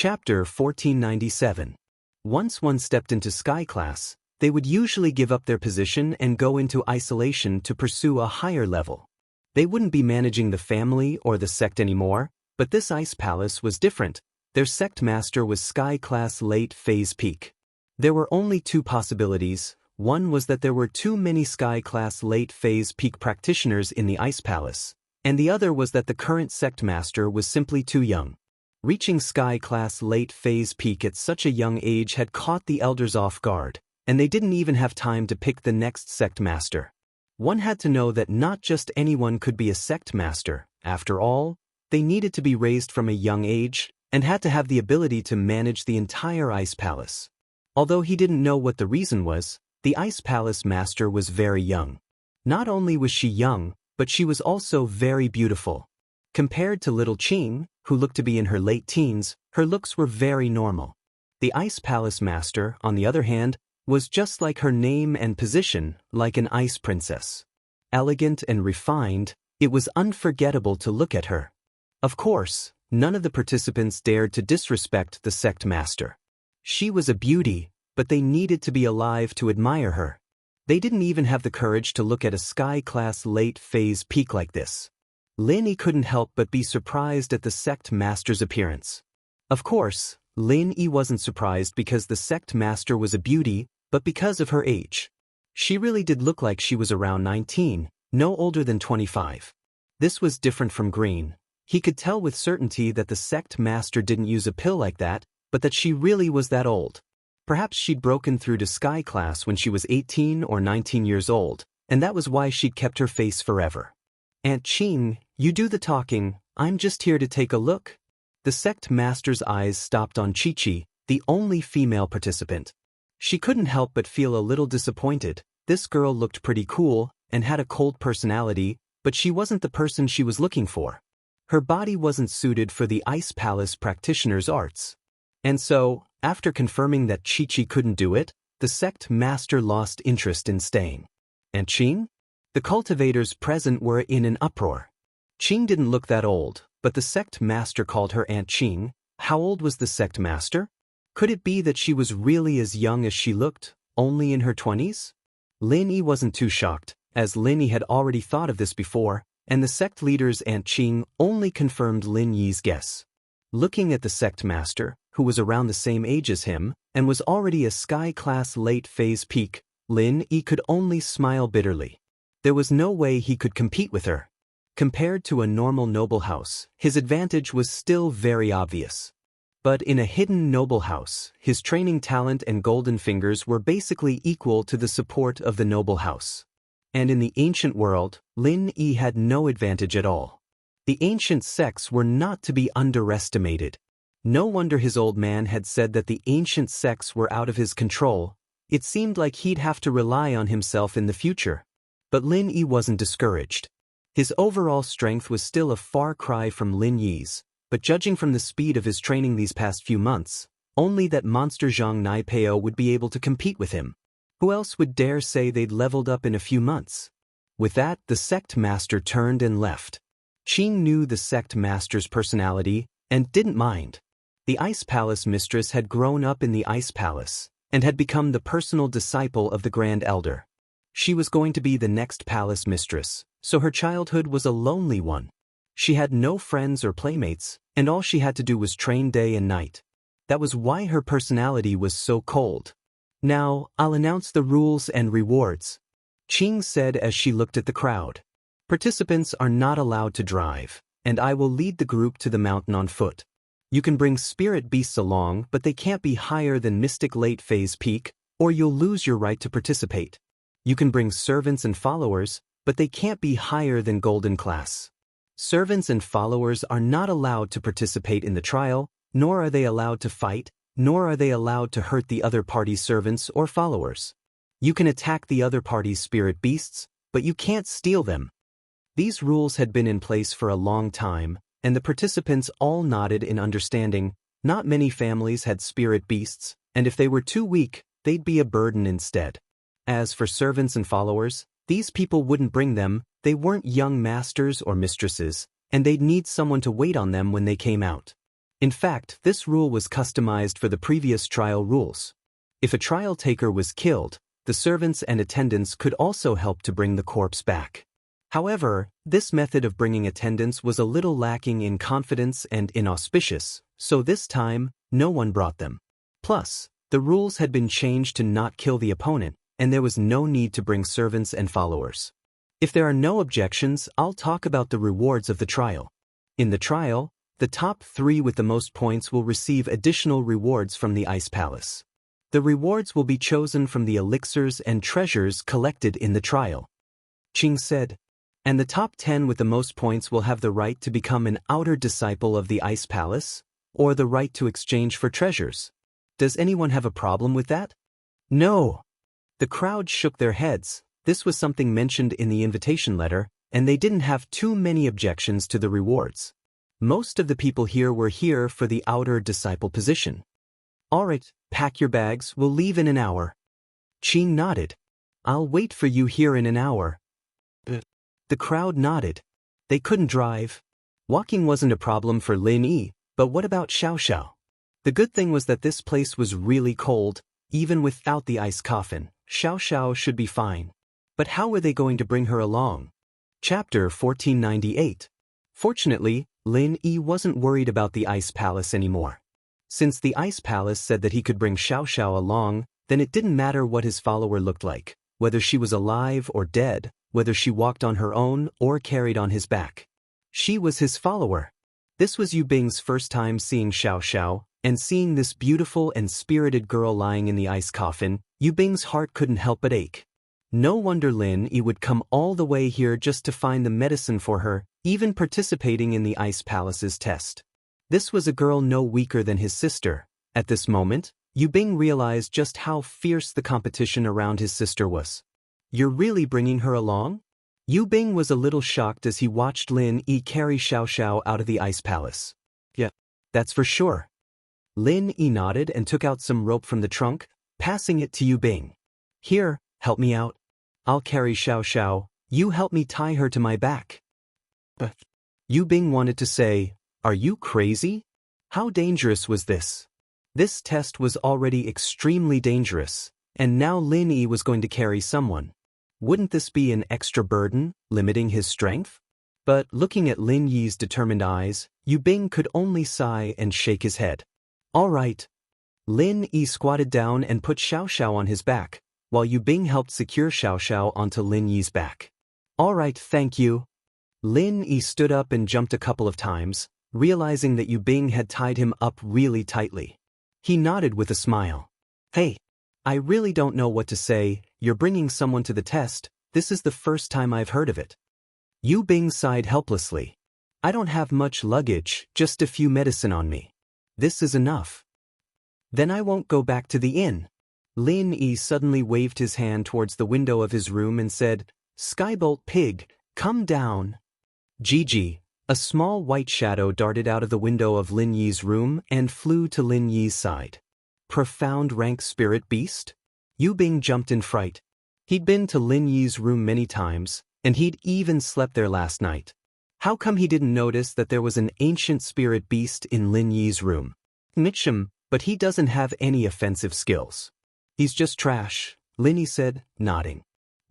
Chapter 1497. Once one stepped into Sky Class, they would usually give up their position and go into isolation to pursue a higher level. They wouldn't be managing the family or the sect anymore, but this ice palace was different. Their sect master was Sky Class Late Phase Peak. There were only two possibilities. One was that there were too many Sky Class Late Phase Peak practitioners in the ice palace, and the other was that the current sect master was simply too young. Reaching Sky Class Late Phase Peak at such a young age had caught the elders off guard, and they didn't even have time to pick the next sect master. One had to know that not just anyone could be a sect master. After all, they needed to be raised from a young age and had to have the ability to manage the entire ice palace. Although he didn't know what the reason was, the ice palace master was very young. Not only was she young, but she was also very beautiful. Compared to little Qing, who looked to be in her late teens, her looks were very normal. The ice palace master, on the other hand, was just like her name and position, like an ice princess. Elegant and refined, it was unforgettable to look at her. Of course, none of the participants dared to disrespect the sect master. She was a beauty, but they needed to be alive to admire her. They didn't even have the courage to look at a Sky Class Late Phase Peak like this. Lin couldn't help but be surprised at the sect master's appearance. Of course, Lin wasn't surprised because the sect master was a beauty, but because of her age. She really did look like she was around 19, no older than 25. This was different from Green. He could tell with certainty that the sect master didn't use a pill like that, but that she really was that old. Perhaps she'd broken through to Sky Class when she was 18 or 19 years old, and that was why she'd kept her face forever. Aunt Qing, you do the talking, I'm just here to take a look. The sect master's eyes stopped on Chi-Chi, the only female participant. She couldn't help but feel a little disappointed. This girl looked pretty cool and had a cold personality, but she wasn't the person she was looking for. Her body wasn't suited for the Ice Palace practitioner's arts. And so, after confirming that Chi-Chi couldn't do it, the sect master lost interest in staying. Aunt Qing? The cultivators present were in an uproar. Qing didn't look that old, but the sect master called her Aunt Qing. How old was the sect master? Could it be that she was really as young as she looked, only in her 20s? Lin wasn't too shocked, as Lin had already thought of this before, and the sect leader's Aunt Qing only confirmed Lin Yi's guess. Looking at the sect master, who was around the same age as him, and was already a Sky Class Late Phase Peak, Lin could only smile bitterly. There was no way he could compete with her. Compared to a normal noble house, his advantage was still very obvious. But in a hidden noble house, his training talent and golden fingers were basically equal to the support of the noble house. And in the ancient world, Lin had no advantage at all. The ancient sects were not to be underestimated. No wonder his old man had said that the ancient sects were out of his control. It seemed like he'd have to rely on himself in the future. But Lin wasn't discouraged. His overall strength was still a far cry from Lin Yi's, but judging from the speed of his training these past few months, only that monster Zhang Naipeo would be able to compete with him. Who else would dare say they'd leveled up in a few months? With that, the sect master turned and left. Qing knew the sect master's personality and didn't mind. The Ice Palace mistress had grown up in the Ice Palace and had become the personal disciple of the Grand Elder. She was going to be the next palace mistress, so her childhood was a lonely one. She had no friends or playmates, and all she had to do was train day and night. That was why her personality was so cold. Now, I'll announce the rules and rewards, Qing said as she looked at the crowd. Participants are not allowed to drive, and I will lead the group to the mountain on foot. You can bring spirit beasts along, but they can't be higher than Mystic Late Phase Peak, or you'll lose your right to participate. You can bring servants and followers, but they can't be higher than Golden Class. Servants and followers are not allowed to participate in the trial, nor are they allowed to fight, nor are they allowed to hurt the other party's servants or followers. You can attack the other party's spirit beasts, but you can't steal them. These rules had been in place for a long time, and the participants all nodded in understanding. Not many families had spirit beasts, and if they were too weak, they'd be a burden instead. As for servants and followers, these people wouldn't bring them. They weren't young masters or mistresses, and they'd need someone to wait on them when they came out. In fact, this rule was customized for the previous trial rules. If a trial taker was killed, the servants and attendants could also help to bring the corpse back. However, this method of bringing attendants was a little lacking in confidence and inauspicious, so this time, no one brought them. Plus, the rules had been changed to not kill the opponent, and there was no need to bring servants and followers. If there are no objections, I'll talk about the rewards of the trial. In the trial, the top 3 with the most points will receive additional rewards from the Ice Palace. The rewards will be chosen from the elixirs and treasures collected in the trial. Qing said, and the top 10 with the most points will have the right to become an outer disciple of the Ice Palace, or the right to exchange for treasures. Does anyone have a problem with that? No. The crowd shook their heads. This was something mentioned in the invitation letter, and they didn't have too many objections to the rewards. Most of the people here were here for the outer disciple position. Alright, pack your bags, we'll leave in an hour. Qing nodded. I'll wait for you here in an hour. The crowd nodded. They couldn't drive. Walking wasn't a problem for Lin Yi, but what about Xiaoxiao? The good thing was that this place was really cold. Even without the ice coffin, Xiaoxiao should be fine. But how were they going to bring her along? Chapter 1498. Fortunately, Lin Yi wasn't worried about the Ice Palace anymore. Since the Ice Palace said that he could bring Xiaoxiao along, then it didn't matter what his follower looked like, whether she was alive or dead, whether she walked on her own or carried on his back. She was his follower. This was Yu Bing's first time seeing Xiaoxiao, and seeing this beautiful and spirited girl lying in the ice coffin, Yu Bing's heart couldn't help but ache. No wonder Lin Yi would come all the way here just to find the medicine for her, even participating in the Ice Palace's test. This was a girl no weaker than his sister. At this moment, Yu Bing realized just how fierce the competition around his sister was. You're really bringing her along? Yu Bing was a little shocked as he watched Lin Yi carry Xiaoxiao out of the Ice Palace. Yeah, that's for sure. Lin Yi nodded and took out some rope from the trunk, passing it to Yu Bing. Here, help me out. I'll carry Xiaoxiao, you help me tie her to my back. But Yu Bing wanted to say, are you crazy? How dangerous was this? This test was already extremely dangerous, and now Lin Yi was going to carry someone. Wouldn't this be an extra burden, limiting his strength? But looking at Lin Yi's determined eyes, Yu Bing could only sigh and shake his head. All right. Lin Yi squatted down and put Xiaoxiao on his back, while Yu Bing helped secure Xiaoxiao onto Lin Yi's back. All right, thank you. Lin Yi stood up and jumped a couple of times, realizing that Yu Bing had tied him up really tightly. He nodded with a smile. Hey, I really don't know what to say. You're bringing someone to the test. This is the first time I've heard of it. Yu Bing sighed helplessly. I don't have much luggage, just a few medicine on me. This is enough. Then I won't go back to the inn. Lin Yi suddenly waved his hand towards the window of his room and said, Skybolt Pig, come down. Gigi, a small white shadow darted out of the window of Lin Yi's room and flew to Lin Yi's side. Profound rank spirit beast? Yu Bing jumped in fright. He'd been to Lin Yi's room many times, and he'd even slept there last night. How come he didn't notice that there was an ancient spirit beast in Lin Yi's room? Mitchum, but he doesn't have any offensive skills. He's just trash, Lin Yi said, nodding.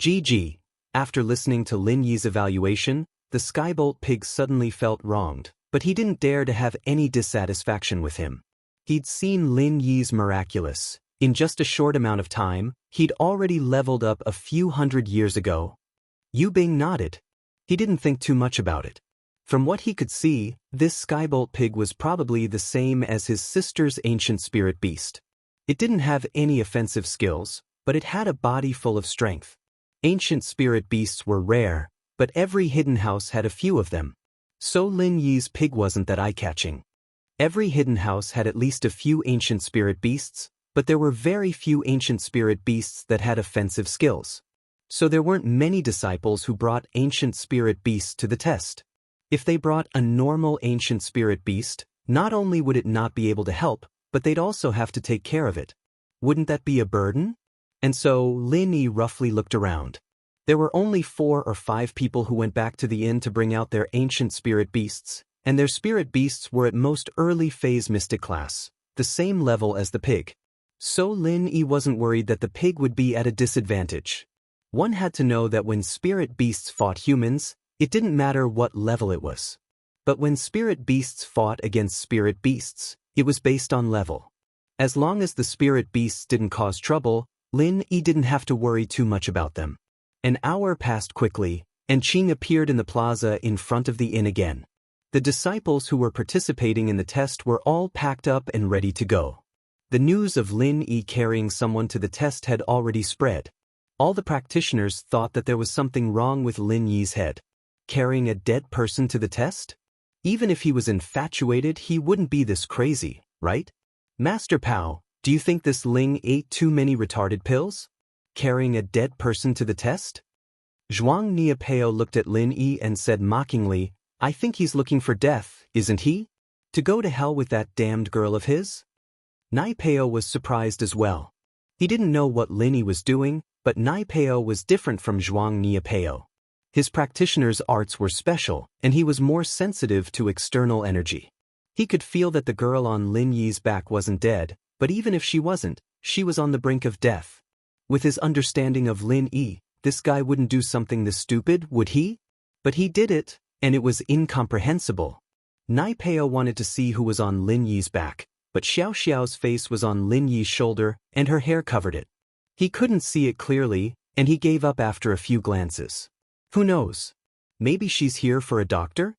GG. After listening to Lin Yi's evaluation, the Skybolt Pig suddenly felt wronged, but he didn't dare to have any dissatisfaction with him. He'd seen Lin Yi's miraculous. In just a short amount of time, he'd already leveled up a few hundred years ago. Yu Bing nodded. He didn't think too much about it. From what he could see, this Skybolt Pig was probably the same as his sister's ancient spirit beast. It didn't have any offensive skills, but it had a body full of strength. Ancient spirit beasts were rare, but every hidden house had a few of them. So Lin Yi's pig wasn't that eye-catching. Every hidden house had at least a few ancient spirit beasts, but there were very few ancient spirit beasts that had offensive skills. So there weren't many disciples who brought ancient spirit beasts to the test. If they brought a normal ancient spirit beast, not only would it not be able to help, but they'd also have to take care of it. Wouldn't that be a burden? And so Lin Yi roughly looked around. There were only 4 or 5 people who went back to the inn to bring out their ancient spirit beasts, and their spirit beasts were at most early phase mystic class, the same level as the pig. So Lin Yi wasn't worried that the pig would be at a disadvantage. One had to know that when spirit beasts fought humans, it didn't matter what level it was. But when spirit beasts fought against spirit beasts, it was based on level. As long as the spirit beasts didn't cause trouble, Lin Yi didn't have to worry too much about them. An hour passed quickly, and Qing appeared in the plaza in front of the inn again. The disciples who were participating in the test were all packed up and ready to go. The news of Lin Yi carrying someone to the test had already spread. All the practitioners thought that there was something wrong with Lin Yi's head. Carrying a dead person to the test? Even if he was infatuated, he wouldn't be this crazy, right? Master Pao, do you think this Ling ate too many retarded pills? Carrying a dead person to the test? Zhuang Niapeo looked at Lin Yi and said mockingly, I think he's looking for death, isn't he? To go to hell with that damned girl of his? Niapeo was surprised as well. He didn't know what Lin Yi was doing, but Niapeo was different from Zhuang Niapeo. His practitioner's arts were special, and he was more sensitive to external energy. He could feel that the girl on Lin Yi's back wasn't dead, but even if she wasn't, she was on the brink of death. With his understanding of Lin Yi, this guy wouldn't do something this stupid, would he? But he did it, and it was incomprehensible. Niapeo wanted to see who was on Lin Yi's back, but Xiaoxiao's face was on Lin Yi's shoulder, and her hair covered it. He couldn't see it clearly, and he gave up after a few glances. Who knows? Maybe she's here for a doctor?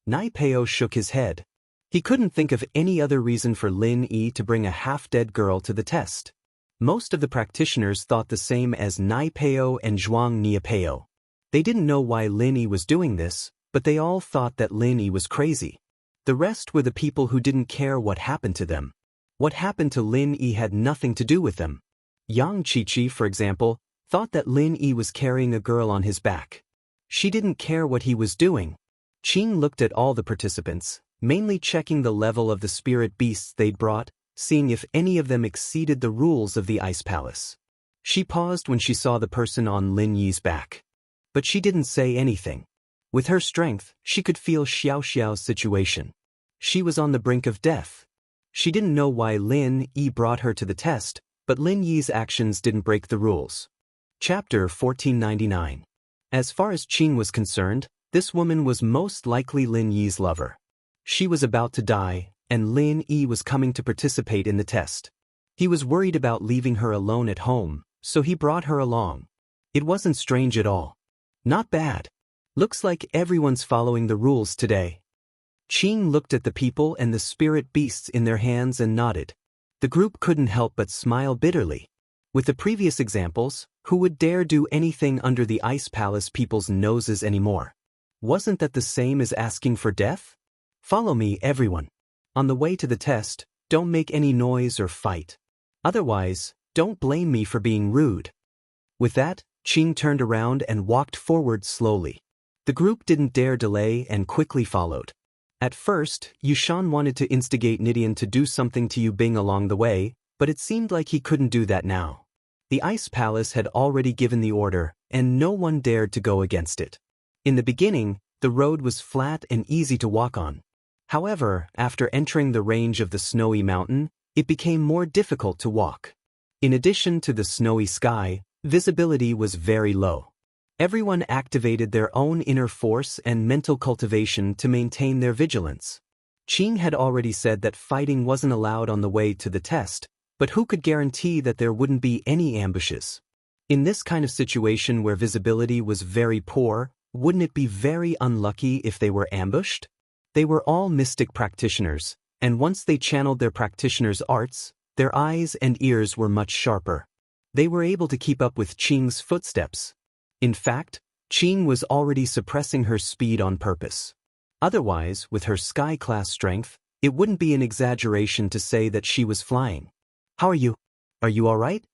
Niapeo shook his head. He couldn't think of any other reason for Lin Yi to bring a half-dead girl to the test. Most of the practitioners thought the same as Niapeo and Zhuang Niapeo. They didn't know why Lin Yi was doing this, but they all thought that Lin Yi was crazy. The rest were the people who didn't care what happened to them. What happened to Lin Yi had nothing to do with them. Yang Qiqi, for example, thought that Lin Yi was carrying a girl on his back. She didn't care what he was doing. Qing looked at all the participants, mainly checking the level of the spirit beasts they'd brought, seeing if any of them exceeded the rules of the Ice Palace. She paused when she saw the person on Lin Yi's back. But she didn't say anything. With her strength, she could feel Xiaoxiao's situation. She was on the brink of death. She didn't know why Lin Yi brought her to the test, but Lin Yi's actions didn't break the rules. Chapter 1499. As far as Qing was concerned, this woman was most likely Lin Yi's lover. She was about to die, and Lin Yi was coming to participate in the test. He was worried about leaving her alone at home, so he brought her along. It wasn't strange at all. Not bad. Looks like everyone's following the rules today. Qing looked at the people and the spirit beasts in their hands and nodded. The group couldn't help but smile bitterly. With the previous examples, who would dare do anything under the Ice Palace people's noses anymore? Wasn't that the same as asking for death? Follow me, everyone. On the way to the test, don't make any noise or fight. Otherwise, don't blame me for being rude. With that, Qing turned around and walked forward slowly. The group didn't dare delay and quickly followed. At first, Yushan wanted to instigate Nidian to do something to Yu Bing along the way, but it seemed like he couldn't do that now. The Ice Palace had already given the order, and no one dared to go against it. In the beginning, the road was flat and easy to walk on. However, after entering the range of the snowy mountain, it became more difficult to walk. In addition to the snowy sky, visibility was very low. Everyone activated their own inner force and mental cultivation to maintain their vigilance. Qing had already said that fighting wasn't allowed on the way to the test, but who could guarantee that there wouldn't be any ambushes? In this kind of situation where visibility was very poor, wouldn't it be very unlucky if they were ambushed? They were all mystic practitioners, and once they channeled their practitioners' arts, their eyes and ears were much sharper. They were able to keep up with Qing's footsteps. In fact, Qing was already suppressing her speed on purpose. Otherwise, with her sky-class strength, it wouldn't be an exaggeration to say that she was flying. How are you? Are you all right?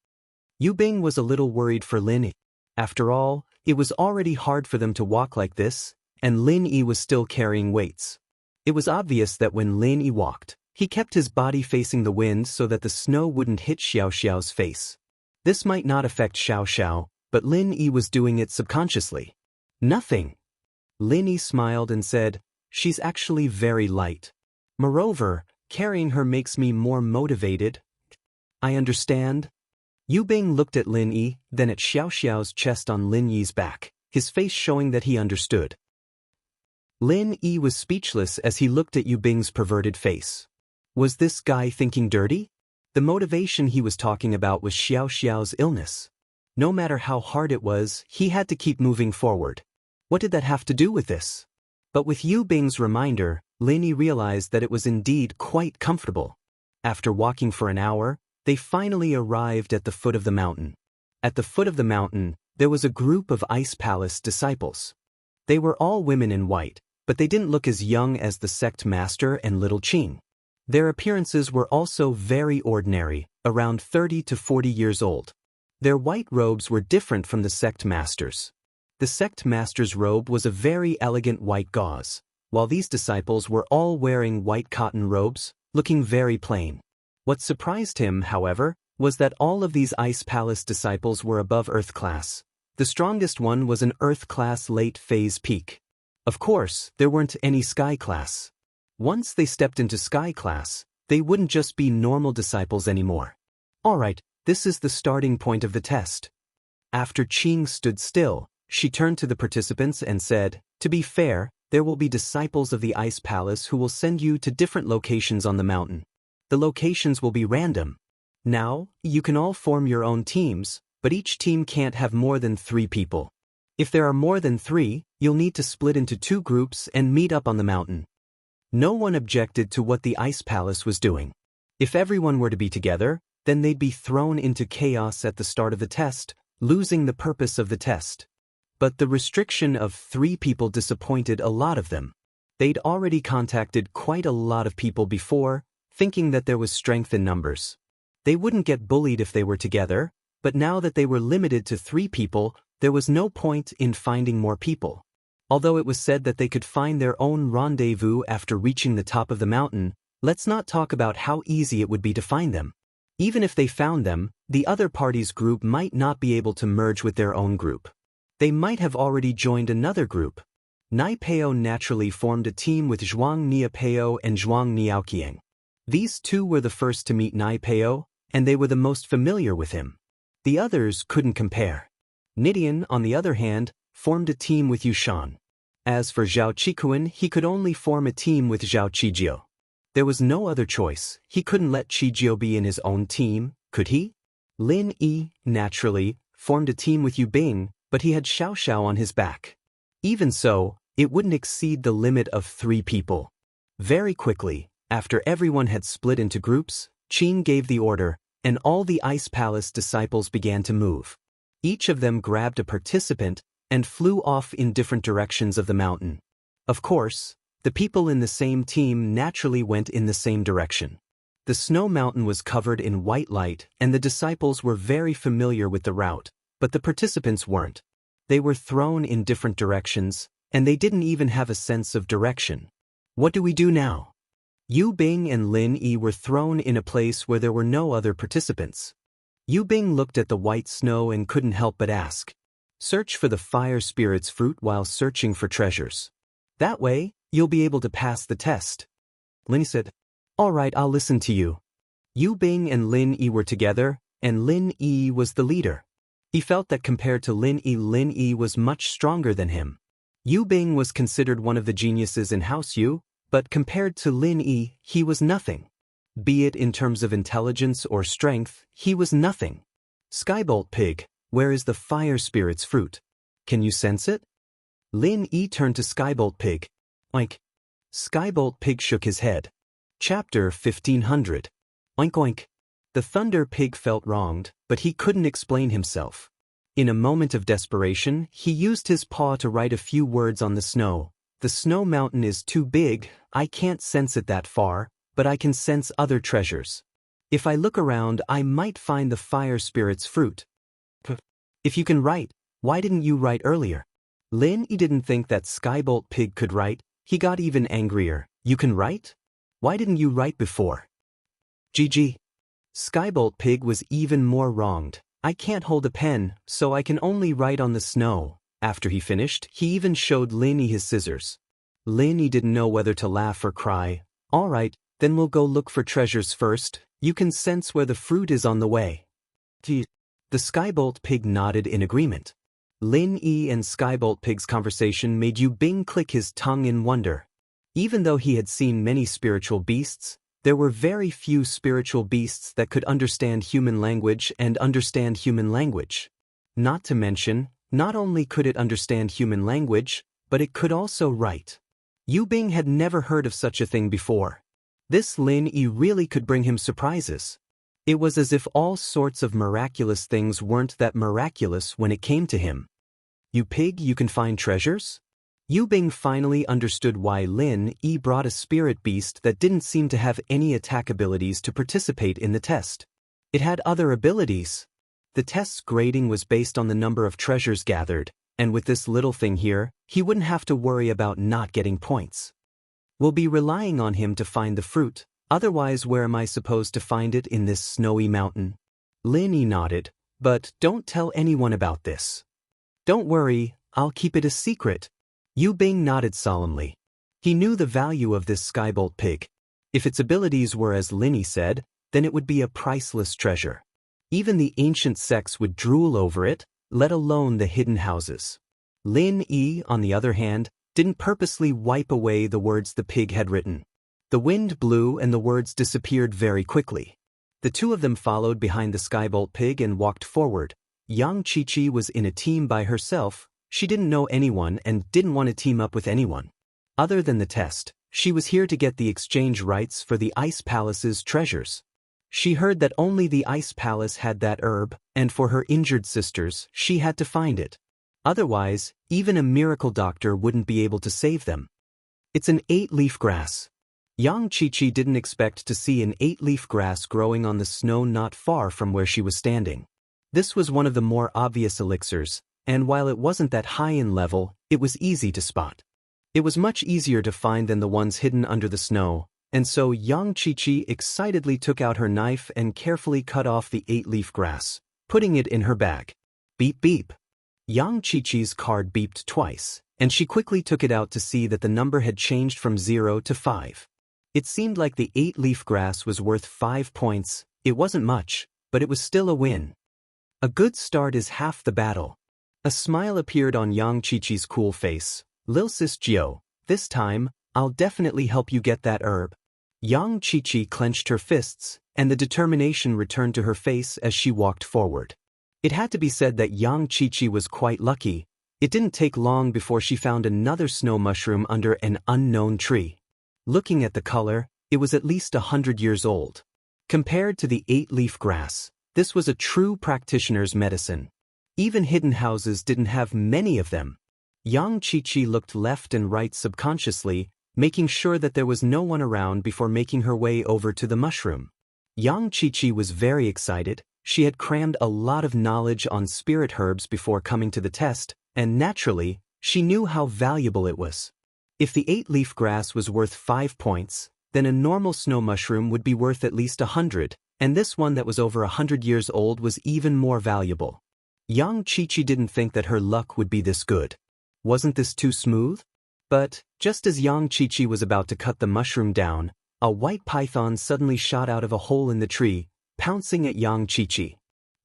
Yu Bing was a little worried for Lin Yi. After all, it was already hard for them to walk like this, and Lin Yi was still carrying weights. It was obvious that when Lin Yi walked, he kept his body facing the wind so that the snow wouldn't hit Xiaoxiao's face. This might not affect Xiaoxiao, but Lin Yi was doing it subconsciously. Nothing. Lin Yi smiled and said, she's actually very light. Moreover, carrying her makes me more motivated. I understand. Yu Bing looked at Lin Yi, then at Xiaoxiao's chest on Lin Yi's back, his face showing that he understood. Lin Yi was speechless as he looked at Yu Bing's perverted face. Was this guy thinking dirty? The motivation he was talking about was Xiaoxiao's illness. No matter how hard it was, he had to keep moving forward. What did that have to do with this? But with Yu Bing's reminder, Lin Yi realized that it was indeed quite comfortable. After walking for an hour, they finally arrived at the foot of the mountain. At the foot of the mountain, there was a group of Ice Palace disciples. They were all women in white, but they didn't look as young as the sect master and little Qing. Their appearances were also very ordinary, around 30 to 40 years old. Their white robes were different from the sect master's. The sect master's robe was a very elegant white gauze, while these disciples were all wearing white cotton robes, looking very plain. What surprised him, however, was that all of these Ice Palace disciples were above Earth class. The strongest one was an Earth class late phase peak. Of course, there weren't any Sky class. Once they stepped into Sky class, they wouldn't just be normal disciples anymore. Alright, this is the starting point of the test. After Qing stood still, she turned to the participants and said, "To be fair, there will be disciples of the Ice Palace who will send you to different locations on the mountain. The locations will be random. Now, you can all form your own teams, but each team can't have more than 3 people. If there are more than 3, you'll need to split into 2 groups and meet up on the mountain." No one objected to what the Ice Palace was doing. If everyone were to be together, then they'd be thrown into chaos at the start of the test, losing the purpose of the test. But the restriction of 3 people disappointed a lot of them. They'd already contacted quite a lot of people before, thinking that there was strength in numbers. They wouldn't get bullied if they were together, but now that they were limited to 3 people, there was no point in finding more people. Although it was said that they could find their own rendezvous after reaching the top of the mountain, let's not talk about how easy it would be to find them. Even if they found them, the other party's group might not be able to merge with their own group. They might have already joined another group. Nai Peo naturally formed a team with Zhuang Niapeo and Zhuang Niaoqiang. These 2 were the first to meet Nai Peo, and they were the most familiar with him. The others couldn't compare. Nidian, on the other hand, formed a team with Yushan. As for Zhao Qikuan, he could only form a team with Zhao Qijio. There was no other choice. He couldn't let Qijio be in his own team, could he? Lin Yi, naturally, formed a team with Yu Bing, but he had Xiaoxiao on his back. Even so, it wouldn't exceed the limit of 3 people. Very quickly, after everyone had split into groups, Qing gave the order, and all the Ice Palace disciples began to move. Each of them grabbed a participant and flew off in different directions of the mountain. Of course, the people in the same team naturally went in the same direction. The snow mountain was covered in white light, and the disciples were very familiar with the route, but the participants weren't. They were thrown in different directions, and they didn't even have a sense of direction. What do we do now? Yu Bing and Lin Yi were thrown in a place where there were no other participants. Yu Bing looked at the white snow and couldn't help but ask, "Search for the fire spirit's fruit while searching for treasures. That way, you'll be able to pass the test." Lin Yi said, "All right, I'll listen to you." Yu Bing and Lin Yi were together, and Lin Yi was the leader. He felt that compared to Lin Yi was much stronger than him. Yu Bing was considered one of the geniuses in House Yu, but compared to Lin Yi, he was nothing. Be it in terms of intelligence or strength, he was nothing. Skybolt Pig, where is the fire spirit's fruit? Can you sense it? Lin Yi turned to Skybolt Pig. Oink. Skybolt Pig shook his head. Chapter 1500. Oink oink. The Thunder Pig felt wronged, but he couldn't explain himself. In a moment of desperation, he used his paw to write a few words on the snow. "The snow mountain is too big, I can't sense it that far, but I can sense other treasures. If I look around, I might find the fire spirit's fruit." If you can write, why didn't you write earlier? Lin Yi didn't think that Skybolt Pig could write. He got even angrier. You can write? Why didn't you write before? GG. Skybolt Pig was even more wronged. I can't hold a pen, so I can only write on the snow. After he finished, he even showed Lin Yi his scissors. Lin didn't know whether to laugh or cry. All right, then we'll go look for treasures first. You can sense where the fruit is on the way. The Skybolt Pig nodded in agreement. Lin and Skybolt Pig's conversation made Yu Bing click his tongue in wonder. Even though he had seen many spiritual beasts, there were very few spiritual beasts that could understand human language and understand human language. Not to mention, not only could it understand human language, but it could also write. Yu Bing had never heard of such a thing before. This Lin really could bring him surprises. It was as if all sorts of miraculous things weren't that miraculous when it came to him. You pig, you can find treasures? Yu Bing finally understood why Lin brought a spirit beast that didn't seem to have any attack abilities to participate in the test. It had other abilities. The test's grading was based on the number of treasures gathered, and with this little thing here, he wouldn't have to worry about not getting points. We'll be relying on him to find the fruit, otherwise where am I supposed to find it in this snowy mountain? Lin nodded, but don't tell anyone about this. Don't worry, I'll keep it a secret. Yu Bing nodded solemnly. He knew the value of this Skybolt Pig. If its abilities were as Lin said, then it would be a priceless treasure. Even the ancient sects would drool over it, let alone the hidden houses. Lin, on the other hand, didn't purposely wipe away the words the pig had written. The wind blew and the words disappeared very quickly. The two of them followed behind the Skybolt Pig and walked forward. Xianxia was in a team by herself. She didn't know anyone and didn't want to team up with anyone. Other than the test, she was here to get the exchange rights for the Ice Palace's treasures. She heard that only the Ice Palace had that herb, and for her injured sisters, she had to find it. Otherwise, even a miracle doctor wouldn't be able to save them. It's an 8-leaf grass. Xianxia didn't expect to see an 8-leaf grass growing on the snow not far from where she was standing. This was one of the more obvious elixirs, and while it wasn't that high in level, it was easy to spot. It was much easier to find than the ones hidden under the snow, and so Xianxia excitedly took out her knife and carefully cut off the 8-leaf grass, putting it in her bag. Beep beep. Xianxia's card beeped twice, and she quickly took it out to see that the number had changed from 0 to 5. It seemed like the 8-leaf grass was worth 5 points. It wasn't much, but it was still a win. A good start is half the battle. A smile appeared on Xianxia's cool face. Lil Sis Jio, this time, I'll definitely help you get that herb. Xianxia clenched her fists, and the determination returned to her face as she walked forward. It had to be said that Xianxia was quite lucky. It didn't take long before she found another snow mushroom under an unknown tree. Looking at the color, it was at least 100 years old. Compared to the 8-leaf grass, this was a true practitioner's medicine. Even hidden houses didn't have many of them. Xianxia looked left and right subconsciously, making sure that there was no one around before making her way over to the mushroom. Xianxia was very excited. She had crammed a lot of knowledge on spirit herbs before coming to the test, and naturally, she knew how valuable it was. If the 8-leaf grass was worth 5 points, then a normal snow mushroom would be worth at least 100, and this one that was over 100 years old was even more valuable. Xianxia didn't think that her luck would be this good. Wasn't this too smooth? But, just as Xianxia was about to cut the mushroom down, a white python suddenly shot out of a hole in the tree, pouncing at Xianxia.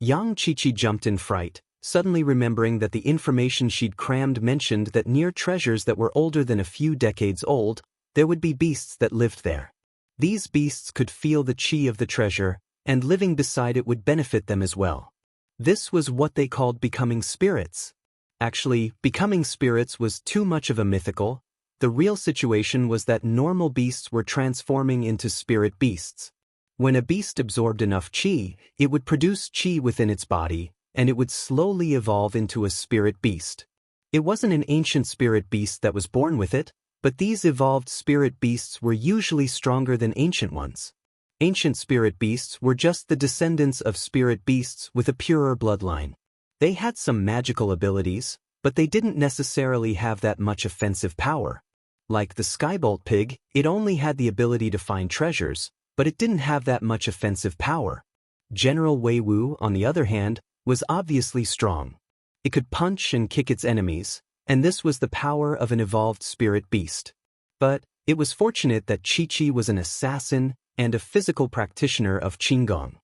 Xianxia jumped in fright, suddenly remembering that the information she'd crammed mentioned that near treasures that were older than a few decades old, there would be beasts that lived there. These beasts could feel the chi of the treasure, and living beside it would benefit them as well. This was what they called becoming spirits. Actually, becoming spirits was too much of a mythical. The real situation was that normal beasts were transforming into spirit beasts. When a beast absorbed enough chi, it would produce chi within its body, and it would slowly evolve into a spirit beast. It wasn't an ancient spirit beast that was born with it, but these evolved spirit beasts were usually stronger than ancient ones. Ancient spirit beasts were just the descendants of spirit beasts with a purer bloodline. They had some magical abilities, but they didn't necessarily have that much offensive power. Like the Skybolt Pig, it only had the ability to find treasures, but it didn't have that much offensive power. General Wei Wu, on the other hand, was obviously strong. It could punch and kick its enemies, and this was the power of an evolved spirit beast. But it was fortunate that Chi-Chi was an assassin and a physical practitioner of Qigong.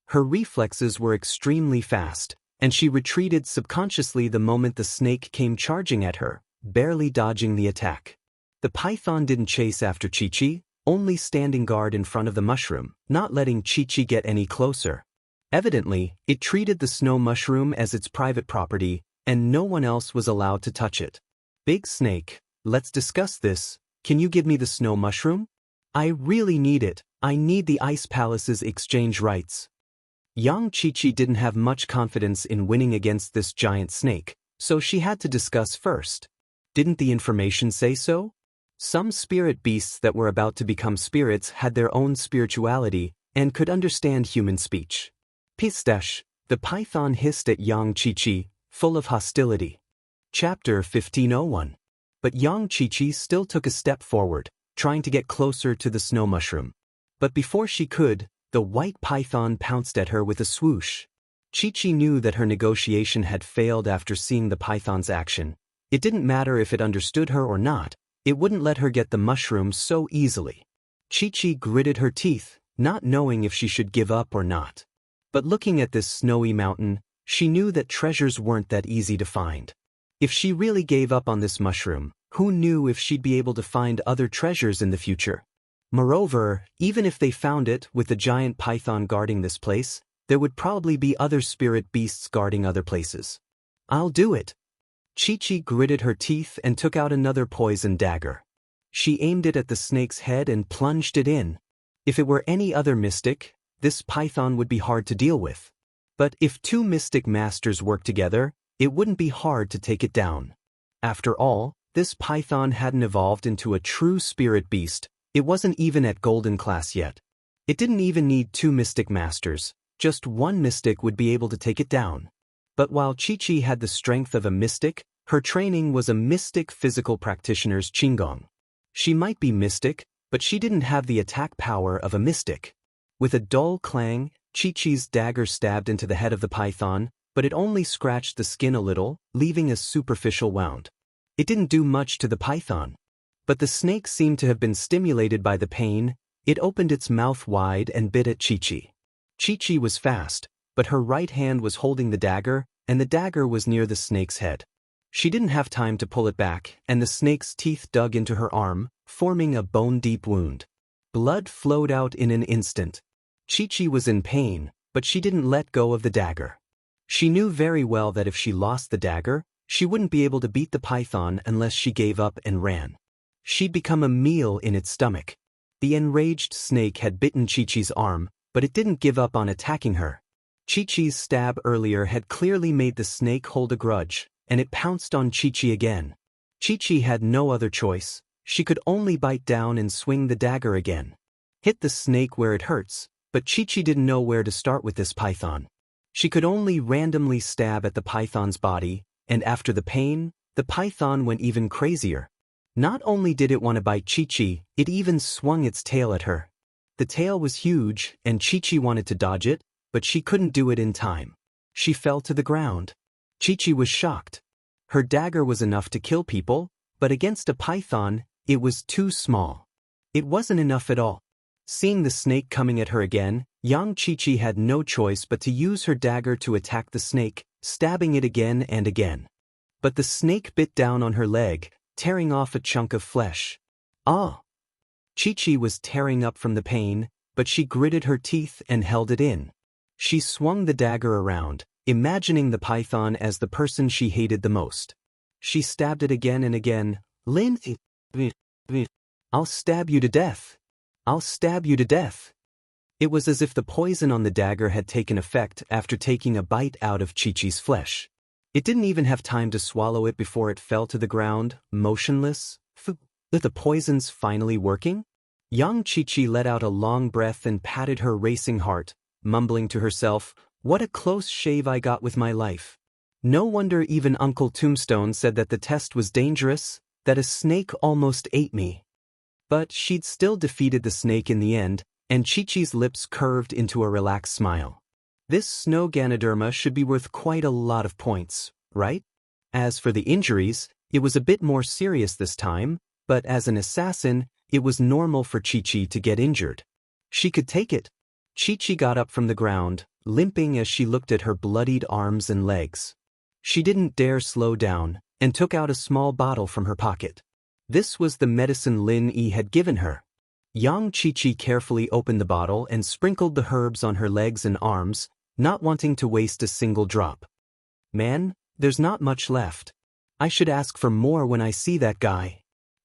Her reflexes were extremely fast, and she retreated subconsciously the moment the snake came charging at her, barely dodging the attack. The python didn't chase after Chi-Chi, only standing guard in front of the mushroom, not letting Chi-Chi get any closer. Evidently, it treated the snow mushroom as its private property, and no one else was allowed to touch it. Big Snake, let's discuss this. Can you give me the snow mushroom? I really need it. I need the Ice Palace's exchange rights. Young Chi-Chi didn't have much confidence in winning against this giant snake, so she had to discuss first. Didn't the information say so? Some spirit beasts that were about to become spirits had their own spirituality and could understand human speech. Pistache, the python hissed at Yang Chi-Chi, full of hostility. Chapter 1501. But Yang Chi-Chi still took a step forward, trying to get closer to the snow mushroom. But before she could, the white python pounced at her with a swoosh. Chi-Chi knew that her negotiation had failed after seeing the python's action. It didn't matter if it understood her or not, it wouldn't let her get the mushroom so easily. Chi-Chi gritted her teeth, not knowing if she should give up or not. But looking at this snowy mountain, she knew that treasures weren't that easy to find. If she really gave up on this mushroom, who knew if she'd be able to find other treasures in the future? Moreover, even if they found it with the giant python guarding this place, there would probably be other spirit beasts guarding other places. I'll do it. Chi-Chi gritted her teeth and took out another poison dagger. She aimed it at the snake's head and plunged it in. If it were any other mystic, this python would be hard to deal with. But if two mystic masters work together, it wouldn't be hard to take it down. After all, this python hadn't evolved into a true spirit beast. It wasn't even at golden class yet. It didn't even need two mystic masters, just one mystic would be able to take it down. But while Chi-Chi had the strength of a mystic, her training was a mystic physical practitioner's Qigong. She might be mystic, but she didn't have the attack power of a mystic. With a dull clang, Chi-Chi's dagger stabbed into the head of the python, but it only scratched the skin a little, leaving a superficial wound. It didn't do much to the python. But the snake seemed to have been stimulated by the pain. It opened its mouth wide and bit at Chi-Chi. Chi-Chi was fast, but her right hand was holding the dagger, and the dagger was near the snake's head. She didn't have time to pull it back, and the snake's teeth dug into her arm, forming a bone-deep wound. Blood flowed out in an instant. Chi-Chi was in pain, but she didn't let go of the dagger. She knew very well that if she lost the dagger, she wouldn't be able to beat the python unless she gave up and ran. She'd become a meal in its stomach. The enraged snake had bitten Chi-Chi's arm, but it didn't give up on attacking her. Chi-Chi's stab earlier had clearly made the snake hold a grudge, and it pounced on Chi-Chi again. Chi-Chi had no other choice. She could only bite down and swing the dagger again. Hit the snake where it hurts, but Chi-Chi didn't know where to start with this python. She could only randomly stab at the python's body, and after the pain, the python went even crazier. Not only did it want to bite Chi-Chi, it even swung its tail at her. The tail was huge, and Chi-Chi wanted to dodge it, but she couldn't do it in time. She fell to the ground. Chi-Chi was shocked. Her dagger was enough to kill people, but against a python, it was too small. It wasn't enough at all. Seeing the snake coming at her again, young Chi-Chi had no choice but to use her dagger to attack the snake, stabbing it again and again. But the snake bit down on her leg, tearing off a chunk of flesh. Ah! Chi-Chi was tearing up from the pain, but she gritted her teeth and held it in. She swung the dagger around, imagining the python as the person she hated the most. She stabbed it again and again. Lin, I'll stab you to death. I'll stab you to death. It was as if the poison on the dagger had taken effect after taking a bite out of Chi-Chi's flesh. It didn't even have time to swallow it before it fell to the ground, motionless. The poison's finally working? Young Chi-Chi let out a long breath and patted her racing heart, mumbling to herself, "What a close shave I got with my life." No wonder even Uncle Tombstone said that the test was dangerous, that a snake almost ate me. But she'd still defeated the snake in the end, and Chi-Chi's lips curved into a relaxed smile. This snow Ganoderma should be worth quite a lot of points, right? As for the injuries, it was a bit more serious this time. But as an assassin, it was normal for Chi-Chi to get injured. She could take it. Chi-Chi got up from the ground, limping as she looked at her bloodied arms and legs. She didn't dare slow down, and took out a small bottle from her pocket. This was the medicine Lin Yi had given her. Young Chi-Chi carefully opened the bottle and sprinkled the herbs on her legs and arms, not wanting to waste a single drop. Man, there's not much left. I should ask for more when I see that guy.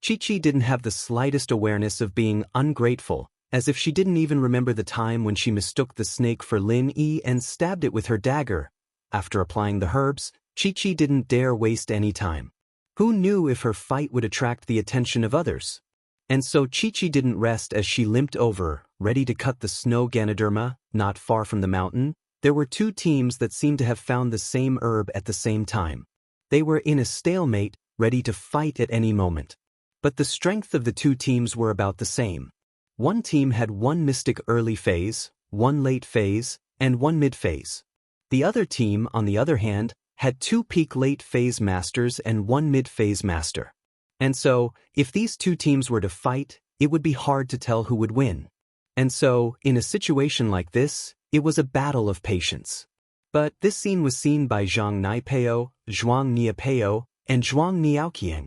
Chi-Chi didn't have the slightest awareness of being ungrateful, as if she didn't even remember the time when she mistook the snake for Lin Yi and stabbed it with her dagger. After applying the herbs, Chi-Chi didn't dare waste any time. Who knew if her fight would attract the attention of others? And so Chi-Chi didn't rest as she limped over, ready to cut the snow Ganoderma. Not far from the mountain, there were two teams that seemed to have found the same herb at the same time. They were in a stalemate, ready to fight at any moment. But the strength of the two teams were about the same. One team had one mystic early phase, one late phase, and one mid-phase. The other team, on the other hand, had two peak late phase masters and one mid-phase master. And so, if these two teams were to fight, it would be hard to tell who would win. And so, in a situation like this, it was a battle of patience. But this scene was seen by Zhang Naipeo, Zhuang Niapeo, and Zhuang Niaoqiang.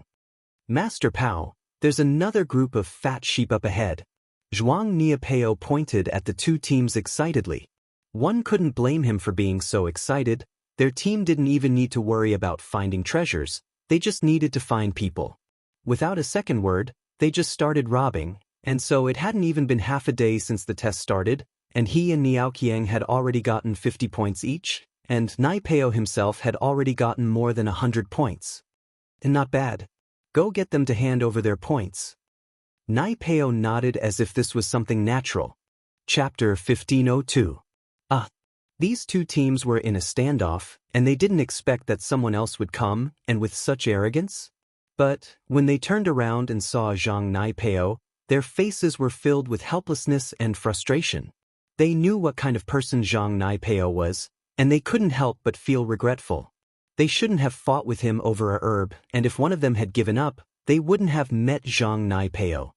Master Pao, there's another group of fat sheep up ahead. Zhuang Niapeo pointed at the two teams excitedly. One couldn't blame him for being so excited. Their team didn't even need to worry about finding treasures, they just needed to find people. Without a second word, they just started robbing, and so it hadn't even been half a day since the test started, and he and Niaoqiang had already gotten 50 points each, and Naipeo himself had already gotten more than 100 points. And not bad. Go get them to hand over their points. Naipeo nodded as if this was something natural. Chapter 1502. These two teams were in a standoff, and they didn't expect that someone else would come, and with such arrogance. But when they turned around and saw Zhang Naipeo, their faces were filled with helplessness and frustration. They knew what kind of person Zhang Naipeo was, and they couldn't help but feel regretful. They shouldn't have fought with him over a herb, and if one of them had given up, they wouldn't have met Zhang Naipeo.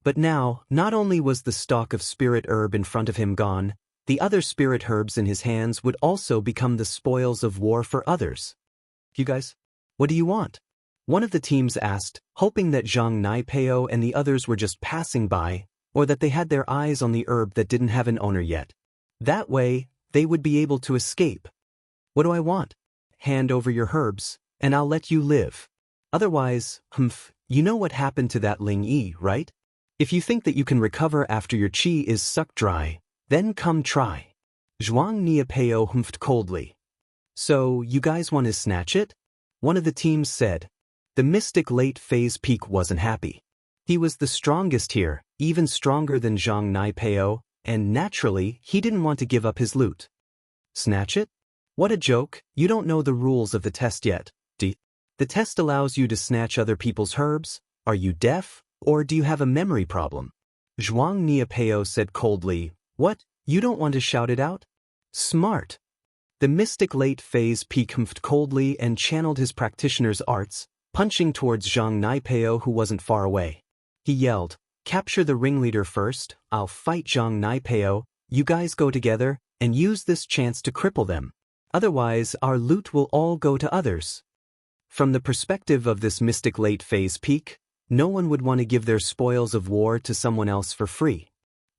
But now, not only was the stalk of spirit herb in front of him gone, the other spirit herbs in his hands would also become the spoils of war for others. You guys, what do you want? One of the teams asked, hoping that Zhang Naipeo and the others were just passing by, or that they had their eyes on the herb that didn't have an owner yet. That way, they would be able to escape. What do I want? Hand over your herbs, and I'll let you live. Otherwise, you know what happened to that Ling Yi, right? If you think that you can recover after your chi is sucked dry, then come try. Zhuang Niapeo humphed coldly. So, you guys want to snatch it? One of the teams said. The mystic late phase peak wasn't happy. He was the strongest here, even stronger than Zhang Naipeo, and naturally, he didn't want to give up his loot. Snatch it? What a joke, you don't know the rules of the test yet, do you? The test allows you to snatch other people's herbs. Are you deaf, or do you have a memory problem? Zhuang Niapeo said coldly. What? You don't want to shout it out? Smart. The mystic late phase peak humphed coldly and channeled his practitioner's arts, punching towards Zhang Naipeo who wasn't far away. He yelled, capture the ringleader first, I'll fight Zhang Naipeo, you guys go together, and use this chance to cripple them. Otherwise, our loot will all go to others. From the perspective of this mystic late phase peak, no one would want to give their spoils of war to someone else for free.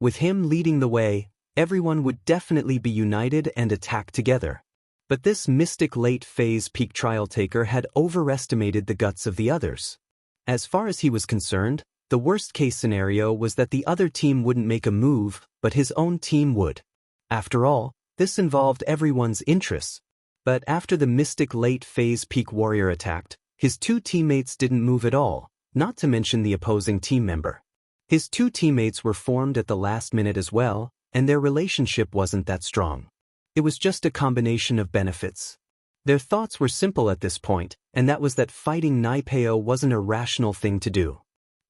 With him leading the way, everyone would definitely be united and attack together. But this mystic late phase peak trial taker had overestimated the guts of the others. As far as he was concerned, the worst case scenario was that the other team wouldn't make a move, but his own team would. After all, this involved everyone's interests. But after the mystic late phase peak warrior attacked, his two teammates didn't move at all, not to mention the opposing team member. His two teammates were formed at the last minute as well, and their relationship wasn't that strong. It was just a combination of benefits. Their thoughts were simple at this point, and that was that fighting Naipeo wasn't a rational thing to do.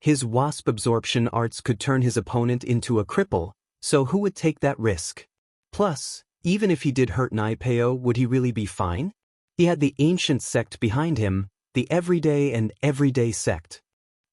His wasp absorption arts could turn his opponent into a cripple, so who would take that risk? Plus, even if he did hurt Naipeo, would he really be fine? He had the ancient sect behind him, the everyday and everyday sect.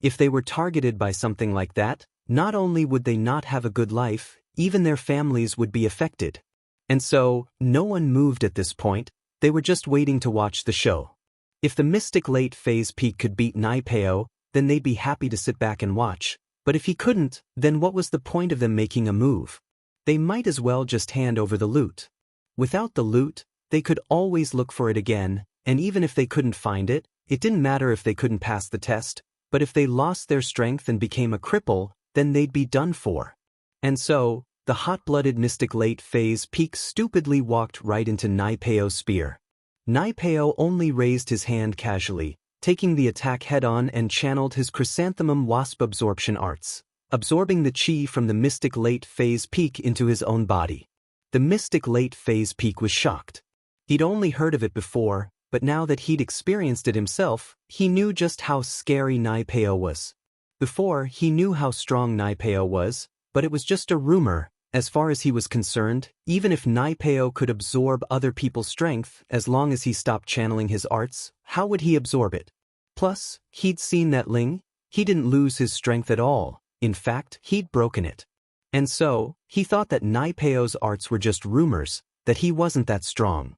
If they were targeted by something like that, not only would they not have a good life, even their families would be affected. And so, no one moved at this point, they were just waiting to watch the show. If the mystic late phase peak could beat Naipeo, then they'd be happy to sit back and watch, but if he couldn't, then what was the point of them making a move? They might as well just hand over the loot. Without the loot, they could always look for it again, and even if they couldn't find it, it didn't matter if they couldn't pass the test, but if they lost their strength and became a cripple, then they'd be done for. And so, the hot-blooded mystic late phase peak stupidly walked right into Naipeo's spear. Naipeo only raised his hand casually, taking the attack head-on and channeled his chrysanthemum wasp absorption arts, absorbing the chi from the mystic late phase peak into his own body. The mystic late phase peak was shocked. He'd only heard of it before, but now that he'd experienced it himself, he knew just how scary Naipeo was. Before, he knew how strong Naipeo was, but it was just a rumor. As far as he was concerned, even if Naipeo could absorb other people's strength, as long as he stopped channeling his arts, how would he absorb it? Plus, he'd seen that Ling. He didn't lose his strength at all. In fact, he'd broken it. And so, he thought that Naipeo's arts were just rumors, that he wasn't that strong.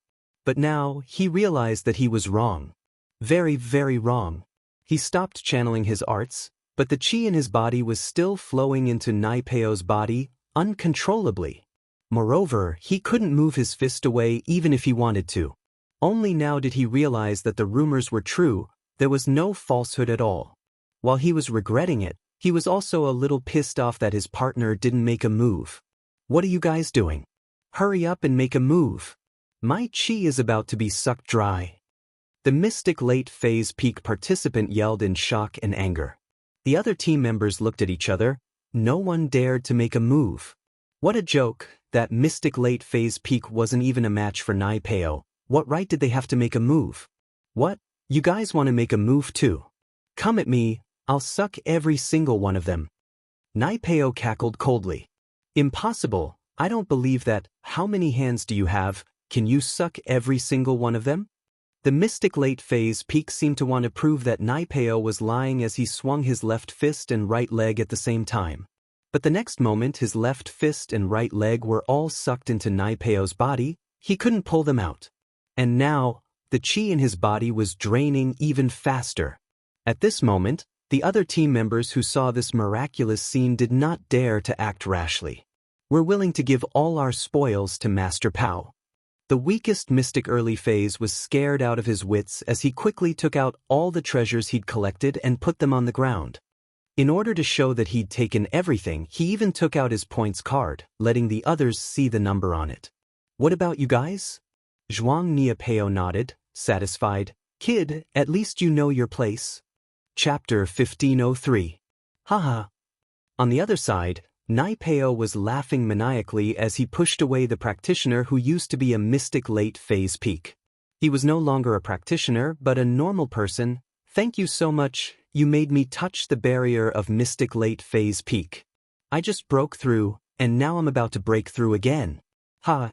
But now, he realized that he was wrong. Very, very wrong. He stopped channeling his arts, but the chi in his body was still flowing into Naipeo's body, uncontrollably. Moreover, he couldn't move his fist away even if he wanted to. Only now did he realize that the rumors were true, there was no falsehood at all. While he was regretting it, he was also a little pissed off that his partner didn't make a move. What are you guys doing? Hurry up and make a move. My chi is about to be sucked dry. The mystic late phase peak participant yelled in shock and anger. The other team members looked at each other. No one dared to make a move. What a joke, that mystic late phase peak wasn't even a match for Naipeo. What right did they have to make a move? What? You guys want to make a move too? Come at me, I'll suck every single one of them. Naipeo cackled coldly. Impossible, I don't believe that. How many hands do you have? Can you suck every single one of them? The mystic late phase peak seemed to want to prove that Naipeo was lying as he swung his left fist and right leg at the same time. But the next moment his left fist and right leg were all sucked into Naipeo's body, he couldn't pull them out. And now, the chi in his body was draining even faster. At this moment, the other team members who saw this miraculous scene did not dare to act rashly. We're willing to give all our spoils to Master Pao. The weakest mystic early phase was scared out of his wits as he quickly took out all the treasures he'd collected and put them on the ground. In order to show that he'd taken everything, he even took out his points card, letting the others see the number on it. What about you guys? Zhuang Niapeo nodded, satisfied. Kid, at least you know your place. Chapter 1503. Haha. On the other side, Naipeo was laughing maniacally as he pushed away the practitioner who used to be a mystic late phase peak. He was no longer a practitioner but a normal person. Thank you so much, you made me touch the barrier of mystic late phase peak. I just broke through, and now I'm about to break through again. Ha!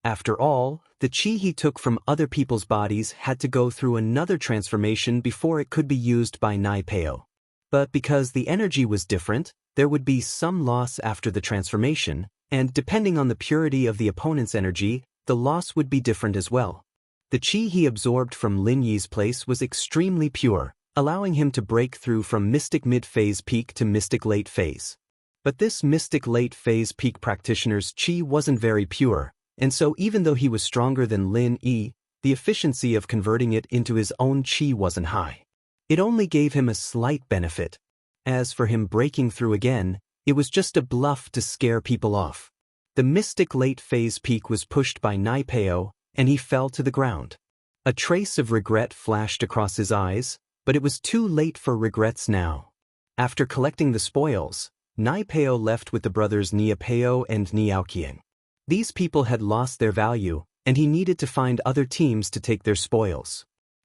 After all, the chi he took from other people's bodies had to go through another transformation before it could be used by Naipeo. But because the energy was different, there would be some loss after the transformation, and depending on the purity of the opponent's energy, the loss would be different as well. The chi he absorbed from Lin Yi's place was extremely pure, allowing him to break through from mystic mid-phase peak to mystic late phase. But this mystic late phase peak practitioner's chi wasn't very pure, and so even though he was stronger than Lin Yi, the efficiency of converting it into his own chi wasn't high. It only gave him a slight benefit. As for him breaking through again, it was just a bluff to scare people off. The mystic late phase peak was pushed by Naipeo, and he fell to the ground. A trace of regret flashed across his eyes, but it was too late for regrets now. After collecting the spoils, Naipeo left with the brothers Niapeo and Niaoqian. These people had lost their value, and he needed to find other teams to take their spoils.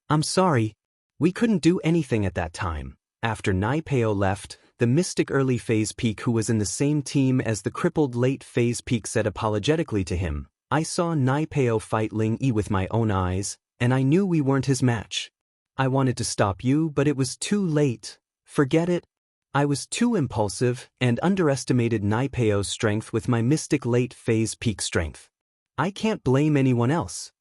I'm sorry, we couldn't do anything at that time. After Naipeo left, the mystic early phase peak who was in the same team as the crippled late phase peak said apologetically to him, I saw Naipeo fight Ling Yi with my own eyes, and I knew we weren't his match. I wanted to stop you but it was too late. Forget it. I was too impulsive and underestimated Naipeo's strength with my mystic late phase peak strength. I can't blame anyone else.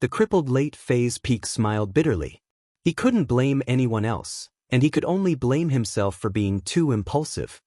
The crippled late phase peak smiled bitterly. He couldn't blame anyone else, and he could only blame himself for being too impulsive.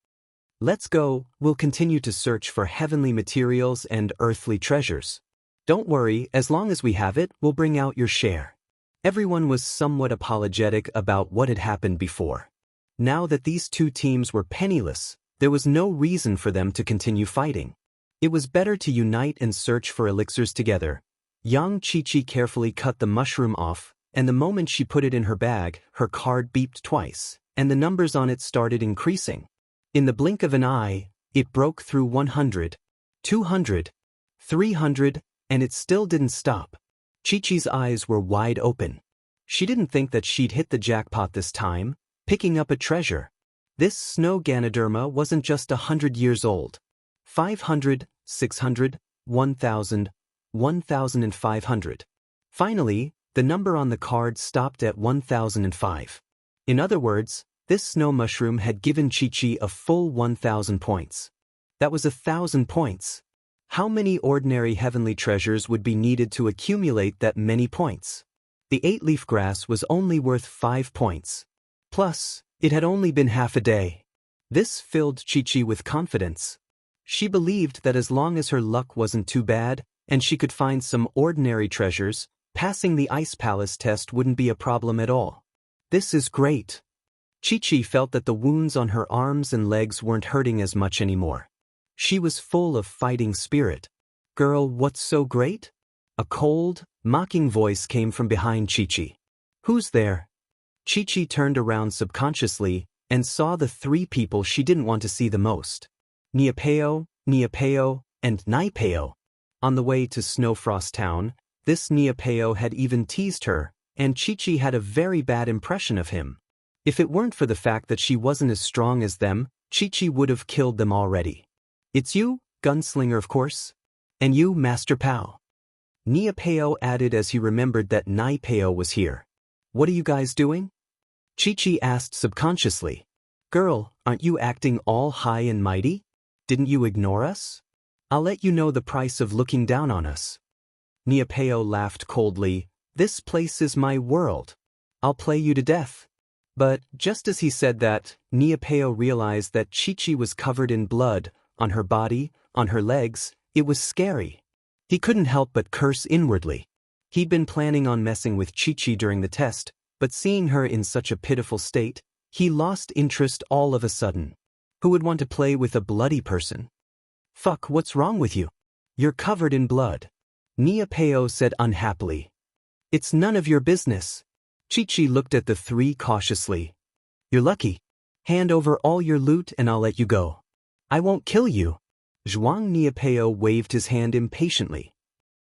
Let's go, we'll continue to search for heavenly materials and earthly treasures. Don't worry, as long as we have it, we'll bring out your share. Everyone was somewhat apologetic about what had happened before. Now that these two teams were penniless, there was no reason for them to continue fighting. It was better to unite and search for elixirs together. Yang Qiqi carefully cut the mushroom off, and the moment she put it in her bag, her card beeped twice, and the numbers on it started increasing. In the blink of an eye, it broke through 100, 200, 300, and it still didn't stop. Qiqi's eyes were wide open. She didn't think that she'd hit the jackpot this time, picking up a treasure. This snow Ganoderma wasn't just 100 years old. 500, 600, 1,000, 1,500. Finally, the number on the card stopped at 1,005. In other words, this snow mushroom had given Qiqi a full 1,000 points. That was 1,000 points. How many ordinary heavenly treasures would be needed to accumulate that many points? The 8-leaf grass was only worth 5 points. Plus, it had only been half a day. This filled Qiqi with confidence. She believed that as long as her luck wasn't too bad, and she could find some ordinary treasures, passing the Ice Palace test wouldn't be a problem at all. This is great. Qiqi felt that the wounds on her arms and legs weren't hurting as much anymore. She was full of fighting spirit. Girl, what's so great? A cold, mocking voice came from behind Qiqi. Who's there? Qiqi turned around subconsciously and saw the three people she didn't want to see the most. Niapeo, and Naipeo. On the way to Snowfrost Town, this Niapeo had even teased her, and Qiqi had a very bad impression of him. If it weren't for the fact that she wasn't as strong as them, Qiqi would have killed them already. It's you, Gunslinger of course? And you, Master Pao. Niapeo added as he remembered that Naipeo was here. What are you guys doing? Qiqi asked subconsciously. Girl, aren't you acting all high and mighty? Didn't you ignore us? I'll let you know the price of looking down on us. Niapeo laughed coldly. This place is my world. I'll play you to death. But just as he said that, Niapeo realized that Qiqi was covered in blood, on her body, on her legs. It was scary. He couldn't help but curse inwardly. He'd been planning on messing with Qiqi during the test, but seeing her in such a pitiful state, he lost interest all of a sudden. Who would want to play with a bloody person? Fuck, what's wrong with you? You're covered in blood. Niapeo said unhappily. It's none of your business. Qiqi looked at the three cautiously. You're lucky. Hand over all your loot and I'll let you go. I won't kill you. Zhuang Niapeo waved his hand impatiently.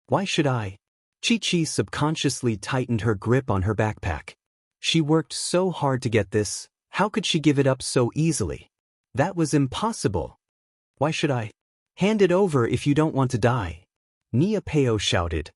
Why should I? Qiqi subconsciously tightened her grip on her backpack. She worked so hard to get this, how could she give it up so easily? That was impossible. Why should I? Hand it over if you don't want to die. Niapeo shouted.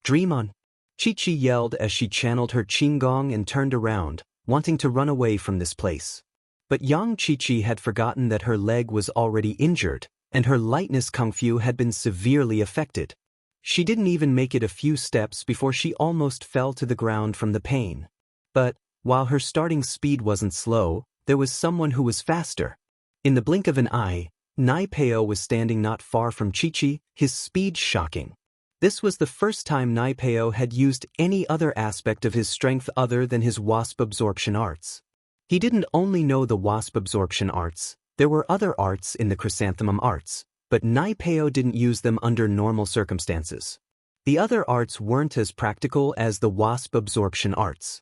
Dream on. Qiqi yelled as she channeled her qinggong and turned around, wanting to run away from this place. But Yang Qiqi had forgotten that her leg was already injured, and her lightness kung-fu had been severely affected. She didn't even make it a few steps before she almost fell to the ground from the pain. But, while her starting speed wasn't slow, there was someone who was faster. In the blink of an eye, Naipeo was standing not far from Qiqi, his speed shocking. This was the first time Naipeo had used any other aspect of his strength other than his wasp absorption arts. He didn't only know the wasp absorption arts, there were other arts in the chrysanthemum arts, but Naipeo didn't use them under normal circumstances. The other arts weren't as practical as the wasp absorption arts.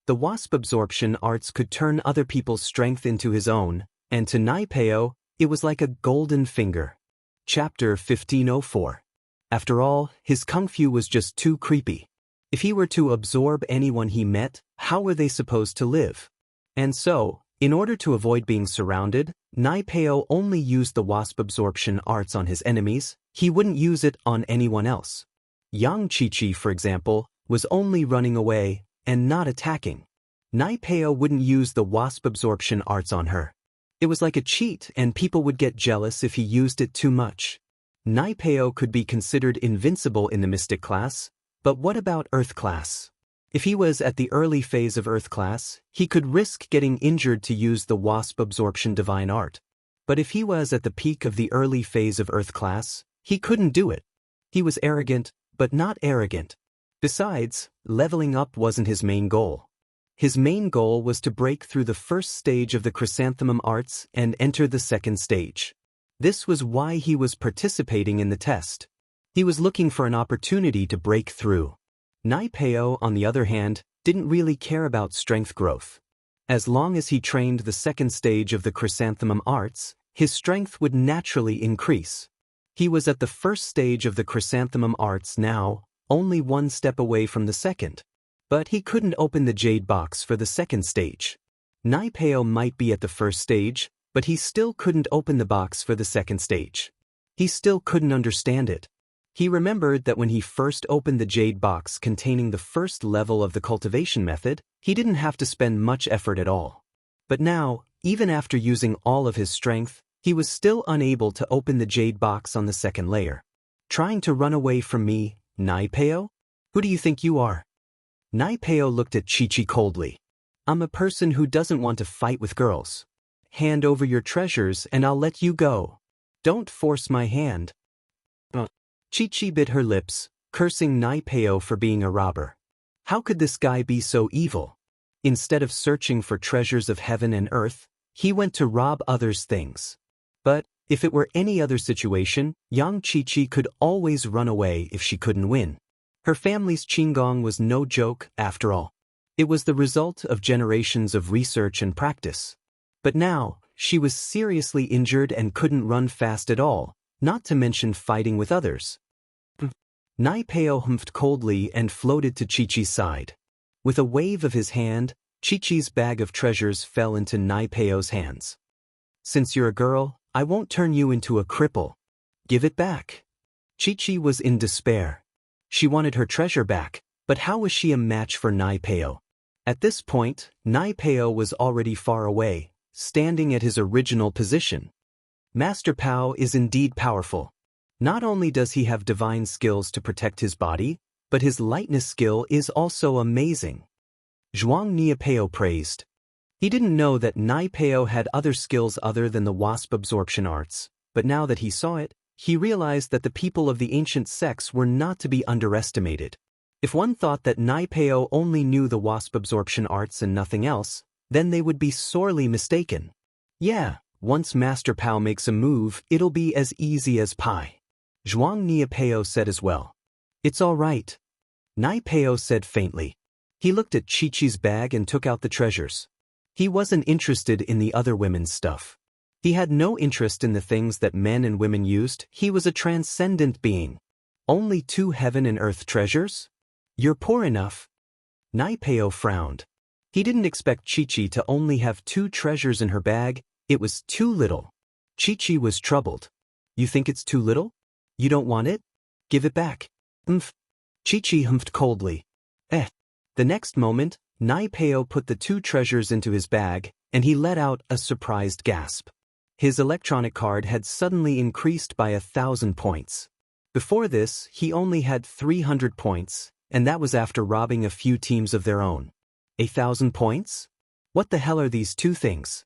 The wasp absorption arts could turn other people's strength into his own, and to Naipeo, it was like a golden finger. Chapter 1504. After all, his kung-fu was just too creepy. If he were to absorb anyone he met, how were they supposed to live? And so, in order to avoid being surrounded, Naipeo only used the wasp absorption arts on his enemies. He wouldn't use it on anyone else. Yang Qiqi, for example, was only running away and not attacking. Nai Peo wouldn't use the wasp absorption arts on her. It was like a cheat and people would get jealous if he used it too much. Nai Peo could be considered invincible in the Mystic class, but what about Earth class? If he was at the early phase of Earth class, he could risk getting injured to use the wasp absorption divine art. But if he was at the peak of the early phase of Earth class, he couldn't do it. He was arrogant, but not arrogant. Besides, leveling up wasn't his main goal. His main goal was to break through the first stage of the chrysanthemum arts and enter the second stage. This was why he was participating in the test. He was looking for an opportunity to break through. Nai Peo, on the other hand, didn't really care about strength growth. As long as he trained the second stage of the chrysanthemum arts, his strength would naturally increase. He was at the first stage of the chrysanthemum arts now, only one step away from the second. But he couldn't open the jade box for the second stage. Nai Peo might be at the first stage, but he still couldn't open the box for the second stage. He still couldn't understand it. He remembered that when he first opened the jade box containing the first level of the cultivation method, he didn't have to spend much effort at all. But now, even after using all of his strength, he was still unable to open the jade box on the second layer. Trying to run away from me, Nai Peo? Who do you think you are? Nai Peo looked at Chi-Chi coldly. I'm a person who doesn't want to fight with girls. Hand over your treasures and I'll let you go. Don't force my hand. Chi-Chi bit her lips, cursing Nai Peo for being a robber. How could this guy be so evil? Instead of searching for treasures of heaven and earth, he went to rob others' things. But, if it were any other situation, young Chi-Chi could always run away if she couldn't win. Her family's qigong was no joke, after all. It was the result of generations of research and practice. But now, she was seriously injured and couldn't run fast at all, not to mention fighting with others. Nai Peo humphed coldly and floated to Chi-Chi's side. With a wave of his hand, Chi-Chi's bag of treasures fell into Nai Peo's hands. Since you're a girl, I won't turn you into a cripple. Give it back. Chi-Chi was in despair. She wanted her treasure back, but how was she a match for Nai Peo? At this point, Nai Peo was already far away, standing at his original position. Master Pao is indeed powerful. Not only does he have divine skills to protect his body, but his lightness skill is also amazing. Zhuang Niapeo praised. He didn't know that Nai Peo had other skills other than the wasp absorption arts, but now that he saw it, he realized that the people of the ancient sects were not to be underestimated. If one thought that Nai Peo only knew the wasp absorption arts and nothing else, then they would be sorely mistaken. Yeah, once Master Pao makes a move, it'll be as easy as pie. Zhuang Niapeo said as well. It's all right. Nai Peo said faintly. He looked at Chi-Chi's bag and took out the treasures. He wasn't interested in the other women's stuff. He had no interest in the things that men and women used. He was a transcendent being. Only 2 heaven and earth treasures? You're poor enough. Nai Peo frowned. He didn't expect Chi-Chi to only have 2 treasures in her bag. It was too little. Chi-Chi was troubled. You think it's too little? You don't want it? Give it back. Chi-Chi humphed coldly. The next moment, Nai Peo put the 2 treasures into his bag, and he let out a surprised gasp. His electronic card had suddenly increased by 1,000 points. Before this, he only had 300 points, and that was after robbing a few teams of their own. 1,000 points? What the hell are these 2 things?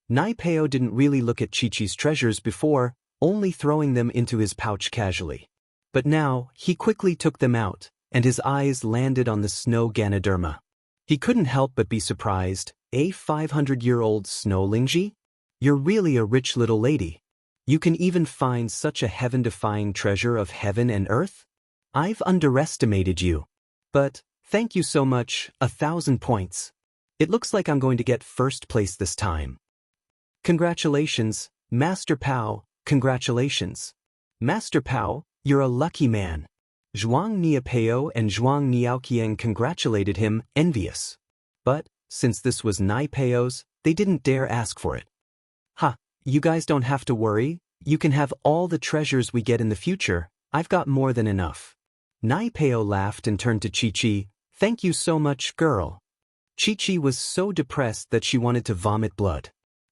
Nai Peo didn't really look at Chi-Chi's treasures before, only throwing them into his pouch casually. But now, he quickly took them out, and his eyes landed on the snow Ganoderma. He couldn't help but be surprised. A 500-year-old snow Lingji? You're really a rich little lady. You can even find such a heaven-defying treasure of heaven and earth? I've underestimated you. But, thank you so much, 1,000 points. It looks like I'm going to get first place this time. Congratulations, Master Pao, congratulations. Master Pao, you're a lucky man. Zhuang Niapeo and Zhuang Niaoqiang congratulated him, envious. But, since this was Nai Peo's, they didn't dare ask for it. You guys don't have to worry, you can have all the treasures we get in the future, I've got more than enough. Nai Peo laughed and turned to Chi-Chi, thank you so much, girl. Chi-Chi was so depressed that she wanted to vomit blood.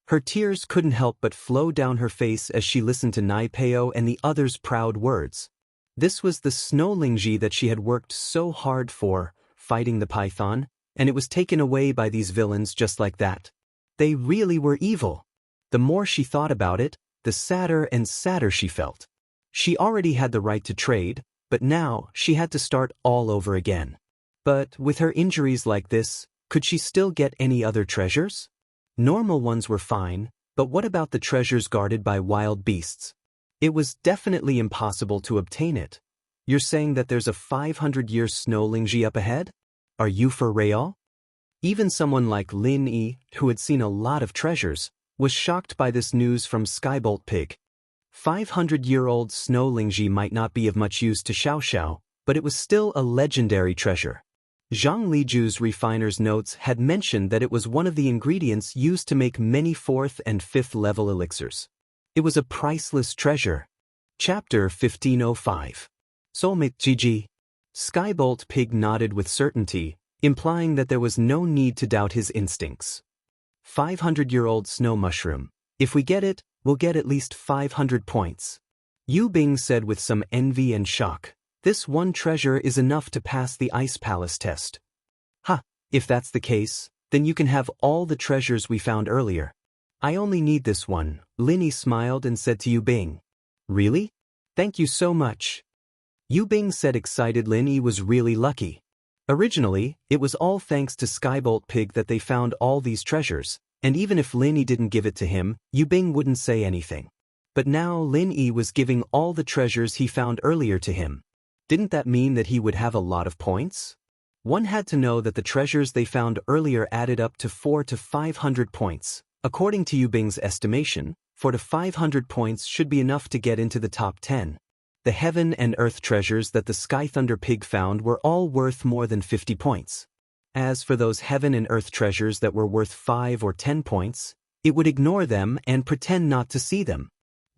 Her tears couldn't help but flow down her face as she listened to Nai Peo and the others' proud words. This was the snow Lingji that she had worked so hard for, fighting the python, and it was taken away by these villains just like that. They really were evil. The more she thought about it, the sadder and sadder she felt. She already had the right to trade, but now she had to start all over again. But with her injuries like this, could she still get any other treasures? Normal ones were fine, but what about the treasures guarded by wild beasts? It was definitely impossible to obtain it. You're saying that there's a 500-year snow Lingji up ahead? Are you for real? Even someone like Lin Yi, who had seen a lot of treasures, was shocked by this news from Skybolt Pig. 500-year-old snow Lingji might not be of much use to Xiaoxiao, but it was still a legendary treasure. Zhang Liju's refiner's notes had mentioned that it was one of the ingredients used to make many 4th and 5th level elixirs. It was a priceless treasure. Chapter 1505. Soulmate GG. Skybolt Pig nodded with certainty, implying that there was no need to doubt his instincts. 500-year-old snow mushroom. If we get it, we'll get at least 500 points. Yu Bing said with some envy and shock. This one treasure is enough to pass the Ice Palace test. Ha, if that's the case, then you can have all the treasures we found earlier. I only need this one, Lin Yi smiled and said to Yu Bing. Really? Thank you so much. Yu Bing said excited Lin Yi was really lucky. Originally, it was all thanks to Skybolt Pig that they found all these treasures, and even if Lin Yi didn't give it to him, Yu Bing wouldn't say anything. But now Lin Yi was giving all the treasures he found earlier to him. Didn't that mean that he would have a lot of points? One had to know that the treasures they found earlier added up to 400 to 500 points. According to Yu Bing's estimation, 400 to 500 points should be enough to get into the top 10. The heaven and earth treasures that the Sky Thunder Pig found were all worth more than 50 points. As for those heaven and earth treasures that were worth 5 or 10 points, it would ignore them and pretend not to see them.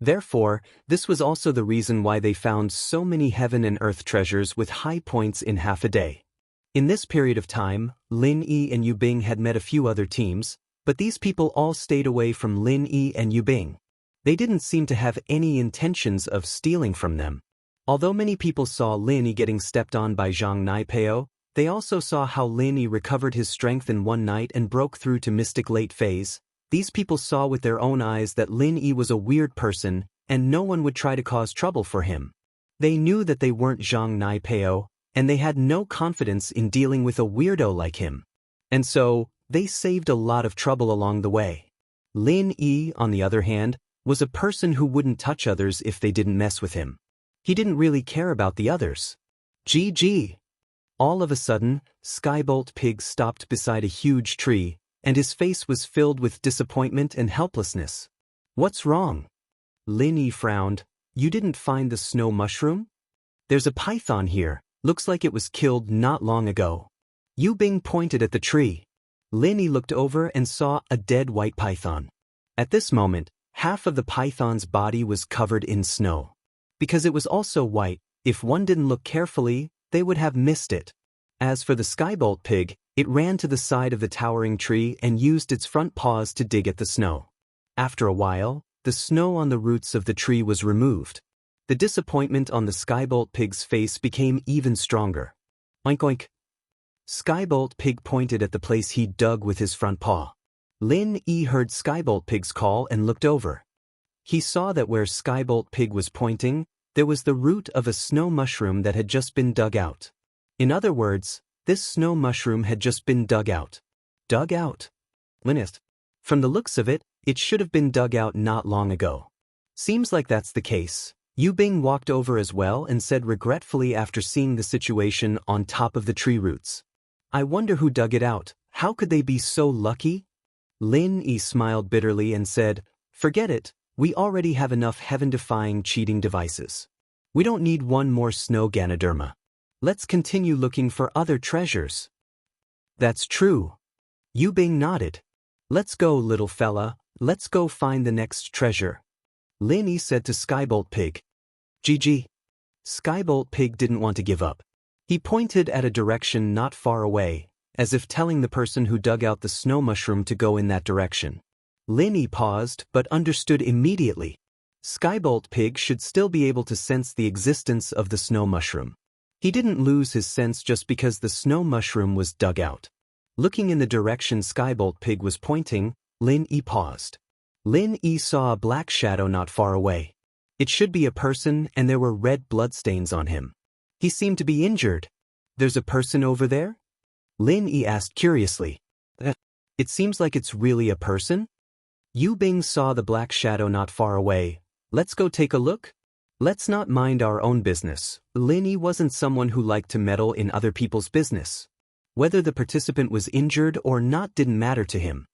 Therefore, this was also the reason why they found so many heaven and earth treasures with high points in half a day. In this period of time, Lin Yi and Yu Bing had met a few other teams, but these people all stayed away from Lin Yi and Yu Bing. They didn't seem to have any intentions of stealing from them. Although many people saw Lin Yi getting stepped on by Zhang Naipeo, they also saw how Lin Yi recovered his strength in one night and broke through to Mystic Late Phase. These people saw with their own eyes that Lin Yi was a weird person, and no one would try to cause trouble for him. They knew that they weren't Zhang Naipeo, and they had no confidence in dealing with a weirdo like him. And so, they saved a lot of trouble along the way. Lin Yi, on the other hand, was a person who wouldn't touch others if they didn't mess with him. He didn't really care about the others. GG. All of a sudden, Skybolt Pig stopped beside a huge tree, and his face was filled with disappointment and helplessness. What's wrong? Lin Yi frowned. You didn't find the snow mushroom? There's a python here. Looks like it was killed not long ago. Yu Bing pointed at the tree. Lin Yi looked over and saw a dead white python. At this moment, half of the python's body was covered in snow. Because it was also white, if one didn't look carefully, they would have missed it. As for the Skybolt Pig, it ran to the side of the towering tree and used its front paws to dig at the snow. After a while, the snow on the roots of the tree was removed. The disappointment on the Skybolt Pig's face became even stronger. Oink oink. Skybolt Pig pointed at the place he dug with his front paw. Lin Yi heard Skybolt Pig's call and looked over. He saw that where Skybolt Pig was pointing, there was the root of a snow mushroom that had just been dug out. In other words, this snow mushroom had just been dug out. Dug out? Linist. From the looks of it, it should have been dug out not long ago. Seems like that's the case. Yu Bing walked over as well and said regretfully after seeing the situation on top of the tree roots. I wonder who dug it out. How could they be so lucky? Lin Yi smiled bitterly and said, forget it, we already have enough heaven-defying cheating devices. We don't need one more snow Ganoderma. Let's continue looking for other treasures. That's true. Yu Bing nodded. Let's go, little fella, let's go find the next treasure. Lin Yi said to Skybolt Pig. GG. Skybolt Pig didn't want to give up. He pointed at a direction not far away, as if telling the person who dug out the snow mushroom to go in that direction. Lin Yi paused but understood immediately. Skybolt Pig should still be able to sense the existence of the snow mushroom. He didn't lose his sense just because the snow mushroom was dug out. Looking in the direction Skybolt Pig was pointing, Lin Yi paused. Lin Yi saw a black shadow not far away. It should be a person, and there were red bloodstains on him. He seemed to be injured. There's a person over there? Lin Yi asked curiously. It seems like it's really a person? Yu Bing saw the black shadow not far away. Let's go take a look? Let's not mind our own business. Lin Yi wasn't someone who liked to meddle in other people's business. Whether the participant was injured or not didn't matter to him.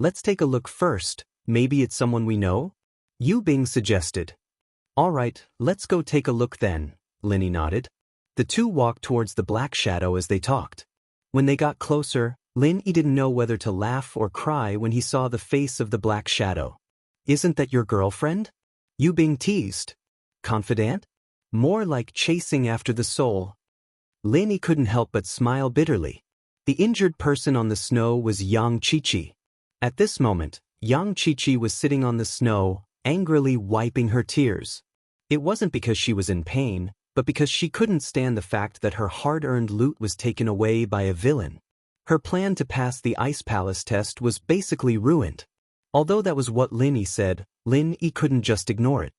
Let's take a look first. Maybe it's someone we know? Yu Bing suggested. All right, let's go take a look then, Lin Yi nodded. The two walked towards the black shadow as they talked. When they got closer, Lin Yi didn't know whether to laugh or cry when he saw the face of the black shadow. Isn't that your girlfriend? Yu Bing teased. Confidant? More like chasing after the soul. Lin Yi couldn't help but smile bitterly. The injured person on the snow was Yang Qiqi. At this moment, Yang Qiqi was sitting on the snow, angrily wiping her tears. It wasn't because she was in pain, but because she couldn't stand the fact that her hard-earned loot was taken away by a villain. Her plan to pass the Ice Palace test was basically ruined. Although that was what Lin Yi said, Lin Yi couldn't just ignore it.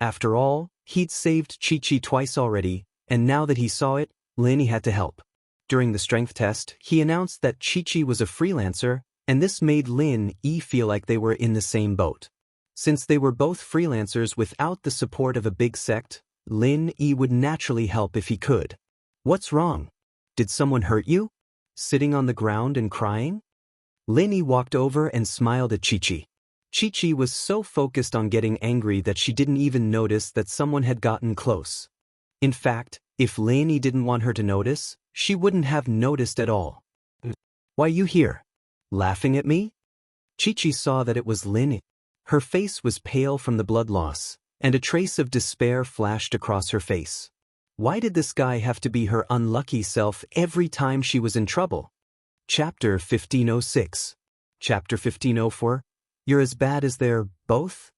After all, he'd saved Qiqi twice already, and now that he saw it, Lin Yi had to help. During the strength test, he announced that Qiqi was a freelancer, and this made Lin Yi feel like they were in the same boat. Since they were both freelancers without the support of a big sect, Lin Yi would naturally help if he could. What's wrong? Did someone hurt you? Sitting on the ground and crying? Lin Yi walked over and smiled at Qiqi. Qiqi was so focused on getting angry that she didn't even notice that someone had gotten close. In fact, if Lin Yi didn't want her to notice, she wouldn't have noticed at all. Why you here? Laughing at me? Qiqi saw that it was Lin Yi. Her face was pale from the blood loss, and a trace of despair flashed across her face. Why did this guy have to be her unlucky self every time she was in trouble? Chapter 1506. Chapter 1504. You're as bad as they're both?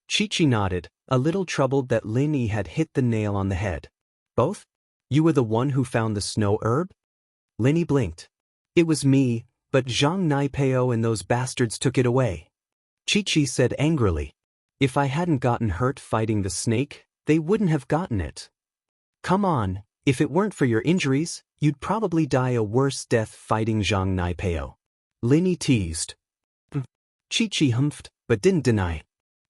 Qiqi nodded, a little troubled that Lin Yi had hit the nail on the head. Both? You were the one who found the snow herb? Lin Yi blinked. It was me, but Zhang Naipeo and those bastards took it away. Qiqi said angrily. If I hadn't gotten hurt fighting the snake, they wouldn't have gotten it. Come on, if it weren't for your injuries, you'd probably die a worse death fighting Zhang Naipeo. Lin Yi teased. Qiqi humphed, but didn't deny.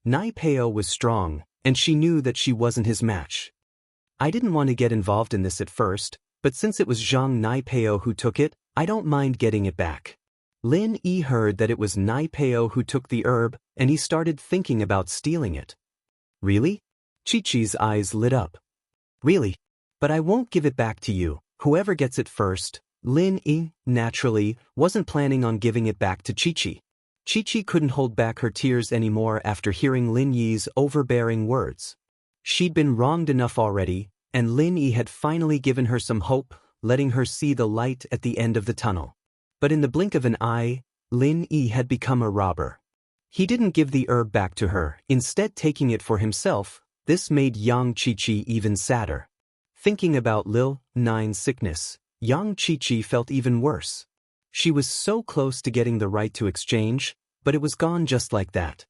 Naipeo was strong, and she knew that she wasn't his match. I didn't want to get involved in this at first, but since it was Zhang Naipeo who took it, I don't mind getting it back. Lin Yi heard that it was Naipeo who took the herb, and he started thinking about stealing it. Really? Qiqi's eyes lit up. Really? But I won't give it back to you, whoever gets it first. Lin Yi, naturally, wasn't planning on giving it back to Qiqi. Qiqi couldn't hold back her tears anymore after hearing Lin Yi's overbearing words. She'd been wronged enough already, and Lin Yi had finally given her some hope, letting her see the light at the end of the tunnel. But in the blink of an eye, Lin Yi had become a robber. He didn't give the herb back to her, instead taking it for himself. This made Yang Qiqi even sadder. Thinking about Lil Nine's sickness, Yang Qiqi felt even worse. She was so close to getting the right to exchange, but it was gone just like that.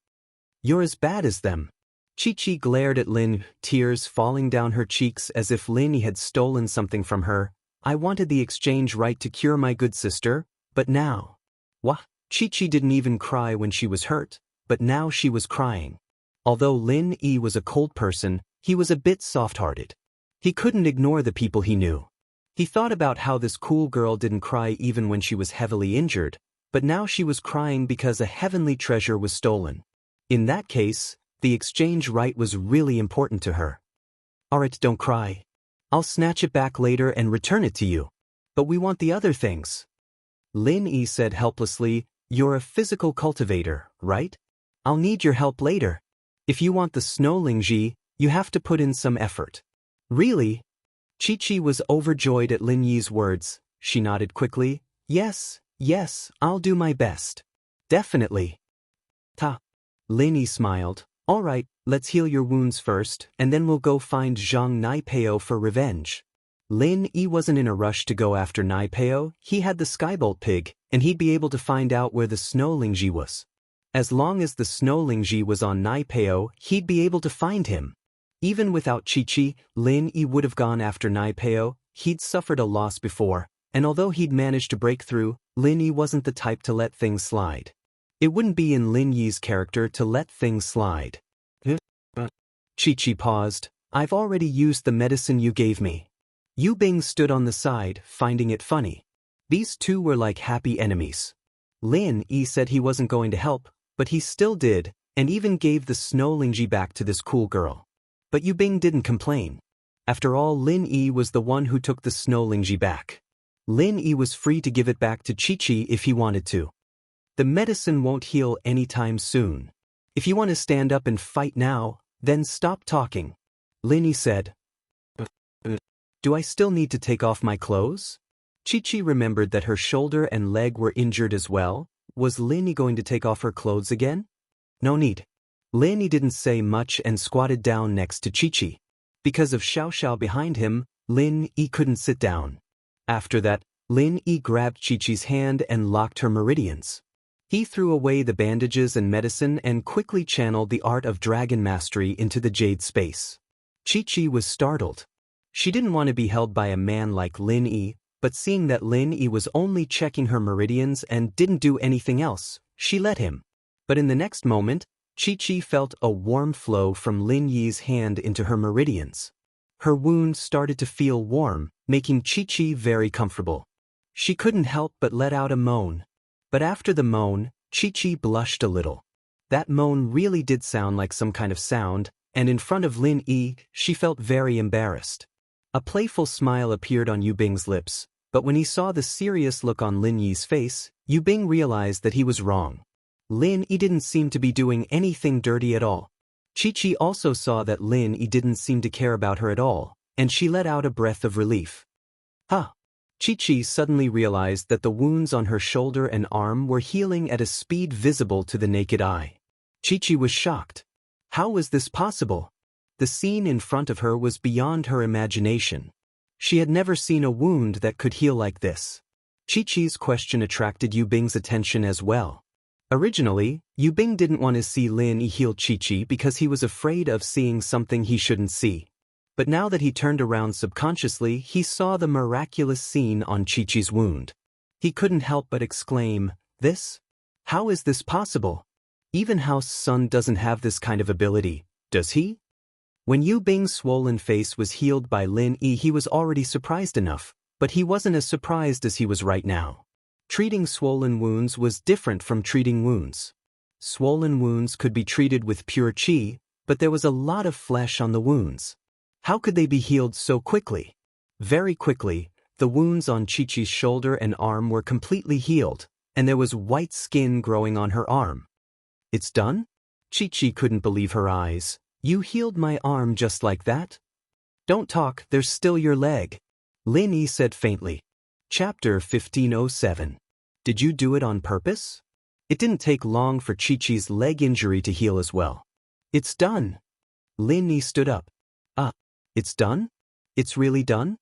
You're as bad as them. Qiqi glared at Lin, tears falling down her cheeks as if Lin Yi had stolen something from her. I wanted the exchange right to cure my good sister, but now. Wah! Qiqi didn't even cry when she was hurt, but now she was crying. Although Lin Yi was a cold person, he was a bit soft-hearted. He couldn't ignore the people he knew. He thought about how this cool girl didn't cry even when she was heavily injured, but now she was crying because a heavenly treasure was stolen. In that case, the exchange right was really important to her. Alright, don't cry. I'll snatch it back later and return it to you. But we want the other things. Lin Yi said helplessly, you're a physical cultivator, right? I'll need your help later. If you want the snow Lingji, you have to put in some effort. Really? Qiqi was overjoyed at Lin Yi's words. She nodded quickly. Yes, I'll do my best. Definitely. Ta. Lin Yi smiled. All right, let's heal your wounds first, and then we'll go find Zhang Naipeo for revenge. Lin Yi wasn't in a rush to go after Naipeo. He had the Skybolt pig, and he'd be able to find out where the Snow Lingji was. As long as the Snow Lingji was on Naipeo, he'd be able to find him. Even without Chi-Chi, Lin Yi would have gone after Naipeo. He'd suffered a loss before, and although he'd managed to break through, Lin Yi wasn't the type to let things slide. It wouldn't be in Lin Yi's character to let things slide. Chi-Chi paused. I've already used the medicine you gave me. Yu Bing stood on the side, finding it funny. These two were like happy enemies. Lin Yi said he wasn't going to help, but he still did, and even gave the Snow Lingji back to this cool girl. But Yu Bing didn't complain. After all, Lin Yi was the one who took the Snow Lingji back. Lin Yi was free to give it back to Chi-Chi if he wanted to. The medicine won't heal anytime soon. If you want to stand up and fight now, then stop talking. Lin Yi said. Do I still need to take off my clothes? Chi-Chi remembered that her shoulder and leg were injured as well. Was Lin Yi going to take off her clothes again? No need. Lin Yi didn't say much and squatted down next to Chi-Chi. Because of Xiao Xiao behind him, Lin Yi couldn't sit down. After that, Lin Yi grabbed Chi-Chi's hand and locked her meridians. He threw away the bandages and medicine and quickly channeled the art of dragon mastery into the jade space. Chi-Chi was startled. She didn't want to be held by a man like Lin Yi, but seeing that Lin Yi was only checking her meridians and didn't do anything else, she let him. But in the next moment, Chi-Chi felt a warm flow from Lin Yi's hand into her meridians. Her wound started to feel warm, making Chi-Chi very comfortable. She couldn't help but let out a moan. But after the moan, Chi-Chi blushed a little. That moan really did sound like some kind of sound, and in front of Lin Yi, she felt very embarrassed. A playful smile appeared on Yu Bing's lips, but when he saw the serious look on Lin Yi's face, Yu Bing realized that he was wrong. Lin Yi didn't seem to be doing anything dirty at all. Chi-Chi also saw that Lin Yi didn't seem to care about her at all, and she let out a breath of relief. Huh. Chi-Chi suddenly realized that the wounds on her shoulder and arm were healing at a speed visible to the naked eye. Chi-Chi was shocked. How was this possible? The scene in front of her was beyond her imagination. She had never seen a wound that could heal like this. Chi-Chi's question attracted Yu Bing's attention as well. Originally, Yu Bing didn't want to see Lin Yi heal Chi-Chi because he was afraid of seeing something he shouldn't see. But now that he turned around subconsciously, he saw the miraculous scene on Chi-Chi's wound. He couldn't help but exclaim, "This? How is this possible? Even House Sun doesn't have this kind of ability, does he?" When Yu Bing's swollen face was healed by Lin Yi, he was already surprised enough, but he wasn't as surprised as he was right now. Treating swollen wounds was different from treating wounds. Swollen wounds could be treated with pure qi, but there was a lot of flesh on the wounds. How could they be healed so quickly? Very quickly, the wounds on Chi-Chi's shoulder and arm were completely healed, and there was white skin growing on her arm. It's done? Chi-Chi couldn't believe her eyes. You healed my arm just like that? Don't talk, there's still your leg. Lin Yi said faintly. Chapter 1507. Did you do it on purpose? It didn't take long for Chi-Chi's leg injury to heal as well. It's done. Lin Yi stood up. It's done? It's really done?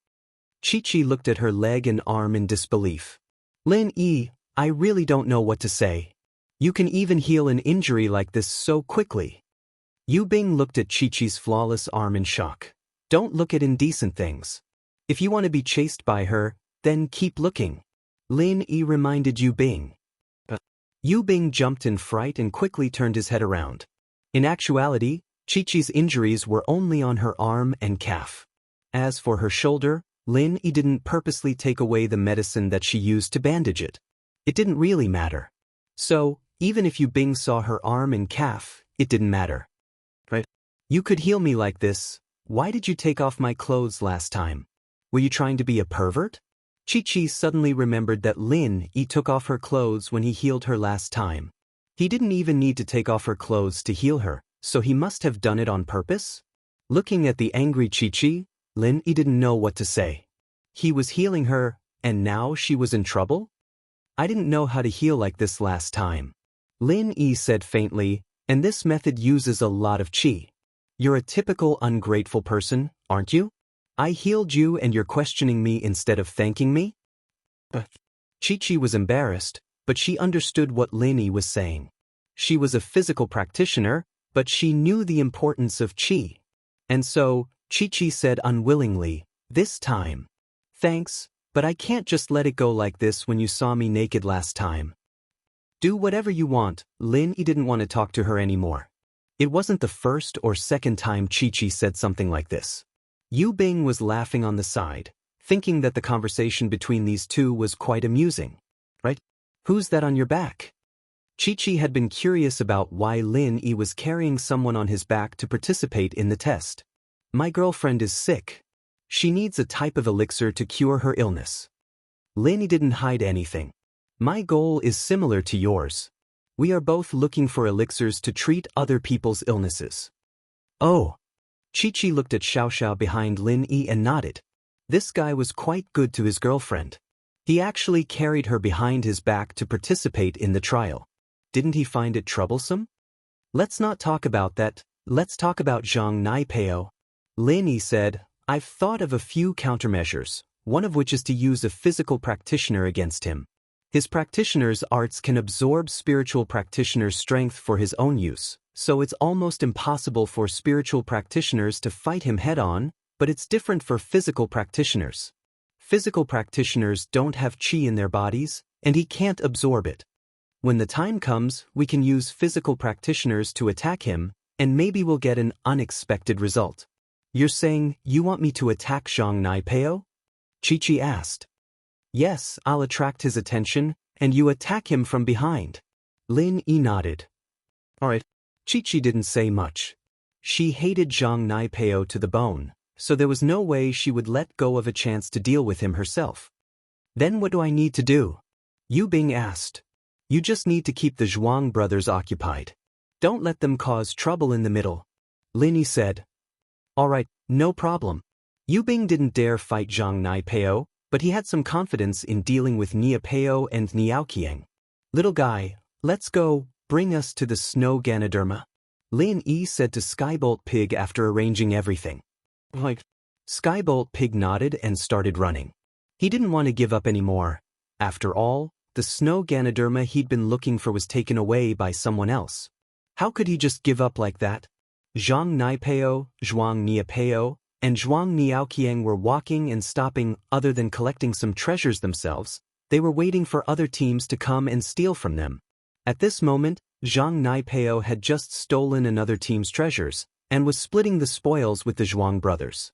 Chi-Chi looked at her leg and arm in disbelief. Lin Yi, I really don't know what to say. You can even heal an injury like this so quickly. Yu Bing looked at Chi-Chi's flawless arm in shock. Don't look at indecent things. If you want to be chased by her, then keep looking. Lin Yi reminded Yu Bing. Yu Bing jumped in fright and quickly turned his head around. In actuality, Chi-Chi's injuries were only on her arm and calf. As for her shoulder, Lin Yi didn't purposely take away the medicine that she used to bandage it. It didn't really matter. So, even if Yu Bing saw her arm and calf, it didn't matter. Right? You could heal me like this. Why did you take off my clothes last time? Were you trying to be a pervert? Chi-Chi suddenly remembered that Lin Yi took off her clothes when he healed her last time. He didn't even need to take off her clothes to heal her, so he must have done it on purpose? Looking at the angry Chi-Chi, Lin Yi didn't know what to say. He was healing her, and now she was in trouble? I didn't know how to heal like this last time. Lin Yi said faintly, and this method uses a lot of qi. You're a typical ungrateful person, aren't you? I healed you and you're questioning me instead of thanking me? Chi-Chi was embarrassed, but she understood what Lin Yi was saying. She was a physical practitioner, but she knew the importance of qi. And so, Chi-Chi said unwillingly, this time. Thanks, but I can't just let it go like this when you saw me naked last time. Do whatever you want. Lin Yi didn't want to talk to her anymore. It wasn't the first or second time Chi-Chi said something like this. Yu Bing was laughing on the side, thinking that the conversation between these two was quite amusing. Right? Who's that on your back? Chi-Chi had been curious about why Lin Yi was carrying someone on his back to participate in the test. My girlfriend is sick. She needs a type of elixir to cure her illness. Lin Yi didn't hide anything. My goal is similar to yours. We are both looking for elixirs to treat other people's illnesses. Oh. Chi-Chi looked at Xiaoxiao behind Lin Yi and nodded. This guy was quite good to his girlfriend. He actually carried her behind his back to participate in the trial. Didn't he find it troublesome? Let's not talk about that, let's talk about Zhang Naipeo. Lin Yi said, I've thought of a few countermeasures, one of which is to use a physical practitioner against him. His practitioner's arts can absorb spiritual practitioner's strength for his own use, so it's almost impossible for spiritual practitioners to fight him head-on, but it's different for physical practitioners. Physical practitioners don't have qi in their bodies, and he can't absorb it. When the time comes, we can use physical practitioners to attack him, and maybe we'll get an unexpected result. You're saying you want me to attack Zhang Naipeo? Chi-Chi asked. Yes, I'll attract his attention, and you attack him from behind. Lin Yi nodded. Alright. Chi-Chi didn't say much. She hated Zhang Naipeo to the bone, so there was no way she would let go of a chance to deal with him herself. Then what do I need to do? Yu Bing asked. You just need to keep the Zhuang brothers occupied. Don't let them cause trouble in the middle. Lin Yi said. Alright, no problem. Yu Bing didn't dare fight Zhang Naipeo, but he had some confidence in dealing with Niapeo and Niaoqiang. Little guy, let's go, bring us to the snow Ganoderma. Lin Yi said to Skybolt Pig after arranging everything. Like, Skybolt Pig nodded and started running. He didn't want to give up anymore. After all, the snow Ganoderma he'd been looking for was taken away by someone else. How could he just give up like that? Zhang Naipeo, Zhuang Niapeo, and Zhuang Niaoqiang were walking and stopping. Other than collecting some treasures themselves, they were waiting for other teams to come and steal from them. At this moment, Zhang Naipeo had just stolen another team's treasures, and was splitting the spoils with the Zhuang brothers.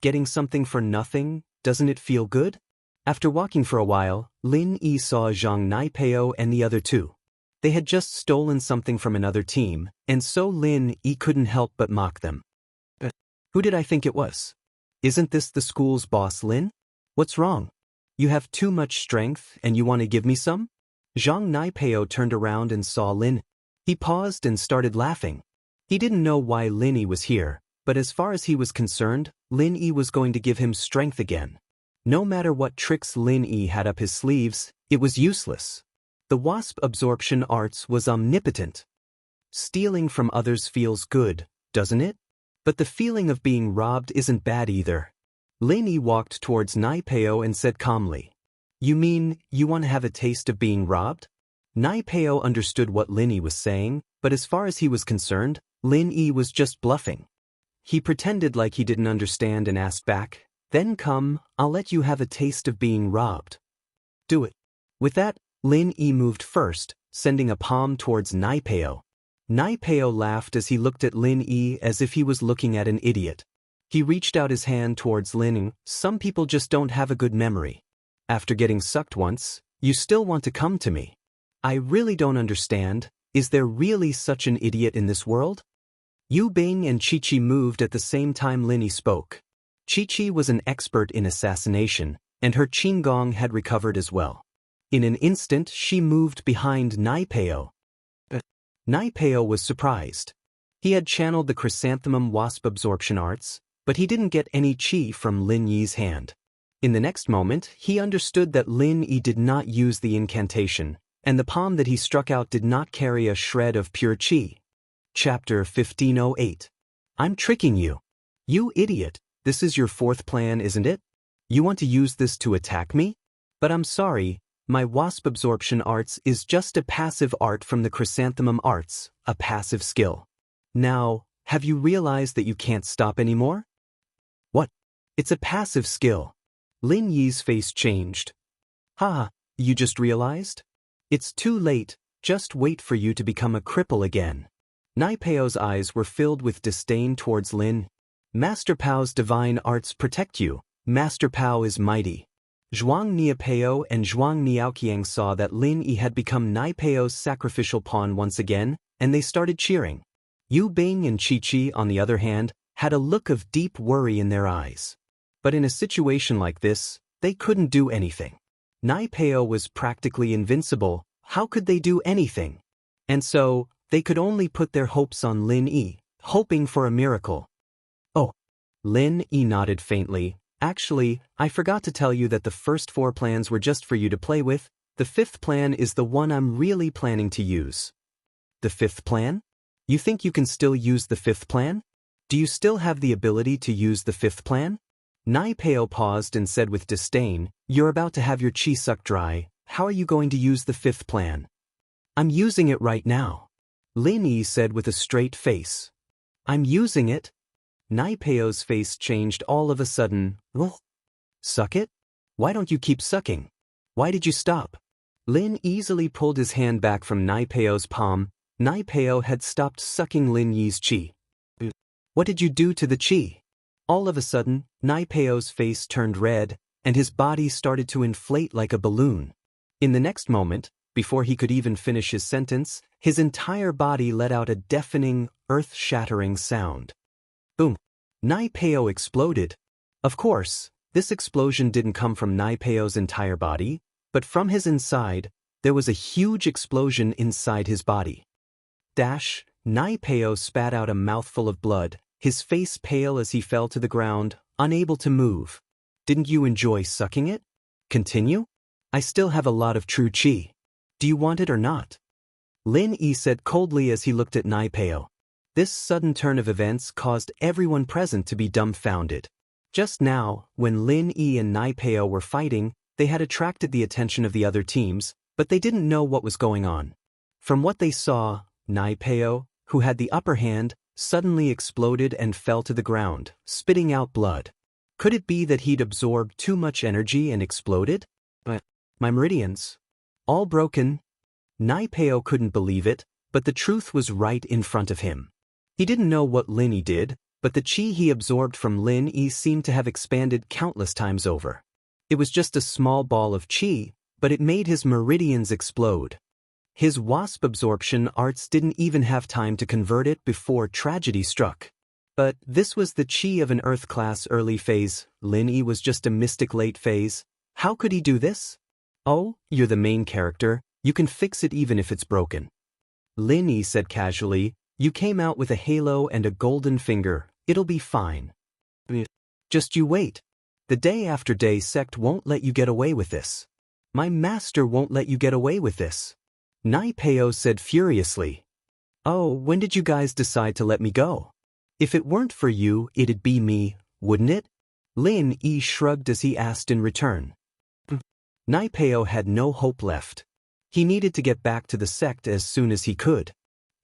Getting something for nothing, doesn't it feel good? After walking for a while, Lin Yi saw Zhang Naipeo and the other two. They had just stolen something from another team, and so Lin Yi couldn't help but mock them. Who did I think it was? Isn't this the school's boss Lin? What's wrong? You have too much strength and you want to give me some? Zhang Naipeo turned around and saw Lin. He paused and started laughing. He didn't know why Lin Yi was here, but as far as he was concerned, Lin Yi was going to give him strength again. No matter what tricks Lin Yi had up his sleeves, it was useless. The wasp absorption arts was omnipotent. Stealing from others feels good, doesn't it? But the feeling of being robbed isn't bad either. Lin Yi walked towards Naipeo and said calmly, You mean, you want to have a taste of being robbed? Naipeo understood what Lin Yi was saying, but as far as he was concerned, Lin Yi was just bluffing. He pretended like he didn't understand and asked back, Then come, I'll let you have a taste of being robbed. Do it. With that, Lin Yi moved first, sending a palm towards Naipeo. Naipeo laughed as he looked at Lin Yi as if he was looking at an idiot. He reached out his hand towards Lin Yi. Some people just don't have a good memory. After getting sucked once, you still want to come to me. I really don't understand, is there really such an idiot in this world? Yu Bing and Chi-Chi moved at the same time Lin Yi spoke. Chi-Chi was an expert in assassination, and her qinggong had recovered as well. In an instant she moved behind Naipeo. Naipeo was surprised. He had channeled the chrysanthemum wasp absorption arts, but he didn't get any qi from Lin Yi's hand. In the next moment, he understood that Lin Yi did not use the incantation, and the palm that he struck out did not carry a shred of pure qi. Chapter 1508. I'm tricking you. You idiot, this is your fourth plan, isn't it? You want to use this to attack me? But I'm sorry, my wasp absorption arts is just a passive art from the chrysanthemum arts, a passive skill. Now, have you realized that you can't stop anymore? What? It's a passive skill. Lin Yi's face changed. Ha, you just realized? It's too late, just wait for you to become a cripple again. Nai Peo's eyes were filled with disdain towards Lin. Master Pao's divine arts protect you. Master Pao is mighty. Zhuang Niapeo and Zhuang Niaoqiang saw that Lin Yi had become Nai Peo's sacrificial pawn once again, and they started cheering. Yu Bing and Chi Chi, on the other hand, had a look of deep worry in their eyes. But in a situation like this, they couldn't do anything. Nai Peo was practically invincible. How could they do anything? And so, they could only put their hopes on Lin Yi, hoping for a miracle. Oh. Lin Yi nodded faintly. Actually, I forgot to tell you that the first 4 plans were just for you to play with. The 5th plan is the one I'm really planning to use. The 5th plan? You think you can still use the 5th plan? Do you still have the ability to use the 5th plan? Nai Peo paused and said with disdain, You're about to have your qi sucked dry. How are you going to use the 5th plan? I'm using it right now. Lin Yi said with a straight face. I'm using it? Nai Peo's face changed all of a sudden. Suck it? Why don't you keep sucking? Why did you stop? Lin easily pulled his hand back from Nai Peo's palm. Nai Peo had stopped sucking Lin Yi's qi. What did you do to the qi? All of a sudden, Nai Peo's face turned red, and his body started to inflate like a balloon. In the next moment, before he could even finish his sentence, his entire body let out a deafening, earth-shattering sound. Boom! Nai Peo exploded. Of course, this explosion didn't come from Nai Peo's entire body, but from his inside, there was a huge explosion inside his body. Nai Peo spat out a mouthful of blood, his face pale as he fell to the ground, unable to move. Didn't you enjoy sucking it? Continue? I still have a lot of true qi. Do you want it or not? Lin Yi said coldly as he looked at Nai Peo. This sudden turn of events caused everyone present to be dumbfounded. Just now, when Lin Yi and Nai Peo were fighting, they had attracted the attention of the other teams, but they didn't know what was going on. From what they saw, Nai Peo, who had the upper hand, suddenly exploded and fell to the ground, spitting out blood. Could it be that he'd absorbed too much energy and exploded? My meridians. All broken. Nai Peo couldn't believe it, but the truth was right in front of him. He didn't know what Lin Yi did, but the qi he absorbed from Lin Yi seemed to have expanded countless times over. It was just a small ball of qi, but it made his meridians explode. His wasp absorption arts didn't even have time to convert it before tragedy struck. But this was the qi of an Earth-class early phase. Lin Yi was just a mystic late phase. How could he do this? Oh, you're the main character. You can fix it even if it's broken. Lin Yi said casually, You came out with a halo and a golden finger. It'll be fine. Just you wait. The day after day sect won't let you get away with this. My master won't let you get away with this. Nai Peo said furiously. Oh, when did you guys decide to let me go? If it weren't for you, it'd be me, wouldn't it? Lin Yi shrugged as he asked in return. Nai Peo had no hope left. He needed to get back to the sect as soon as he could.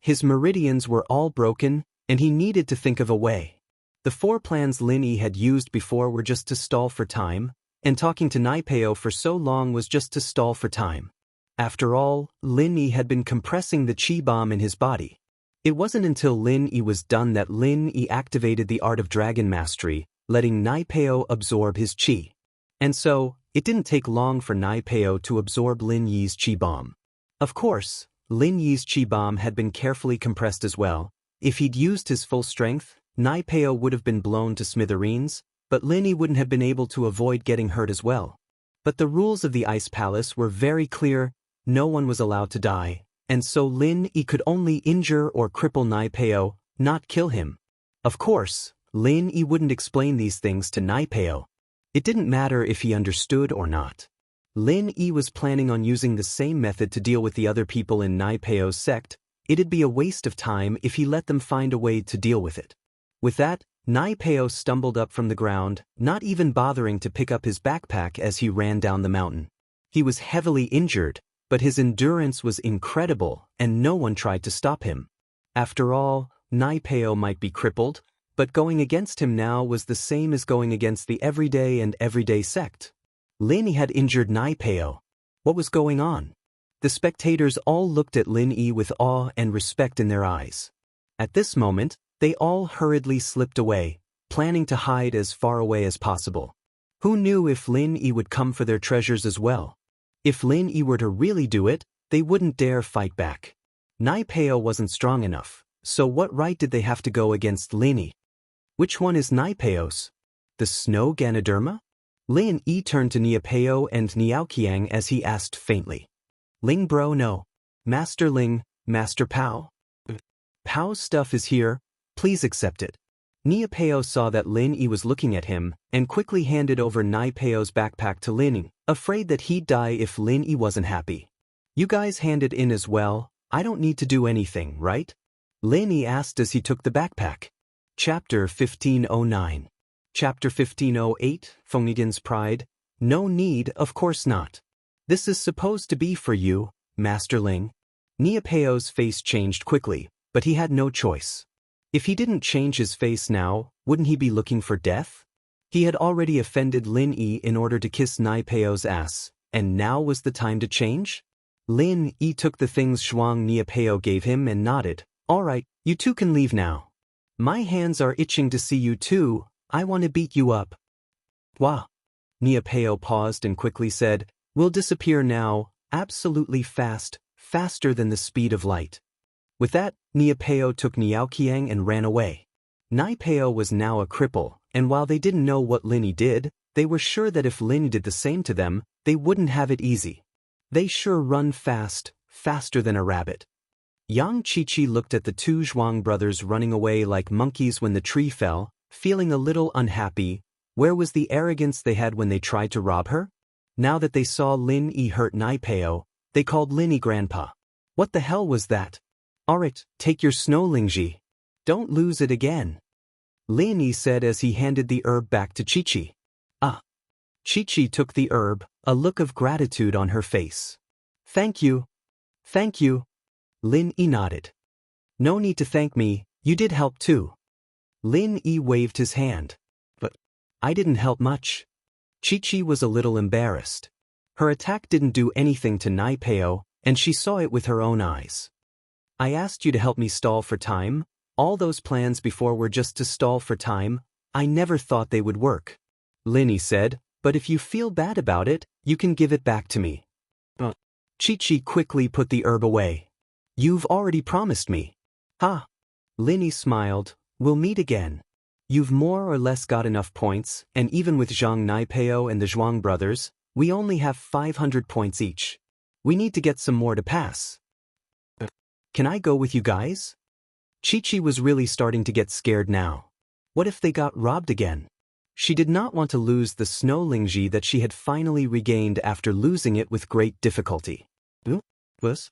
His meridians were all broken, and he needed to think of a way. The 4 plans Lin Yi had used before were just to stall for time, and talking to Nai Peo for so long was just to stall for time. After all, Lin Yi had been compressing the qi bomb in his body. It wasn't until Lin Yi was done that Lin Yi activated the art of dragon mastery, letting Nai Peo absorb his qi. And so, it didn't take long for Nai Peo to absorb Lin Yi's qi bomb. Of course, Lin Yi's qi bomb had been carefully compressed as well. If he'd used his full strength, Nai Peo would have been blown to smithereens, but Lin Yi wouldn't have been able to avoid getting hurt as well. But the rules of the Ice Palace were very clear. No one was allowed to die, and so Lin Yi could only injure or cripple Nai Peo, not kill him. Of course, Lin Yi wouldn't explain these things to Nai Peo. It didn't matter if he understood or not. Lin Yi was planning on using the same method to deal with the other people in Nai Peo's sect. It'd be a waste of time if he let them find a way to deal with it. With that, Nai Peo stumbled up from the ground, not even bothering to pick up his backpack as he ran down the mountain. He was heavily injured, but his endurance was incredible, and no one tried to stop him. After all, Nai Peo might be crippled, but going against him now was the same as going against the everyday sect. Lin Yi had injured Nai Peo. What was going on? The spectators all looked at Lin Yi with awe and respect in their eyes. At this moment, they all hurriedly slipped away, planning to hide as far away as possible. Who knew if Lin Yi would come for their treasures as well? If Lin Yi were to really do it, they wouldn't dare fight back. Nai Peo wasn't strong enough, so what right did they have to go against Lin Yi? Which one is Nai Peo's? The snow Ganoderma? Lin Yi turned to Nia Peo and Niaoqiang as he asked faintly. Ling bro no. Master Ling, Master Pao. Pao's stuff is here, please accept it. Nia Peo saw that Lin Yi was looking at him and quickly handed over Nai Peo's backpack to Lin Yi, afraid that he'd die if Lin Yi wasn't happy. You guys hand it in as well, I don't need to do anything, right? Lin Yi asked as he took the backpack. Chapter 1509. Chapter 1508, Fengnigan's Pride. No need, of course not. This is supposed to be for you, Master Ling. Nia Peo's face changed quickly, but he had no choice. If he didn't change his face now, wouldn't he be looking for death? He had already offended Lin Yi in order to kiss Nai Peo's ass, and now was the time to change? Lin Yi took the things Zhuang Nia Peo gave him and nodded. All right, you two can leave now. My hands are itching to see you too, I want to beat you up. Wah. Nia Peo paused and quickly said, we'll disappear now, absolutely fast, faster than the speed of light. With that, Nia Peo took Niaoqiang and ran away. Nai Peo was now a cripple, and while they didn't know what Lin Yi did, they were sure that if Lin Yi did the same to them, they wouldn't have it easy. They sure run fast, faster than a rabbit. Yang Qiqi looked at the two Zhuang brothers running away like monkeys when the tree fell, feeling a little unhappy. Where was the arrogance they had when they tried to rob her? Now that they saw Lin Yi hurt Nai Peo, they called Lin Yi Grandpa. What the hell was that? Alright, take your snow Lingji. Don't lose it again. Lin Yi said as he handed the herb back to Qiqi. Ah. Qiqi took the herb, a look of gratitude on her face. Thank you. Thank you. Lin Yi nodded. No need to thank me, you did help too. Lin Yi waved his hand. But I didn't help much. Qiqi was a little embarrassed. Her attack didn't do anything to Nai Peo, and she saw it with her own eyes. I asked you to help me stall for time. All those plans before were just to stall for time. I never thought they would work. Lin Yi said, but if you feel bad about it, you can give it back to me. Qiqi quickly put the herb away. You've already promised me. Ha! Lin Yi smiled, we'll meet again. You've more or less got enough points, and even with Zhang Nai Peo and the Zhuang brothers, we only have 500 points each. We need to get some more to pass. Can I go with you guys? Qiqi was really starting to get scared now. What if they got robbed again? She did not want to lose the snow Lingji that she had finally regained after losing it with great difficulty. Was?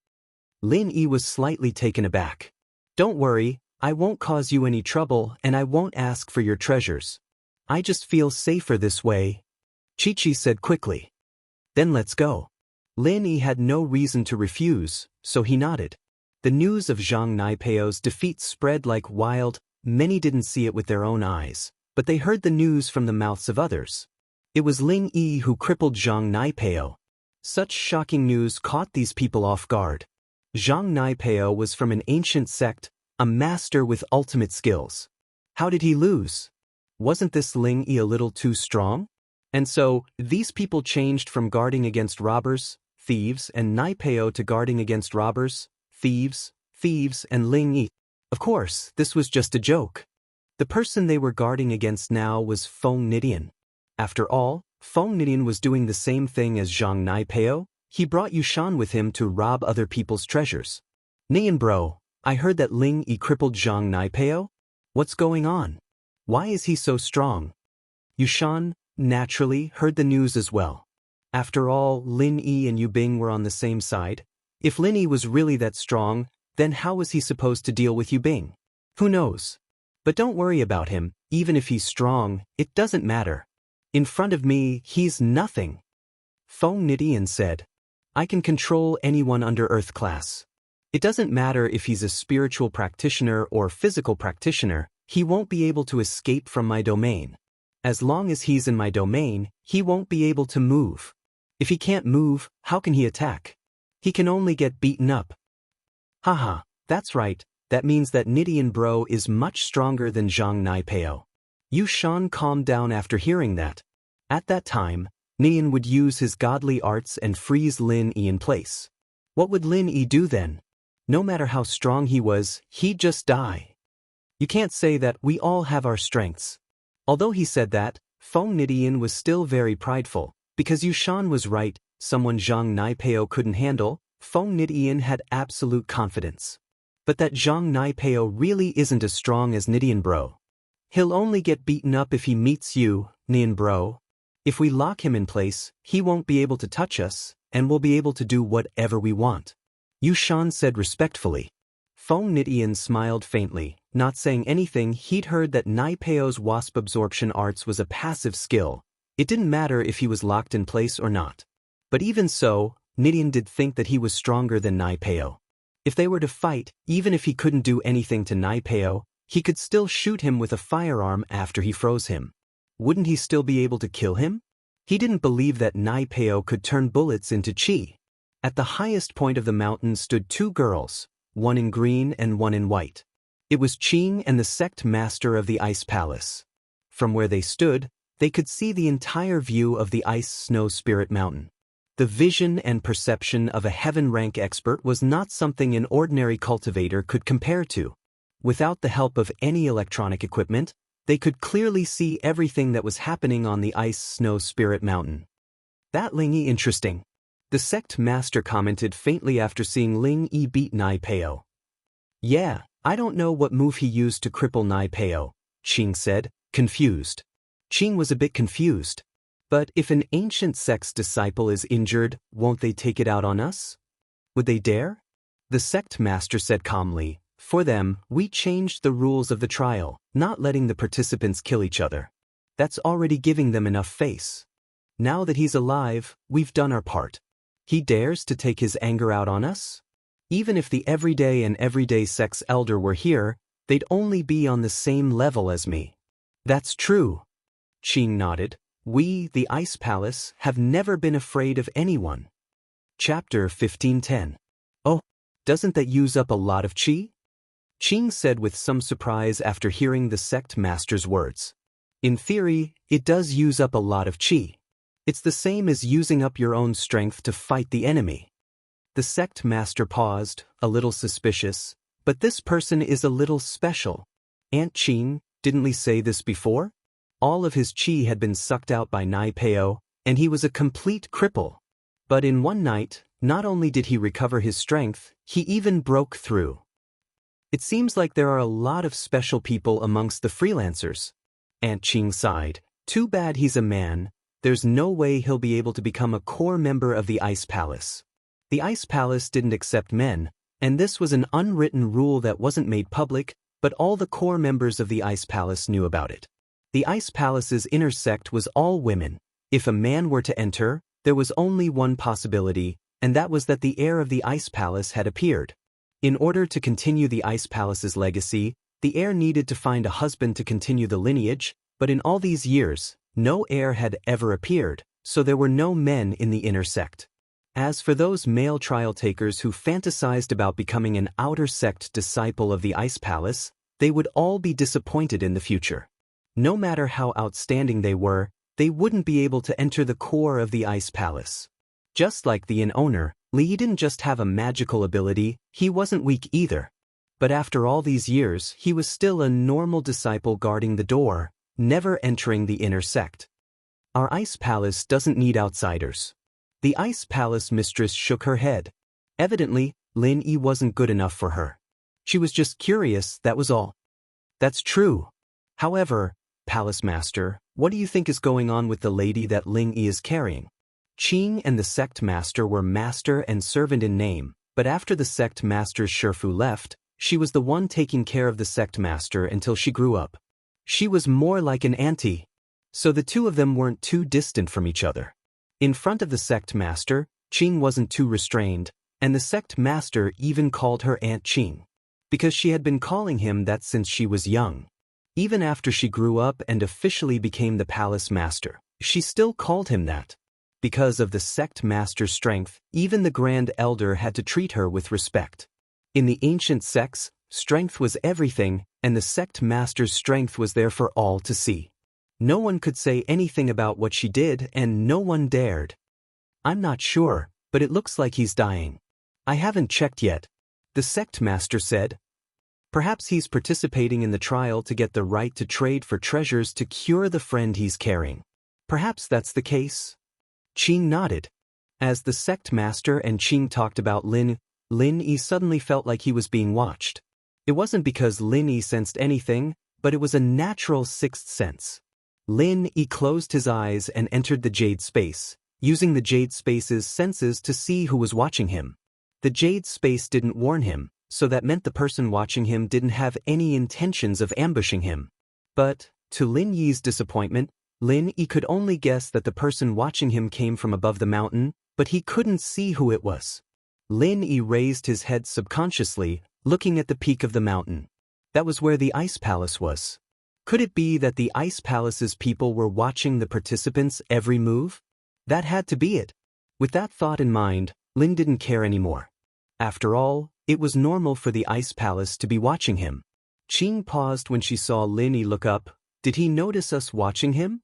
Lin Yi was slightly taken aback. Don't worry, I won't cause you any trouble and I won't ask for your treasures. I just feel safer this way. Qiqi said quickly. Then let's go. Lin Yi had no reason to refuse, so he nodded. The news of Zhang Nai Peo's defeat spread like wild. Many didn't see it with their own eyes, but they heard the news from the mouths of others. It was Lin Yi who crippled Zhang Nai Peo. Such shocking news caught these people off guard. Zhang Nai Peo was from an ancient sect, a master with ultimate skills. How did he lose? Wasn't this Lin Yi a little too strong? And so, these people changed from guarding against robbers, thieves, and Nai Peo to guarding against robbers, thieves, and Lin Yi. Of course, this was just a joke. The person they were guarding against now was Feng Nidian. After all, Feng Nidian was doing the same thing as Zhang Nai Peo. He brought Yushan with him to rob other people's treasures. Nian bro, I heard that Lin Yi crippled Zhang Nai Peo. What's going on? Why is he so strong? Yushan, naturally, heard the news as well. After all, Lin Yi and Yu Bing were on the same side. If Lin Yi was really that strong, then how was he supposed to deal with Yu Bing? Who knows? But don't worry about him, even if he's strong, it doesn't matter. In front of me, he's nothing. Feng Nidian said. I can control anyone under Earth class. It doesn't matter if he's a spiritual practitioner or physical practitioner, he won't be able to escape from my domain. As long as he's in my domain, he won't be able to move. If he can't move, how can he attack? He can only get beaten up. Haha, that's right, that means that Nidian Bro is much stronger than Zhang Naipeo. Yu Shan calmed down after hearing that. At that time, Nian would use his godly arts and freeze Lin Yi in place. What would Lin Yi do then? No matter how strong he was, he'd just die. You can't say that we all have our strengths. Although he said that, Feng Nidian was still very prideful, because Yu Shan was right, someone Zhang Naipeo couldn't handle, Feng Nidian had absolute confidence. But that Zhang Naipeo really isn't as strong as Nidian Bro. He'll only get beaten up if he meets you, Nian Bro. If we lock him in place, he won't be able to touch us, and we'll be able to do whatever we want. Yu Shan said respectfully. Feng Nidian smiled faintly, not saying anything. He'd heard that Naipeo's wasp absorption arts was a passive skill. It didn't matter if he was locked in place or not. But even so, Nidian did think that he was stronger than Naipeo. If they were to fight, even if he couldn't do anything to Naipeo, he could still shoot him with a firearm after he froze him. Wouldn't he still be able to kill him? He didn't believe that Naipeo could turn bullets into chi. At the highest point of the mountain stood two girls, one in green and one in white. It was Qing and the sect master of the Ice Palace. From where they stood, they could see the entire view of the Ice Snow Spirit Mountain. The vision and perception of a heaven-rank expert was not something an ordinary cultivator could compare to. Without the help of any electronic equipment, they could clearly see everything that was happening on the Ice Snow Spirit Mountain. That Ling Yi interesting. The sect master commented faintly after seeing Ling Yi beat Naipeo. Yeah, I don't know what move he used to cripple Naipeo, Qing said, confused. Qing was a bit confused. But if an ancient sect's disciple is injured, won't they take it out on us? Would they dare? The sect master said calmly, for them, we changed the rules of the trial, not letting the participants kill each other. That's already giving them enough face. Now that he's alive, we've done our part. He dares to take his anger out on us? Even if the everyday sect's elder were here, they'd only be on the same level as me. That's true. Qing nodded. We, the Ice Palace, have never been afraid of anyone. Chapter 1510. Oh, doesn't that use up a lot of chi? Qing said with some surprise after hearing the sect master's words. In theory, it does use up a lot of chi. It's the same as using up your own strength to fight the enemy. The sect master paused, a little suspicious, but this person is a little special. Aunt Qing, didn't we say this before? All of his chi had been sucked out by Naipeo, and he was a complete cripple. But in one night, not only did he recover his strength, he even broke through. It seems like there are a lot of special people amongst the freelancers. Aunt Qing sighed. Too bad he's a man. There's no way he'll be able to become a core member of the Ice Palace. The Ice Palace didn't accept men, and this was an unwritten rule that wasn't made public, but all the core members of the Ice Palace knew about it. The Ice Palace's inner sect was all women. If a man were to enter, there was only one possibility, and that was that the heir of the Ice Palace had appeared. In order to continue the Ice Palace's legacy, the heir needed to find a husband to continue the lineage, but in all these years, no heir had ever appeared, so there were no men in the inner sect. As for those male trial takers who fantasized about becoming an outer sect disciple of the Ice Palace, they would all be disappointed in the future. No matter how outstanding they were, they wouldn't be able to enter the core of the Ice Palace. Just like the inn owner, Li didn't just have a magical ability, he wasn't weak either. But after all these years, he was still a normal disciple guarding the door, never entering the inner sect. Our Ice Palace doesn't need outsiders. The Ice Palace mistress shook her head. Evidently, Lin Yi wasn't good enough for her. She was just curious, that was all. That's true. However, Palace Master, what do you think is going on with the lady that Ling Yi is carrying? Qing and the sect master were master and servant in name, but after the sect master's Shifu left, she was the one taking care of the sect master until she grew up. She was more like an auntie. So the two of them weren't too distant from each other. In front of the sect master, Qing wasn't too restrained, and the sect master even called her Aunt Qing, because she had been calling him that since she was young. Even after she grew up and officially became the palace master, she still called him that. Because of the sect master's strength, even the grand elder had to treat her with respect. In the ancient sects, strength was everything, and the sect master's strength was there for all to see. No one could say anything about what she did, and no one dared. I'm not sure, but it looks like he's dying. I haven't checked yet, the sect master said. Perhaps he's participating in the trial to get the right to trade for treasures to cure the friend he's carrying. Perhaps that's the case. Qing nodded. As the sect master and Qing talked about Lin Yi suddenly felt like he was being watched. It wasn't because Lin Yi sensed anything, but it was a natural sixth sense. Lin Yi closed his eyes and entered the jade space, using the jade space's senses to see who was watching him. The jade space didn't warn him, so that meant the person watching him didn't have any intentions of ambushing him. But, to Lin Yi's disappointment, Lin Yi could only guess that the person watching him came from above the mountain, but he couldn't see who it was. Lin Yi raised his head subconsciously, looking at the peak of the mountain. That was where the ice palace was. Could it be that the ice palace's people were watching the participants' every move? That had to be it. With that thought in mind, Lin didn't care anymore. After all, it was normal for the ice palace to be watching him. Qing paused when she saw Lin Yi look up. Did he notice us watching him?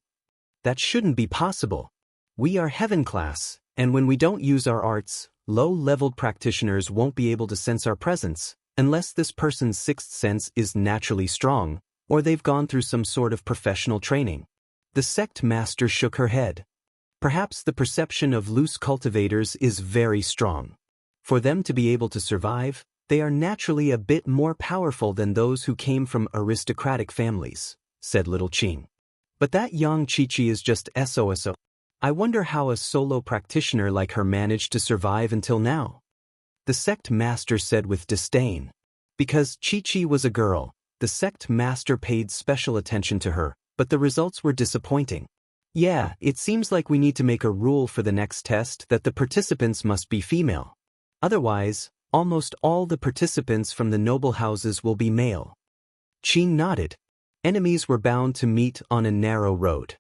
That shouldn't be possible. We are heaven class, and when we don't use our arts, low-leveled practitioners won't be able to sense our presence, unless this person's sixth sense is naturally strong, or they've gone through some sort of professional training. The sect master shook her head. Perhaps the perception of loose cultivators is very strong. For them to be able to survive, they are naturally a bit more powerful than those who came from aristocratic families, said little Qing. But that young Chi-Chi is just SOSO. I wonder how a solo practitioner like her managed to survive until now. The sect master said with disdain. Because Chi-Chi was a girl, the sect master paid special attention to her, but the results were disappointing. Yeah, it seems like we need to make a rule for the next test that the participants must be female. Otherwise, almost all the participants from the noble houses will be male. Qing nodded. Enemies were bound to meet on a narrow road.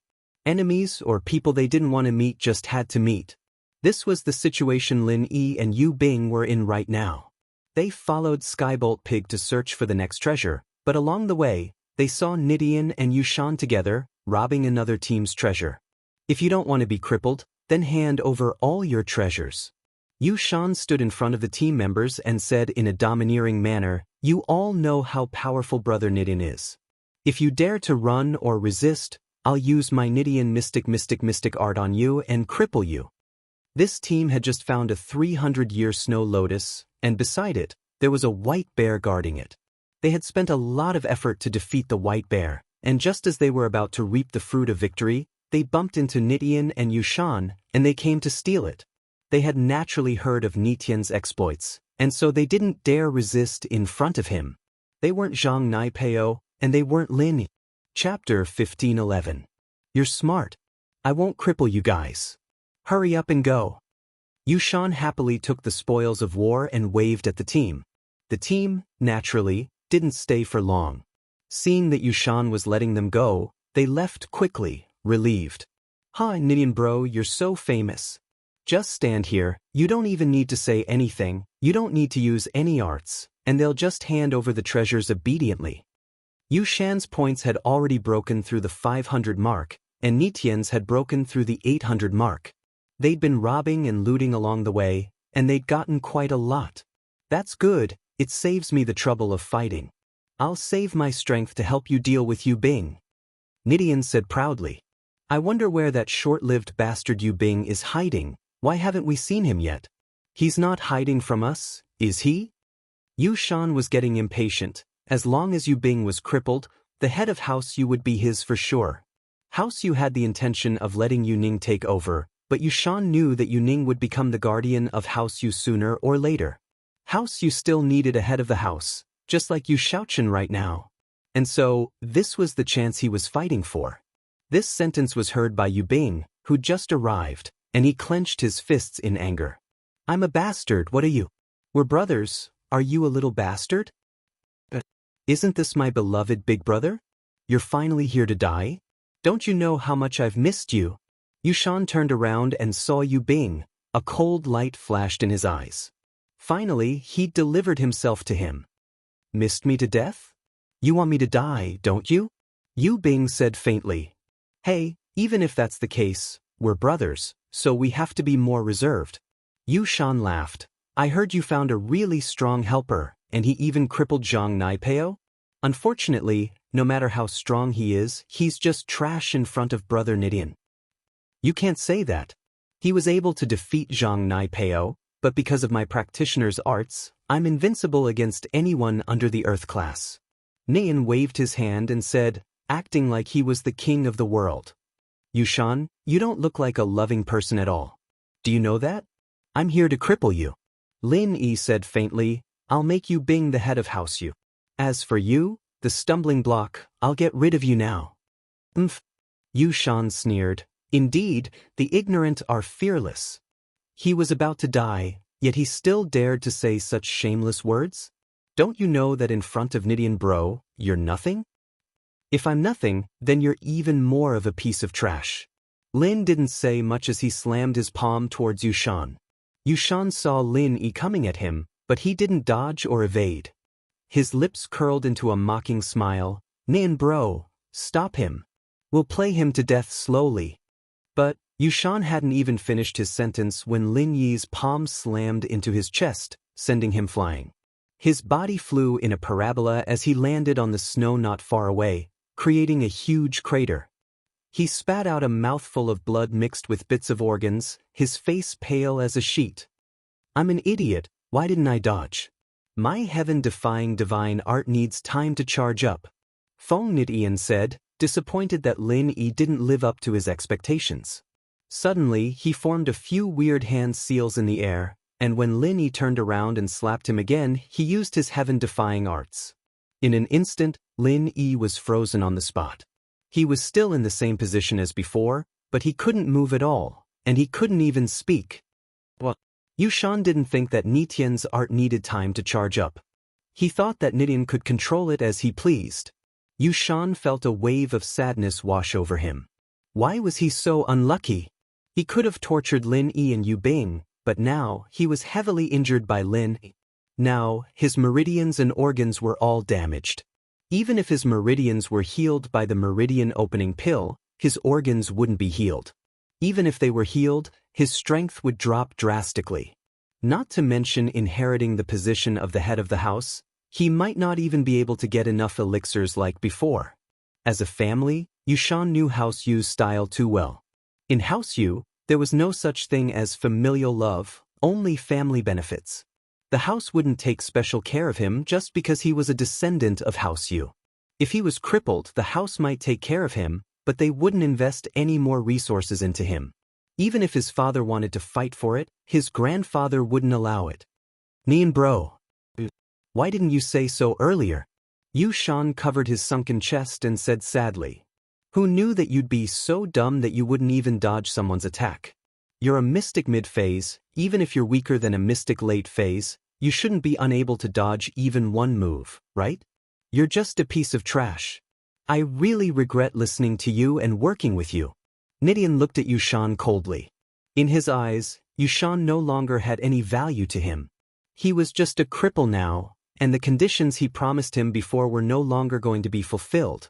Enemies or people they didn't want to meet just had to meet. This was the situation Lin Yi and Yu Bing were in right now. They followed Skybolt Pig to search for the next treasure, but along the way, they saw Nidian and Yushan together, robbing another team's treasure. If you don't want to be crippled, then hand over all your treasures. Yushan stood in front of the team members and said in a domineering manner, "You all know how powerful Brother Nidian is. If you dare to run or resist, I'll use my Nidian mystic art on you and cripple you." This team had just found a 300-year snow lotus, and beside it, there was a white bear guarding it. They had spent a lot of effort to defeat the white bear, and just as they were about to reap the fruit of victory, they bumped into Nidian and Yushan, and they came to steal it. They had naturally heard of Nitian's exploits, and so they didn't dare resist in front of him. They weren't Zhang Naipeo, and they weren't Lin Yi. Chapter 15:11. You're smart. I won't cripple you guys. Hurry up and go. Yushan happily took the spoils of war and waved at the team. The team, naturally, didn't stay for long. Seeing that Yushan was letting them go, they left quickly, relieved. "Hi, Nidian bro, you're so famous. Just stand here, you don't even need to say anything, you don't need to use any arts, and they'll just hand over the treasures obediently." Yushan's points had already broken through the 500 mark, and Nitian's had broken through the 800 mark. They'd been robbing and looting along the way, and they'd gotten quite a lot. That's good, it saves me the trouble of fighting. I'll save my strength to help you deal with Yu Bing. Nidian said proudly. I wonder where that short-lived bastard Yu Bing is hiding. Why haven't we seen him yet? He's not hiding from us, is he? Yushan was getting impatient. As long as Yu Bing was crippled, the head of House Yu would be his for sure. House Yu had the intention of letting Yu Ning take over, but Yushan knew that Yu Ning would become the guardian of House Yu sooner or later. House Yu still needed a head of the house, just like Yu Shaochen right now. And so, this was the chance he was fighting for. This sentence was heard by Yu Bing, who just arrived, and he clenched his fists in anger. I'm a bastard, what are you? We're brothers, are you a little bastard? Isn't this my beloved big brother? You're finally here to die? Don't you know how much I've missed you? Yushan turned around and saw Yu Bing. A cold light flashed in his eyes. Finally, he delivered himself to him. Missed me to death? You want me to die, don't you? Yu Bing said faintly. Hey, even if that's the case, we're brothers, so we have to be more reserved. Yushan laughed. I heard you found a really strong helper, and he even crippled Zhang Naipeo? Unfortunately, no matter how strong he is, he's just trash in front of Brother Nidian. You can't say that. He was able to defeat Zhang Naipeo, but because of my practitioner's arts, I'm invincible against anyone under the Earth class. Nian waved his hand and said, acting like he was the king of the world. Yushan, you don't look like a loving person at all. Do you know that? I'm here to cripple you. Lin Yi said faintly, I'll make you Bing the head of House Yu. As for you, the stumbling block, I'll get rid of you now. Yushan sneered. Indeed, the ignorant are fearless. He was about to die, yet he still dared to say such shameless words? Don't you know that in front of Nidian bro, you're nothing? If I'm nothing, then you're even more of a piece of trash. Lin didn't say much as he slammed his palm towards Yushan. Yushan saw Lin Yi coming at him, but he didn't dodge or evade. His lips curled into a mocking smile. Nian bro, stop him. We'll play him to death slowly. But Yushan hadn't even finished his sentence when Lin Yi's palm slammed into his chest, sending him flying. His body flew in a parabola as he landed on the snow not far away, creating a huge crater. He spat out a mouthful of blood mixed with bits of organs, his face pale as a sheet. I'm an idiot, why didn't I dodge? My heaven-defying divine art needs time to charge up. Feng Nidian said, disappointed that Lin Yi didn't live up to his expectations. Suddenly, he formed a few weird hand seals in the air, and when Lin Yi turned around and slapped him again, he used his heaven-defying arts. In an instant, Lin Yi was frozen on the spot. He was still in the same position as before, but he couldn't move at all, and he couldn't even speak. What? Yushan didn't think that Nitian's art needed time to charge up. He thought that Nidian could control it as he pleased. Yushan felt a wave of sadness wash over him. Why was he so unlucky? He could have tortured Lin Yi and Yu Bing, but now he was heavily injured by Lin Yi. Now, his meridians and organs were all damaged. Even if his meridians were healed by the meridian opening pill, his organs wouldn't be healed. Even if they were healed, his strength would drop drastically. Not to mention inheriting the position of the head of the house, he might not even be able to get enough elixirs like before. As a family, Yushan knew House Yu's style too well. In House Yu, there was no such thing as familial love, only family benefits. The house wouldn't take special care of him just because he was a descendant of House Yu. If he was crippled, the house might take care of him, but they wouldn't invest any more resources into him. Even if his father wanted to fight for it, his grandfather wouldn't allow it. Nian bro. Why didn't you say so earlier? Yushan covered his sunken chest and said sadly. Who knew that you'd be so dumb that you wouldn't even dodge someone's attack? You're a mystic mid-phase, even if you're weaker than a mystic late phase, you shouldn't be unable to dodge even one move, right? You're just a piece of trash. I really regret listening to you and working with you. Nidian looked at Yushan coldly. In his eyes, Yushan no longer had any value to him. He was just a cripple now, and the conditions he promised him before were no longer going to be fulfilled.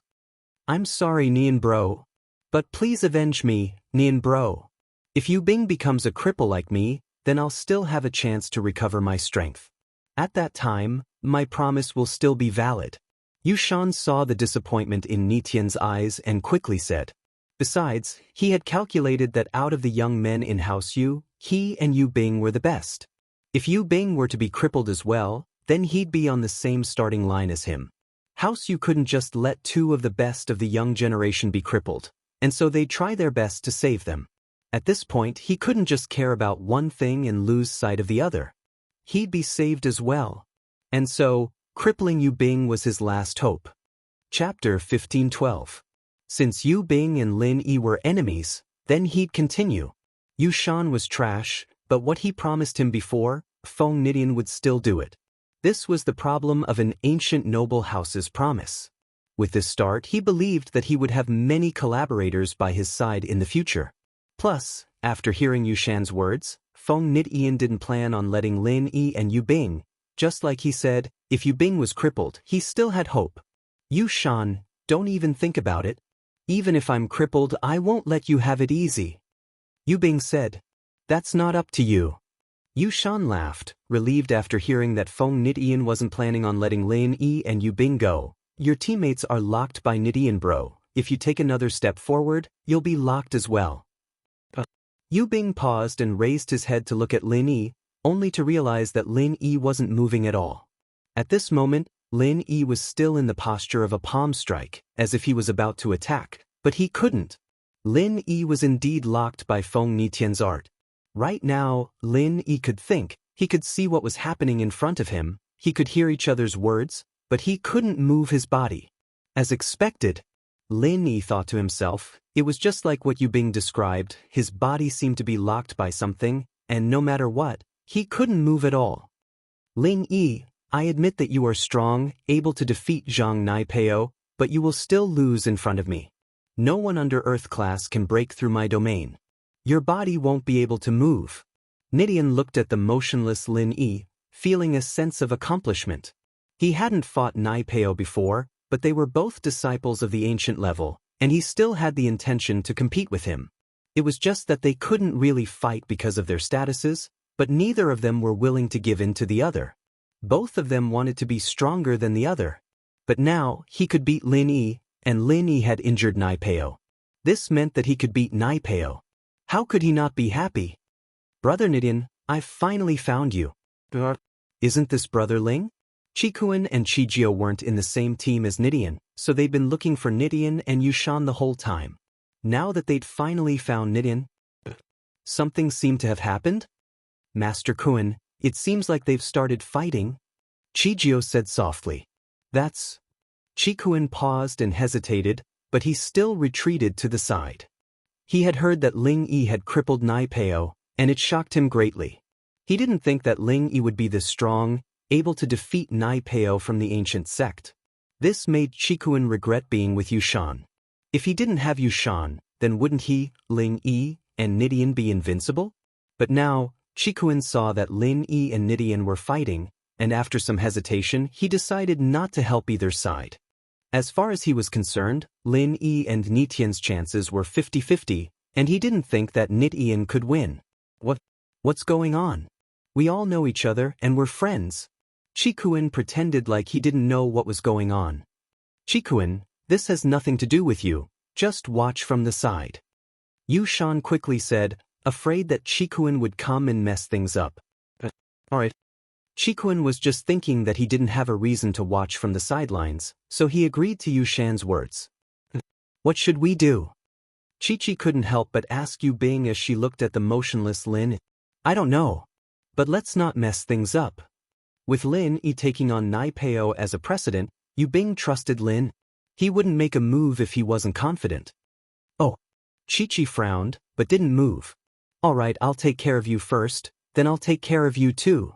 I'm sorry, Nian bro. But please avenge me, Nian bro. If Yu Bing becomes a cripple like me, then I'll still have a chance to recover my strength. At that time, my promise will still be valid. Yushan saw the disappointment in Nitian's eyes and quickly said. Besides, he had calculated that out of the young men in House Yu, he and Yu Bing were the best. If Yu Bing were to be crippled as well, then he'd be on the same starting line as him. House, you couldn't just let two of the best of the young generation be crippled, and so they'd try their best to save them. At this point, he couldn't just care about one thing and lose sight of the other. He'd be saved as well. And so, crippling Yu Bing was his last hope. Chapter 15:12. Since Yu Bing and Lin Yi were enemies, then he'd continue. Yu Shan was trash, but what he promised him before, Feng Nidian would still do it. This was the problem of an ancient noble house's promise. With this start, he believed that he would have many collaborators by his side in the future. Plus, after hearing Yu Shan's words, Feng Nidian didn't plan on letting Lin Yi and Yu Bing. Just like he said, if Yu Bing was crippled, he still had hope. Yu Shan, don't even think about it. Even if I'm crippled, I won't let you have it easy. Yu Bing said, that's not up to you. Yu Shan laughed, relieved after hearing that Feng Nidian wasn't planning on letting Lin Yi and Yu Bing go. Your teammates are locked by Nidian, bro. If you take another step forward, you'll be locked as well. Yu Bing paused and raised his head to look at Lin Yi, only to realize that Lin Yi wasn't moving at all. At this moment, Lin Yi was still in the posture of a palm strike, as if he was about to attack, but he couldn't. Lin Yi was indeed locked by Feng Nitian's art. Right now, Lin Yi could think, he could see what was happening in front of him, he could hear each other's words, but he couldn't move his body. As expected, Lin Yi thought to himself, it was just like what Yu Bing described, his body seemed to be locked by something, and no matter what, he couldn't move at all. Lin Yi, I admit that you are strong, able to defeat Zhang Naipeo, but you will still lose in front of me. No one under Earth class can break through my domain. Your body won't be able to move. Nidian looked at the motionless Lin Yi, feeling a sense of accomplishment. He hadn't fought Naipeo before, but they were both disciples of the ancient level, and he still had the intention to compete with him. It was just that they couldn't really fight because of their statuses, but neither of them were willing to give in to the other. Both of them wanted to be stronger than the other. But now, he could beat Lin Yi, and Lin Yi had injured Naipeo. This meant that he could beat Naipeo. How could he not be happy? Brother Nidian, I've finally found you. Isn't this Brother Ling? Qikuan and Qijio weren't in the same team as Nidian, so they'd been looking for Nidian and Yu Shan the whole time. Now that they'd finally found Nidian, something seemed to have happened? Master Kuan, it seems like they've started fighting. Qijio said softly. That's... Qikuan paused and hesitated, but he still retreated to the side. He had heard that Ling Yi had crippled Naipeo, and it shocked him greatly. He didn't think that Ling Yi would be this strong, able to defeat Naipeo from the ancient sect. This made Qikuan regret being with Yu Shan. If he didn't have Yu Shan, then wouldn't he, Ling Yi, and Nidian be invincible? But now, Qikuan saw that Lin Yi and Nidian were fighting, and after some hesitation, he decided not to help either side. As far as he was concerned, Lin Yi and Nitian's chances were 50-50, and he didn't think that Nitian could win. What's going on? We all know each other and we're friends. Qikuan pretended like he didn't know what was going on. Qikuan, this has nothing to do with you, just watch from the side. Yu Shan quickly said, afraid that Qikuan would come and mess things up. Alright. Qikuan was just thinking that he didn't have a reason to watch from the sidelines, so he agreed to Yu Shan's words. What should we do? Chi-Chi couldn't help but ask Yu Bing as she looked at the motionless Lin. I don't know. But let's not mess things up. With Lin Yi taking on Naipeo as a precedent, Yu Bing trusted Lin. He wouldn't make a move if he wasn't confident. Oh. Chi-Chi frowned, but didn't move. Alright, I'll take care of you first, then I'll take care of you too.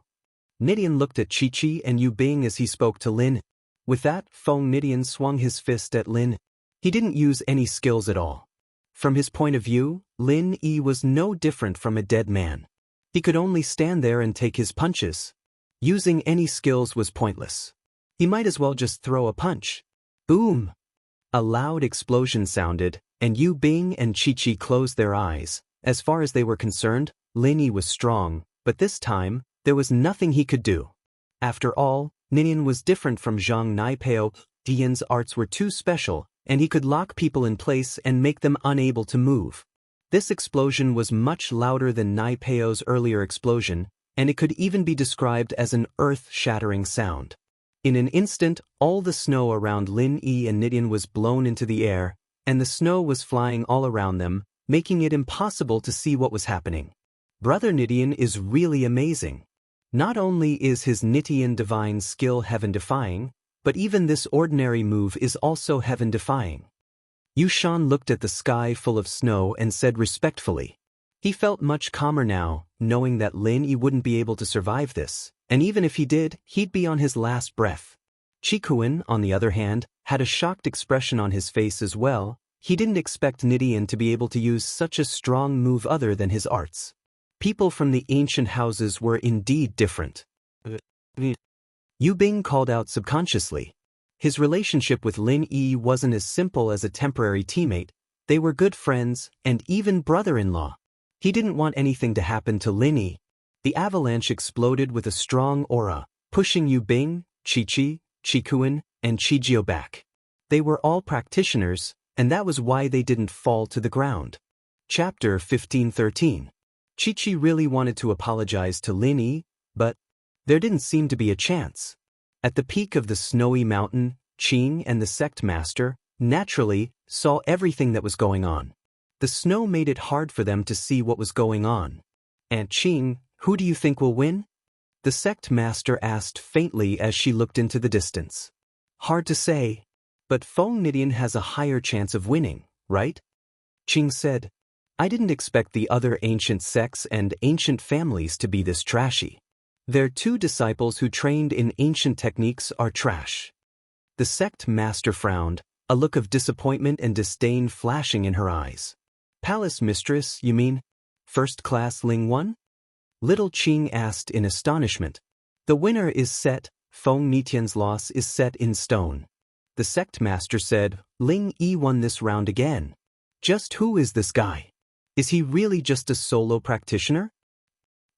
Nidian looked at Chi-Chi and Yu Bing as he spoke to Lin. With that, Feng Nidian swung his fist at Lin. He didn't use any skills at all. From his point of view, Lin Yi was no different from a dead man. He could only stand there and take his punches. Using any skills was pointless. He might as well just throw a punch. Boom! A loud explosion sounded, and Yu Bing and Chi-Chi closed their eyes. As far as they were concerned, Lin Yi was strong, but this time, there was nothing he could do. After all, Ninian was different from Zhang Naipeo. Dian's arts were too special, and he could lock people in place and make them unable to move. This explosion was much louder than Naipeo's earlier explosion, and it could even be described as an earth-shattering sound. In an instant, all the snow around Lin Yi and Nidian was blown into the air, and the snow was flying all around them, making it impossible to see what was happening. Brother Nidian is really amazing. Not only is his Nitian divine skill heaven-defying, but even this ordinary move is also heaven-defying. Yushan looked at the sky full of snow and said respectfully. He felt much calmer now, knowing that Lin Yi wouldn't be able to survive this, and even if he did, he'd be on his last breath. Qikuan, on the other hand, had a shocked expression on his face as well. He didn't expect Nidian to be able to use such a strong move other than his arts. People from the ancient houses were indeed different. Yu Bing called out subconsciously. His relationship with Lin Yi wasn't as simple as a temporary teammate. They were good friends and even brother-in-law. He didn't want anything to happen to Lin Yi. The avalanche exploded with a strong aura, pushing Yu Bing, Chi-Chi, Qikuan, and Qijio back. They were all practitioners, and that was why they didn't fall to the ground. Chapter 1513. Chi-Chi really wanted to apologize to Lin Yi, but there didn't seem to be a chance. At the peak of the snowy mountain, Qing and the sect master, naturally, saw everything that was going on. The snow made it hard for them to see what was going on. Aunt Qing, who do you think will win? The sect master asked faintly as she looked into the distance. Hard to say. But Feng Nidian has a higher chance of winning, right? Qing said. I didn't expect the other ancient sects and ancient families to be this trashy. Their two disciples who trained in ancient techniques are trash. The sect master frowned, a look of disappointment and disdain flashing in her eyes. Palace mistress, you mean? First class Ling won? Little Qing asked in astonishment. The winner is set, Feng Nitian's loss is set in stone. The sect master said, Ling Yi won this round again. Just who is this guy? Is he really just a solo practitioner?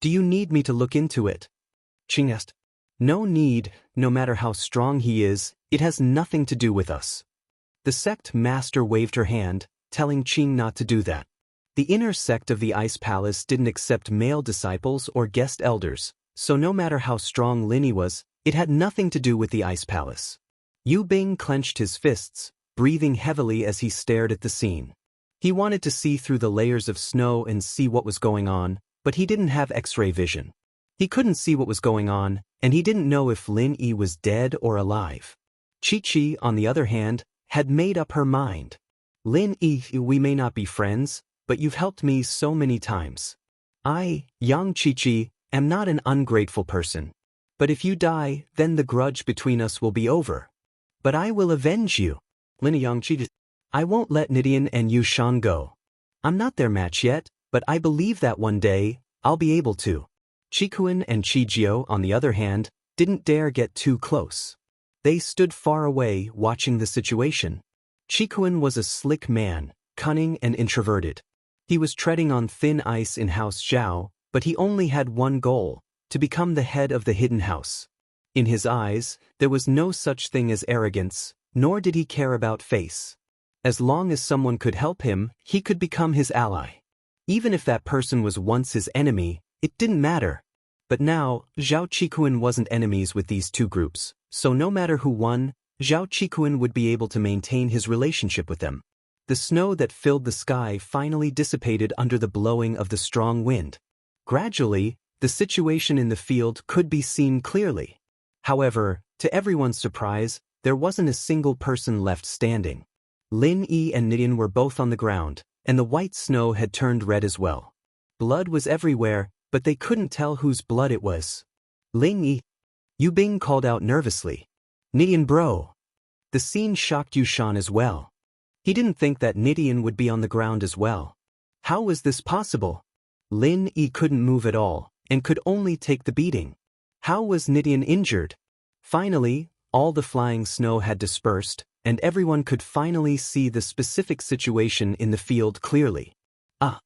Do you need me to look into it? Qing asked. No need, no matter how strong he is, it has nothing to do with us. The sect master waved her hand, telling Qing not to do that. The inner sect of the Ice Palace didn't accept male disciples or guest elders, so no matter how strong Lin Yi was, it had nothing to do with the Ice Palace. Yu Bing clenched his fists, breathing heavily as he stared at the scene. He wanted to see through the layers of snow and see what was going on, but he didn't have X-ray vision. He couldn't see what was going on, and he didn't know if Lin Yi was dead or alive. Chi-Chi, on the other hand, had made up her mind. Lin Yi, we may not be friends, but you've helped me so many times. I, young Chi-Chi, am not an ungrateful person. But if you die, then the grudge between us will be over. But I will avenge you. Lin Yang Chi. I won't let Nidian and Yushan go. I'm not their match yet, but I believe that one day, I'll be able to. Qikuan and Qijio, on the other hand, didn't dare get too close. They stood far away, watching the situation. Qikuan was a slick man, cunning and introverted. He was treading on thin ice in House Zhao, but he only had one goal, to become the head of the hidden house. In his eyes, there was no such thing as arrogance, nor did he care about face. As long as someone could help him, he could become his ally. Even if that person was once his enemy, it didn't matter. But now, Zhao Qikuan wasn't enemies with these two groups, so no matter who won, Zhao Qikuan would be able to maintain his relationship with them. The snow that filled the sky finally dissipated under the blowing of the strong wind. Gradually, the situation in the field could be seen clearly. However, to everyone's surprise, there wasn't a single person left standing. Lin Yi and Nidian were both on the ground, and the white snow had turned red as well. Blood was everywhere, but they couldn't tell whose blood it was. Ling Yi. Yu Bing called out nervously. Nidian bro. The scene shocked Yushan as well. He didn't think that Nidian would be on the ground as well. How was this possible? Lin Yi couldn't move at all, and could only take the beating. How was Nidian injured? Finally, all the flying snow had dispersed, and everyone could finally see the specific situation in the field clearly. Ah!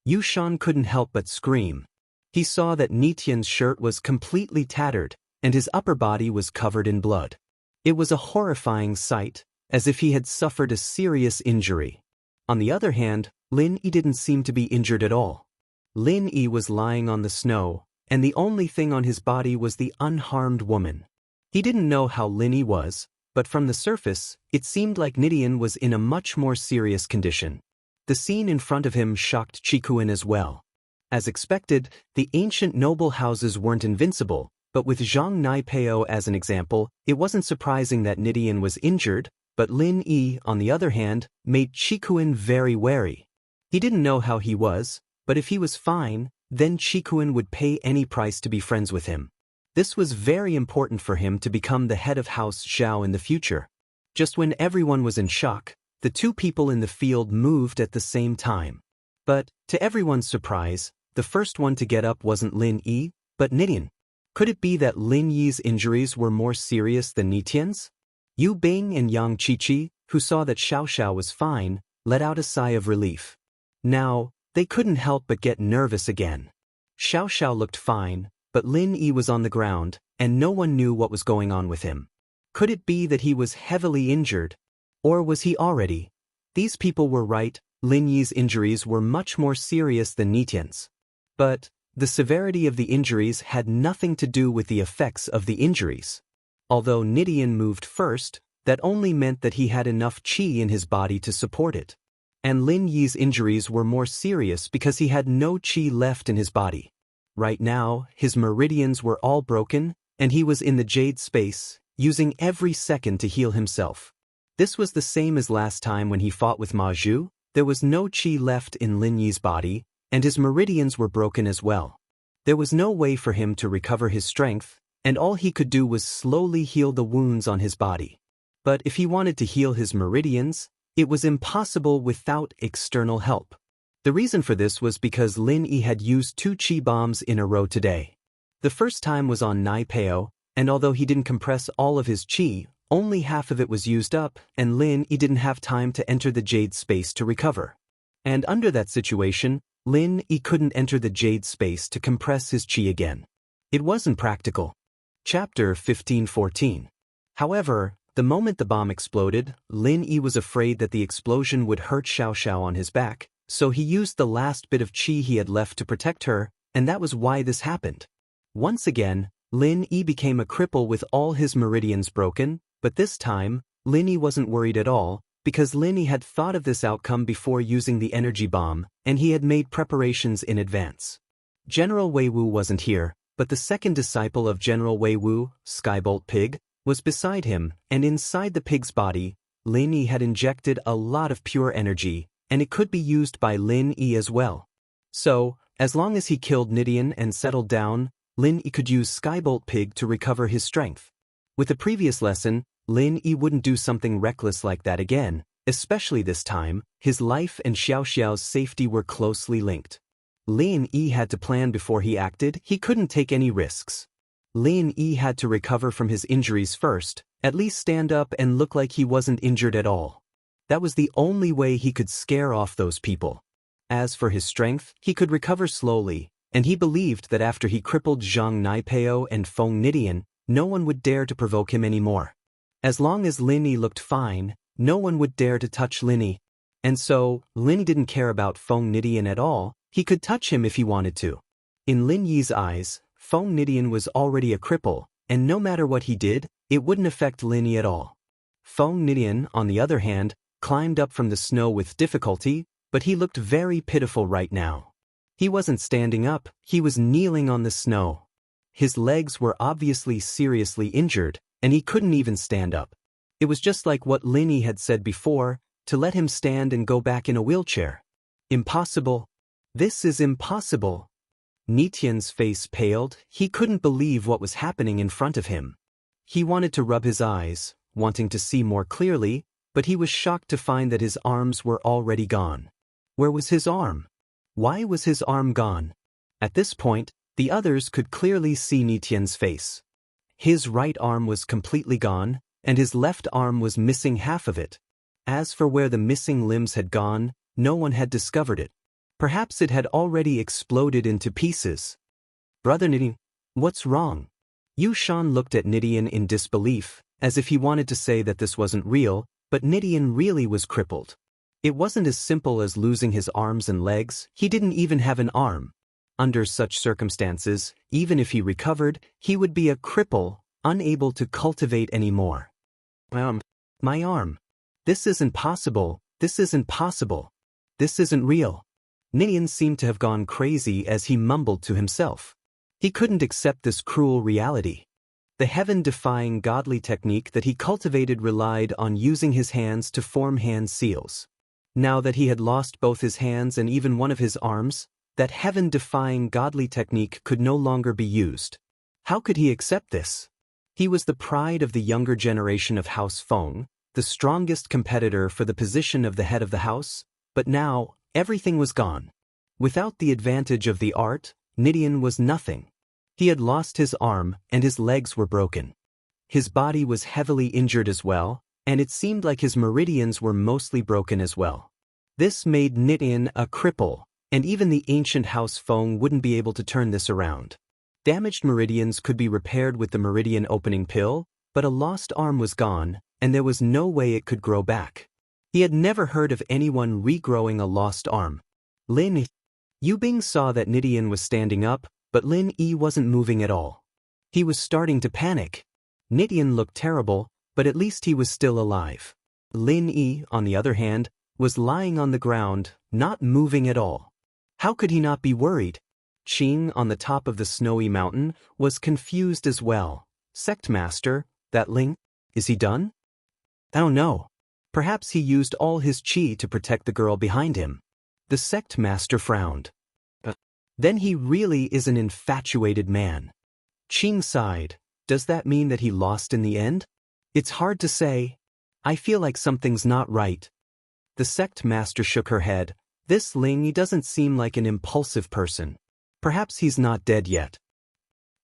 Yushan couldn't help but scream. He saw that Nitian's shirt was completely tattered, and his upper body was covered in blood. It was a horrifying sight, as if he had suffered a serious injury. On the other hand, Lin Yi didn't seem to be injured at all. Lin Yi was lying on the snow, and the only thing on his body was the unharmed woman. He didn't know how Lin Yi was, but from the surface, it seemed like Nidian was in a much more serious condition. The scene in front of him shocked Qikuan as well. As expected, the ancient noble houses weren't invincible, but with Zhang Naipeo as an example, it wasn't surprising that Nidian was injured, but Lin Yi, on the other hand, made Qikuan very wary. He didn't know how he was, but if he was fine, then Qikuan would pay any price to be friends with him. This was very important for him to become the head of House Zhao in the future. Just when everyone was in shock, the two people in the field moved at the same time. But, to everyone's surprise, the first one to get up wasn't Lin Yi, but Nidian. Could it be that Lin Yi's injuries were more serious than Nitian's? Yu Bing and Yang Qiqi, who saw that Xiaoxiao was fine, let out a sigh of relief. Now, they couldn't help but get nervous again. Xiaoxiao looked fine, but Lin Yi was on the ground, and no one knew what was going on with him. Could it be that he was heavily injured? Or was he already? These people were right, Lin Yi's injuries were much more serious than Nitian's. But the severity of the injuries had nothing to do with the effects of the injuries. Although Nidian moved first, that only meant that he had enough qi in his body to support it. And Lin Yi's injuries were more serious because he had no qi left in his body. Right now, his meridians were all broken, and he was in the jade space, using every second to heal himself. This was the same as last time when he fought with Ma Zhu. There was no qi left in Lin Yi's body, and his meridians were broken as well. There was no way for him to recover his strength, and all he could do was slowly heal the wounds on his body. But if he wanted to heal his meridians, it was impossible without external help. The reason for this was because Lin Yi had used 2 qi bombs in a row today. The first time was on Naipeo, and although he didn't compress all of his qi, only half of it was used up, and Lin Yi didn't have time to enter the jade space to recover. And under that situation, Lin Yi couldn't enter the jade space to compress his qi again. It wasn't practical. Chapter 15:14. However, the moment the bomb exploded, Lin Yi was afraid that the explosion would hurt Xiaoxiao on his back, so he used the last bit of qi he had left to protect her, and that was why this happened. Once again, Lin Yi became a cripple with all his meridians broken, but this time, Lin Yi wasn't worried at all, because Lin Yi had thought of this outcome before using the energy bomb, and he had made preparations in advance. General Wei Wu wasn't here, but the second disciple of General Wei Wu, Skybolt Pig, was beside him, and inside the pig's body, Lin Yi had injected a lot of pure energy, and it could be used by Lin Yi as well. So, as long as he killed Nidian and settled down, Lin Yi could use Skybolt Pig to recover his strength. With the previous lesson, Lin Yi wouldn't do something reckless like that again, especially this time. His life and Xiaoxiao's safety were closely linked. Lin Yi had to plan before he acted. He couldn't take any risks. Lin Yi had to recover from his injuries first, at least stand up and look like he wasn't injured at all. That was the only way he could scare off those people. As for his strength, he could recover slowly, and he believed that after he crippled Zhang Naipeo and Feng Nidian, no one would dare to provoke him anymore. As long as Lin Yi looked fine, no one would dare to touch Lin Yi. And so, Lin Yi didn't care about Feng Nidian at all. He could touch him if he wanted to. In Lin Yi's eyes, Feng Nidian was already a cripple, and no matter what he did, it wouldn't affect Lin Yi at all. Feng Nidian, on the other hand, climbed up from the snow with difficulty, but he looked very pitiful right now. He wasn't standing up, he was kneeling on the snow. His legs were obviously seriously injured, and he couldn't even stand up. It was just like what Lin Yi had said before, to let him stand and go back in a wheelchair. Impossible. This is impossible. Nitian's face paled. He couldn't believe what was happening in front of him. He wanted to rub his eyes, wanting to see more clearly, but he was shocked to find that his arms were already gone. Where was his arm? Why was his arm gone? At this point, the others could clearly see Nitian's face. His right arm was completely gone, and his left arm was missing half of it. As for where the missing limbs had gone, no one had discovered it. Perhaps it had already exploded into pieces. Brother Nidian, what's wrong? Yu Shan looked at Nidian in disbelief, as if he wanted to say that this wasn't real, but Nidian really was crippled. It wasn't as simple as losing his arms and legs. He didn't even have an arm. Under such circumstances, even if he recovered, he would be a cripple, unable to cultivate anymore. My arm. This isn't possible, this isn't possible. This isn't real. Ninian seemed to have gone crazy as he mumbled to himself. He couldn't accept this cruel reality. The heaven-defying godly technique that he cultivated relied on using his hands to form hand seals. Now that he had lost both his hands and even one of his arms, that heaven-defying godly technique could no longer be used. How could he accept this? He was the pride of the younger generation of House Feng, the strongest competitor for the position of the head of the house, but now, everything was gone. Without the advantage of the art, Ninian was nothing. He had lost his arm and his legs were broken. His body was heavily injured as well, and it seemed like his meridians were mostly broken as well. This made Ninian a cripple, and even the ancient House Feng wouldn't be able to turn this around. Damaged meridians could be repaired with the meridian opening pill, but a lost arm was gone, and there was no way it could grow back. He had never heard of anyone regrowing a lost arm. Lin Yubing saw that Ninian was standing up, but Lin Yi wasn't moving at all. He was starting to panic. Ninian looked terrible, but at least he was still alive. Lin Yi, on the other hand, was lying on the ground, not moving at all. How could he not be worried? Qing, on the top of the snowy mountain, was confused as well. Sect Master, that Ling, is he done? Oh no. Perhaps he used all his qi to protect the girl behind him. The Sect Master frowned. Then he really is an infatuated man. Qing sighed. Does that mean that he lost in the end? It's hard to say. I feel like something's not right. The Sect Master shook her head. This Ling doesn't seem like an impulsive person. Perhaps he's not dead yet.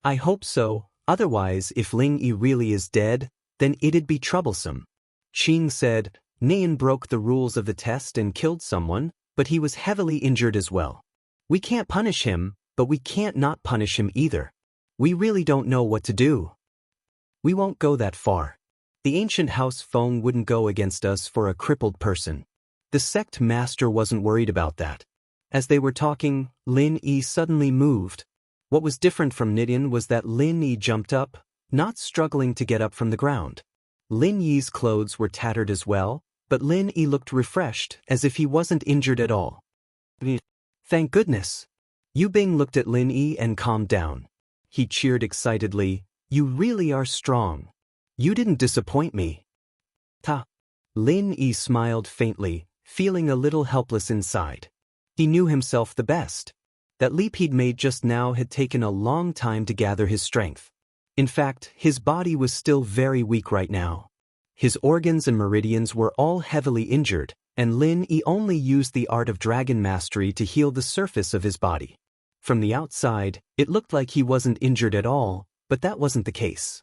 I hope so, otherwise if Ling Yi really is dead, then it'd be troublesome. Qing said, Ninian broke the rules of the test and killed someone, but he was heavily injured as well. We can't punish him, but we can't not punish him either. We really don't know what to do. We won't go that far. The ancient House Feng wouldn't go against us for a crippled person. The Sect Master wasn't worried about that. As they were talking, Lin Yi suddenly moved. What was different from Ninian was that Lin Yi jumped up, not struggling to get up from the ground. Lin Yi's clothes were tattered as well, but Lin Yi looked refreshed, as if he wasn't injured at all. Thank goodness. Yubing looked at Lin Yi and calmed down. He cheered excitedly, You really are strong. You didn't disappoint me. Lin Yi smiled faintly, feeling a little helpless inside. He knew himself the best. That leap he'd made just now had taken a long time to gather his strength. In fact, his body was still very weak right now. His organs and meridians were all heavily injured, and Lin Yi only used the art of dragon mastery to heal the surface of his body. From the outside, it looked like he wasn't injured at all, but that wasn't the case.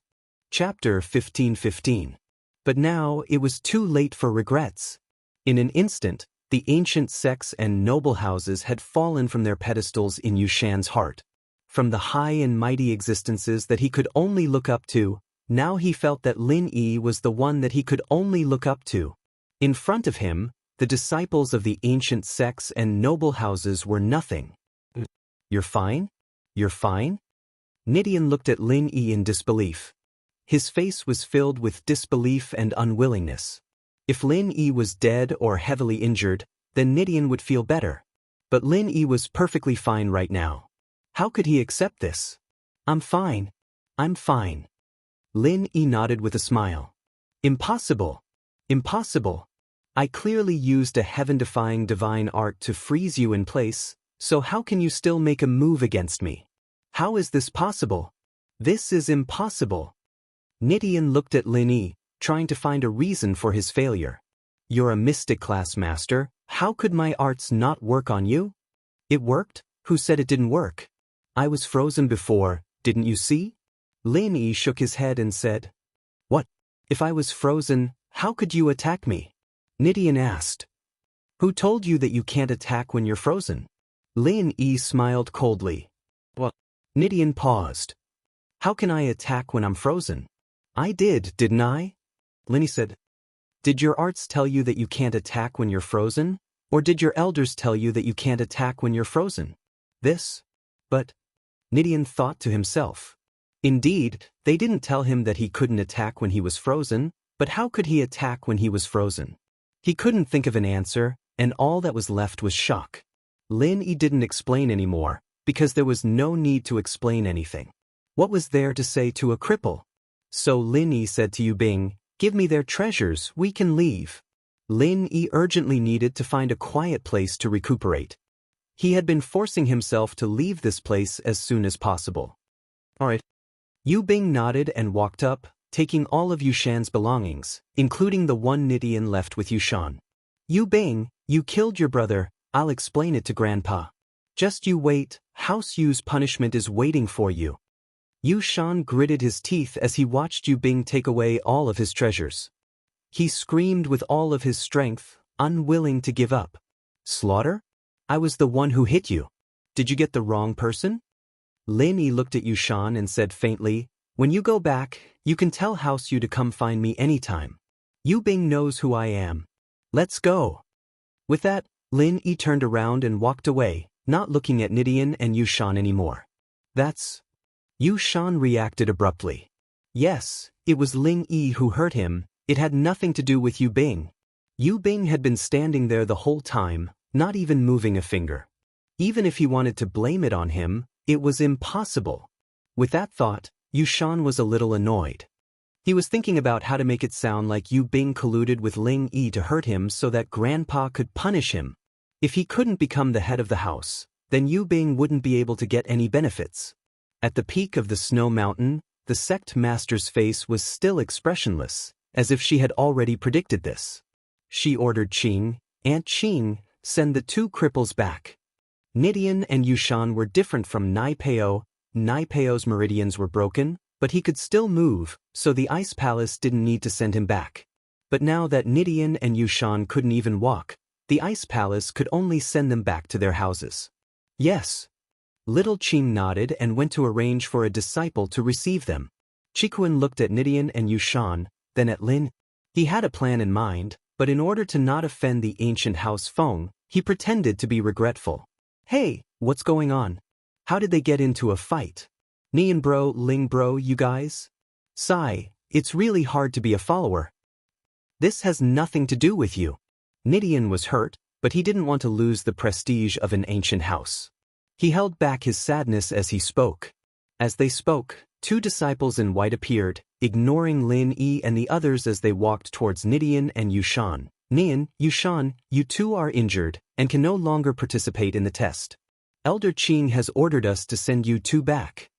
Chapter 1515. But now it was too late for regrets. In an instant, the ancient sects and noble houses had fallen from their pedestals in Yushan's heart. From the high and mighty existences that he could only look up to, now he felt that Lin Yi was the one that he could only look up to. In front of him, the disciples of the ancient sects and noble houses were nothing. You're fine? You're fine? Ninian looked at Lin Yi in disbelief. His face was filled with disbelief and unwillingness. If Lin Yi was dead or heavily injured, then Ninian would feel better. But Lin Yi was perfectly fine right now. How could he accept this? I'm fine. I'm fine. Lin Yi nodded with a smile. Impossible. Impossible. I clearly used a heaven-defying divine art to freeze you in place, so how can you still make a move against me? How is this possible? This is impossible. Ninian looked at Lin Yi, trying to find a reason for his failure. You're a mystic class master, how could my arts not work on you? It worked? Who said it didn't work? I was frozen before, didn't you see? Lin Yi shook his head and said, What? If I was frozen, how could you attack me? Ninian asked. Who told you that you can't attack when you're frozen? Lin Yi smiled coldly. What? Ninian paused. How can I attack when I'm frozen? I did, didn't I? Lin Yi said. Did your arts tell you that you can't attack when you're frozen? Or did your elders tell you that you can't attack when you're frozen? This? But, Ninian thought to himself. Indeed, they didn't tell him that he couldn't attack when he was frozen, but how could he attack when he was frozen? He couldn't think of an answer, and all that was left was shock. Lin Yi didn't explain anymore, because there was no need to explain anything. What was there to say to a cripple? So Lin Yi said to Yu Bing, "Give me their treasures, we can leave." Lin Yi urgently needed to find a quiet place to recuperate. He had been forcing himself to leave this place as soon as possible. Alright. Yu Bing nodded and walked up, taking all of Yushan's belongings, including the one Nidian left with Yushan. "Yu Bing, you killed your brother, I'll explain it to Grandpa. Just you wait, House Yu's punishment is waiting for you." Yushan gritted his teeth as he watched Yu Bing take away all of his treasures. He screamed with all of his strength, unwilling to give up. "Slaughter? I was the one who hit you. Did you get the wrong person?" Lin Yi looked at Yushan and said faintly, "When you go back, you can tell House Yu to come find me anytime. Yu Bing knows who I am. Let's go." With that, Lin Yi turned around and walked away, not looking at Nidian and Yushan anymore. "That's..." Yushan reacted abruptly. Yes, it was Lin Yi who hurt him, it had nothing to do with Yu Bing. Yu Bing had been standing there the whole time, not even moving a finger. Even if he wanted to blame it on him, it was impossible. With that thought, Yushan was a little annoyed. He was thinking about how to make it sound like Yu Bing colluded with Lin Yi to hurt him so that Grandpa could punish him. If he couldn't become the head of the house, then Yu Bing wouldn't be able to get any benefits. At the peak of the snow mountain, the sect master's face was still expressionless, as if she had already predicted this. She ordered Qing, "Aunt Qing, send the two cripples back." Nidian and Yushan were different from Naipeo. Naipeo's meridians were broken, but he could still move, so the Ice Palace didn't need to send him back. But now that Nidian and Yushan couldn't even walk, the Ice Palace could only send them back to their houses. Yes. Little Qing nodded and went to arrange for a disciple to receive them. Qikuan looked at Nidian and Yushan, then at Lin. He had a plan in mind, but in order to not offend the ancient House Feng, he pretended to be regretful. "Hey, what's going on? How did they get into a fight? Nian bro, Ling bro, you guys? Sigh, it's really hard to be a follower. This has nothing to do with you." Nidian was hurt, but he didn't want to lose the prestige of an ancient house. He held back his sadness as he spoke. As they spoke, two disciples in white appeared, ignoring Lin Yi and the others as they walked towards Nidian and Yushan. "Nian, Yushan, you two are injured, and can no longer participate in the test. Elder Qing has ordered us to send you two back."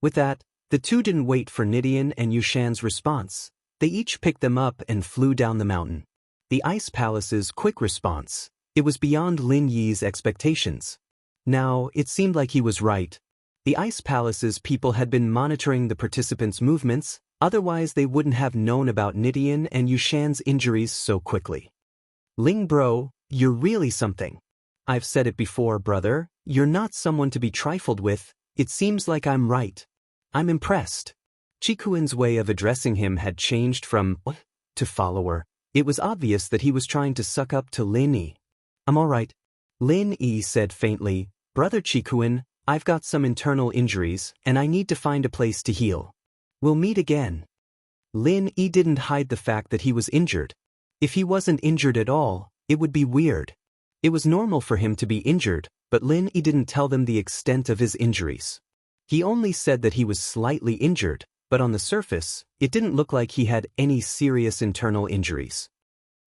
With that, the two didn't wait for Nidian and Yushan's response. They each picked them up and flew down the mountain. The Ice Palace's quick response, it was beyond Lin Yi's expectations. Now, it seemed like he was right. The Ice Palace's people had been monitoring the participants' movements, otherwise they wouldn't have known about Nidian and Yushan's injuries so quickly. "Ling bro, you're really something. I've said it before, brother, you're not someone to be trifled with. It seems like I'm right. I'm impressed." Qikuan's way of addressing him had changed from "what" to follower. It was obvious that he was trying to suck up to Lin Yi. "I'm all right," Lin Yi said faintly. "Brother Qikuan, I've got some internal injuries, and I need to find a place to heal. We'll meet again." Lin Yi didn't hide the fact that he was injured. If he wasn't injured at all, it would be weird. It was normal for him to be injured, but Lin Yi didn't tell them the extent of his injuries. He only said that he was slightly injured, but on the surface, it didn't look like he had any serious internal injuries.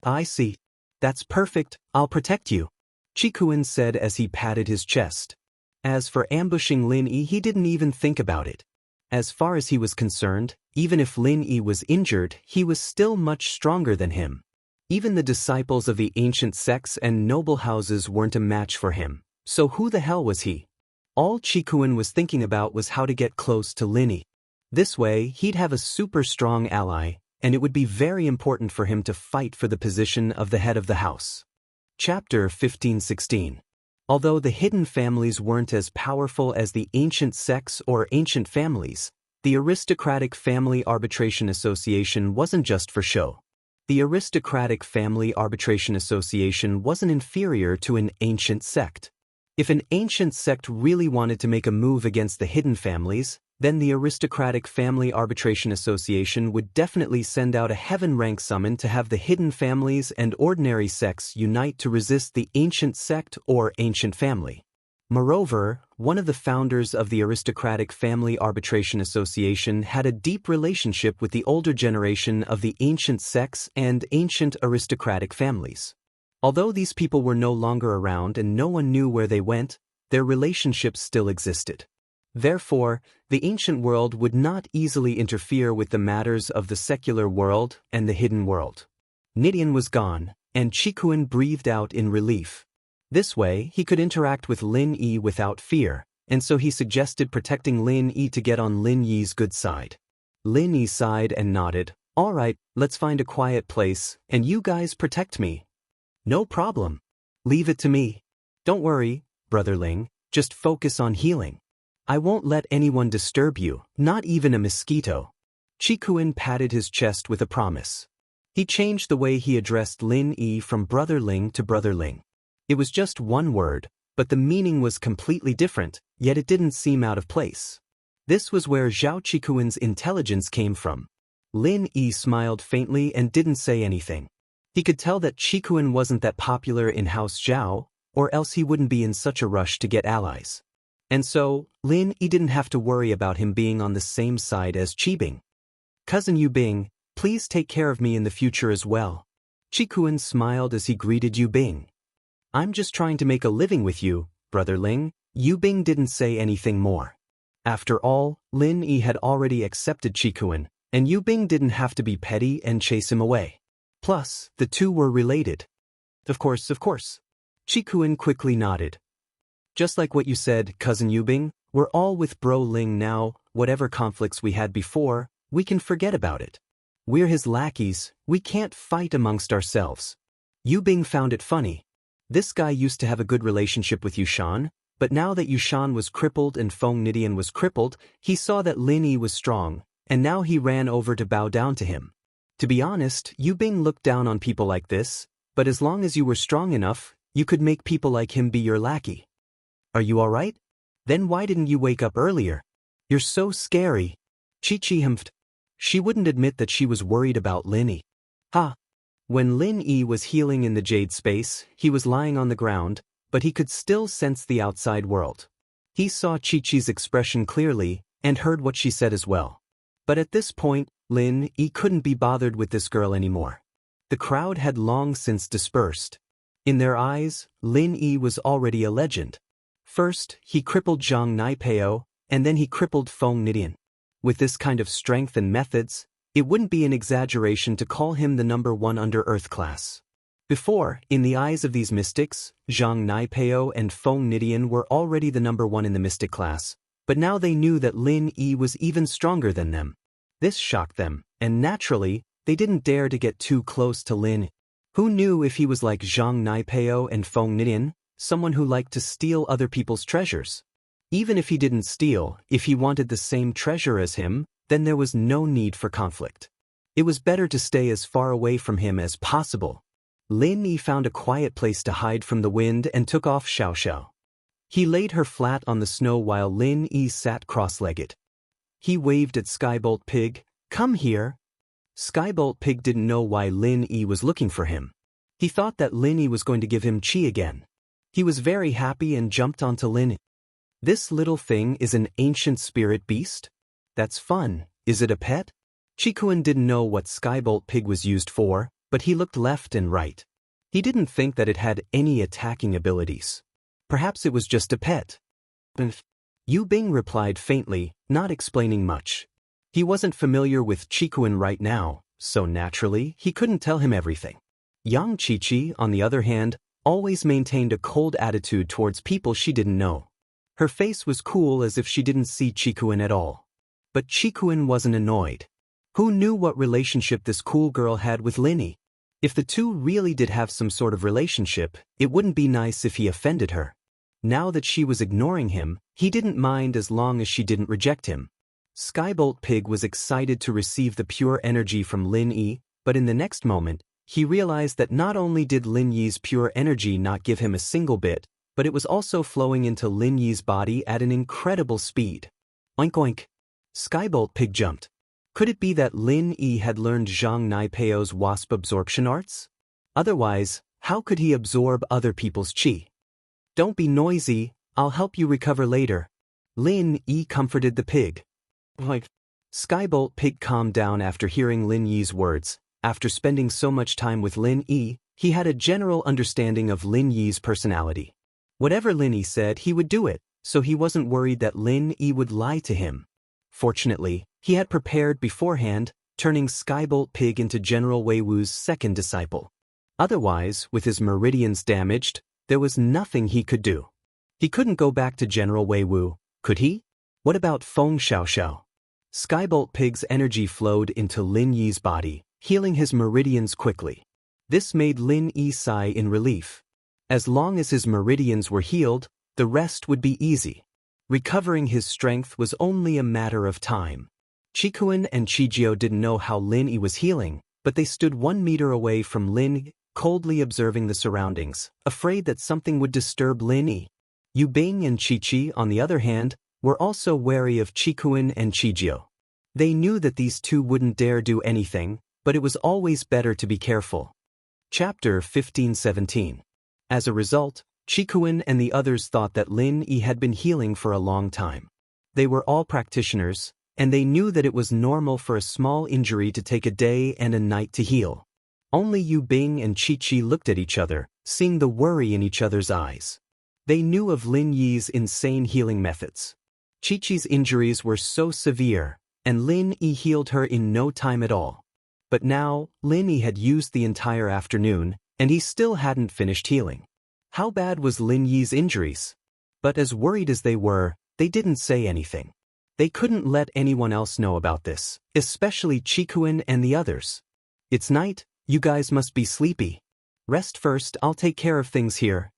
"I see. That's perfect, I'll protect you," Qikuan said as he patted his chest. As for ambushing Lin Yi, he didn't even think about it. As far as he was concerned, even if Lin Yi was injured, he was still much stronger than him. Even the disciples of the ancient sects and noble houses weren't a match for him, so who the hell was he? All Qikuan was thinking about was how to get close to Lin Yi. This way, he'd have a super strong ally, and it would be very important for him to fight for the position of the head of the house. Chapter 15-16. Although the hidden families weren't as powerful as the ancient sects or ancient families, the Aristocratic Family Arbitration Association wasn't just for show. The Aristocratic Family Arbitration Association wasn't inferior to an ancient sect. If an ancient sect really wanted to make a move against the hidden families, then the aristocratic family arbitration association would definitely send out a heaven-rank summon to have the hidden families and ordinary sects unite to resist the ancient sect or ancient family. Moreover, one of the founders of the aristocratic family arbitration association had a deep relationship with the older generation of the ancient sects and ancient aristocratic families. Although these people were no longer around and no one knew where they went, their relationships still existed. Therefore, the ancient world would not easily interfere with the matters of the secular world and the hidden world. Nidian was gone, and Qikuan breathed out in relief. This way, he could interact with Lin Yi without fear, and so he suggested protecting Lin Yi to get on Lin Yi's good side. Lin Yi sighed and nodded. "All right, let's find a quiet place, and you guys protect me." "No problem. Leave it to me. Don't worry, Brother Ling, just focus on healing. I won't let anyone disturb you, not even a mosquito." Qikuan patted his chest with a promise. He changed the way he addressed Lin Yi from Brother Ling to Brother Ling. It was just one word, but the meaning was completely different, yet it didn't seem out of place. This was where Zhao Qikuan's intelligence came from. Lin Yi smiled faintly and didn't say anything. He could tell that Qikuan wasn't that popular in House Zhao, or else he wouldn't be in such a rush to get allies. And so, Lin Yi didn't have to worry about him being on the same side as Qibing. "Cousin Yu Bing, please take care of me in the future as well." Qikuan smiled as he greeted Yu Bing. "I'm just trying to make a living with you, Brother Ling." Yu Bing didn't say anything more. After all, Lin Yi had already accepted Qikuan, and Yu Bing didn't have to be petty and chase him away. Plus, the two were related. Of course. Qikuan quickly nodded. "Just like what you said, Cousin Yu Bing, we're all with Bro Ling now. Whatever conflicts we had before, we can forget about it. We're his lackeys, we can't fight amongst ourselves." Yu Bing found it funny. This guy used to have a good relationship with Yushan, but now that Yushan was crippled and Feng Nidian was crippled, he saw that Lin Yi was strong, and now he ran over to bow down to him. To be honest, Yu Bing looked down on people like this, but as long as you were strong enough, you could make people like him be your lackey. "Are you all right? Then why didn't you wake up earlier? You're so scary." Chi humphed. She wouldn't admit that she was worried about Lin Yi. When Lin Yi was healing in the jade space, he was lying on the ground, but he could still sense the outside world. He saw Chi-Chi's expression clearly, and heard what she said as well. But at this point, Lin Yi couldn't be bothered with this girl anymore. The crowd had long since dispersed. In their eyes, Lin Yi was already a legend. First, he crippled Zhang Naipeo, and then he crippled Feng Nidian. With this kind of strength and methods, it wouldn't be an exaggeration to call him the #1 under Earth class. Before, in the eyes of these mystics, Zhang Naipeo and Feng Nidian were already the #1 in the mystic class, but now they knew that Lin Yi was even stronger than them. This shocked them, and naturally, they didn't dare to get too close to Lin. Who knew if he was like Zhang Naipeo and Feng Nidian, someone who liked to steal other people's treasures? Even if he didn't steal, if he wanted the same treasure as him, then there was no need for conflict. It was better to stay as far away from him as possible. Lin Yi found a quiet place to hide from the wind and took off Xiaoxiao. He laid her flat on the snow while Lin Yi sat cross-legged. He waved at Skybolt Pig. "Come here." Skybolt Pig didn't know why Lin Yi was looking for him. He thought that Lin Yi was going to give him chi again. He was very happy and jumped onto Lin Yi. "This little thing is an ancient spirit beast? That's fun. Is it a pet?" Qikuan didn't know what Skybolt Pig was used for, but he looked left and right. He didn't think that it had any attacking abilities. Perhaps it was just a pet. Yu Bing replied faintly, not explaining much. He wasn't familiar with Qikuan right now, so naturally, he couldn't tell him everything. Yang Qiqi, on the other hand, always maintained a cold attitude towards people she didn't know. Her face was cool as if she didn't see Qikuan at all. But Qikuan wasn't annoyed. Who knew what relationship this cool girl had with Lin Yi? If the two really did have some sort of relationship, it wouldn't be nice if he offended her. Now that she was ignoring him, he didn't mind as long as she didn't reject him. Skybolt Pig was excited to receive the pure energy from Lin Yi, but in the next moment, he realized that not only did Lin Yi's pure energy not give him a single bit, but it was also flowing into Lin Yi's body at an incredible speed. Oink oink. Skybolt Pig jumped. Could it be that Lin Yi had learned Zhang Naipeo's wasp absorption arts? Otherwise, how could he absorb other people's qi? Don't be noisy, I'll help you recover later. Lin Yi comforted the pig. Skybolt Pig calmed down after hearing Lin Yi's words. After spending so much time with Lin Yi, he had a general understanding of Lin Yi's personality. Whatever Lin Yi said, he would do it, so he wasn't worried that Lin Yi would lie to him. Fortunately, he had prepared beforehand, turning Skybolt Pig into General Wei Wu's second disciple. Otherwise, with his meridians damaged, there was nothing he could do. He couldn't go back to General Wei Wu, could he? What about Feng Xiaoxiao? Skybolt Pig's energy flowed into Lin Yi's body, healing his meridians quickly. This made Lin Yi sigh in relief. As long as his meridians were healed, the rest would be easy. Recovering his strength was only a matter of time. Qikuan and Qijiao didn't know how Lin Yi was healing, but they stood 1 meter away from Lin Yi, coldly observing the surroundings, afraid that something would disturb Lin Yi. Yu Bing and Qiqi, on the other hand, were also wary of Qikuan and Qijiao. They knew that these two wouldn't dare do anything, but it was always better to be careful. Chapter 15-17. As a result, Qikuan and the others thought that Lin Yi had been healing for a long time. They were all practitioners, and they knew that it was normal for a small injury to take a day and a night to heal. Only Yu Bing and Qiqi looked at each other, seeing the worry in each other's eyes. They knew of Lin Yi's insane healing methods. Qiqi's injuries were so severe, and Lin Yi healed her in no time at all. But now, Lin Yi had used the entire afternoon, and he still hadn't finished healing. How bad was Lin Yi's injuries? But as worried as they were, they didn't say anything. They couldn't let anyone else know about this, especially Qikuan and the others. It's night, you guys must be sleepy. Rest first, I'll take care of things here.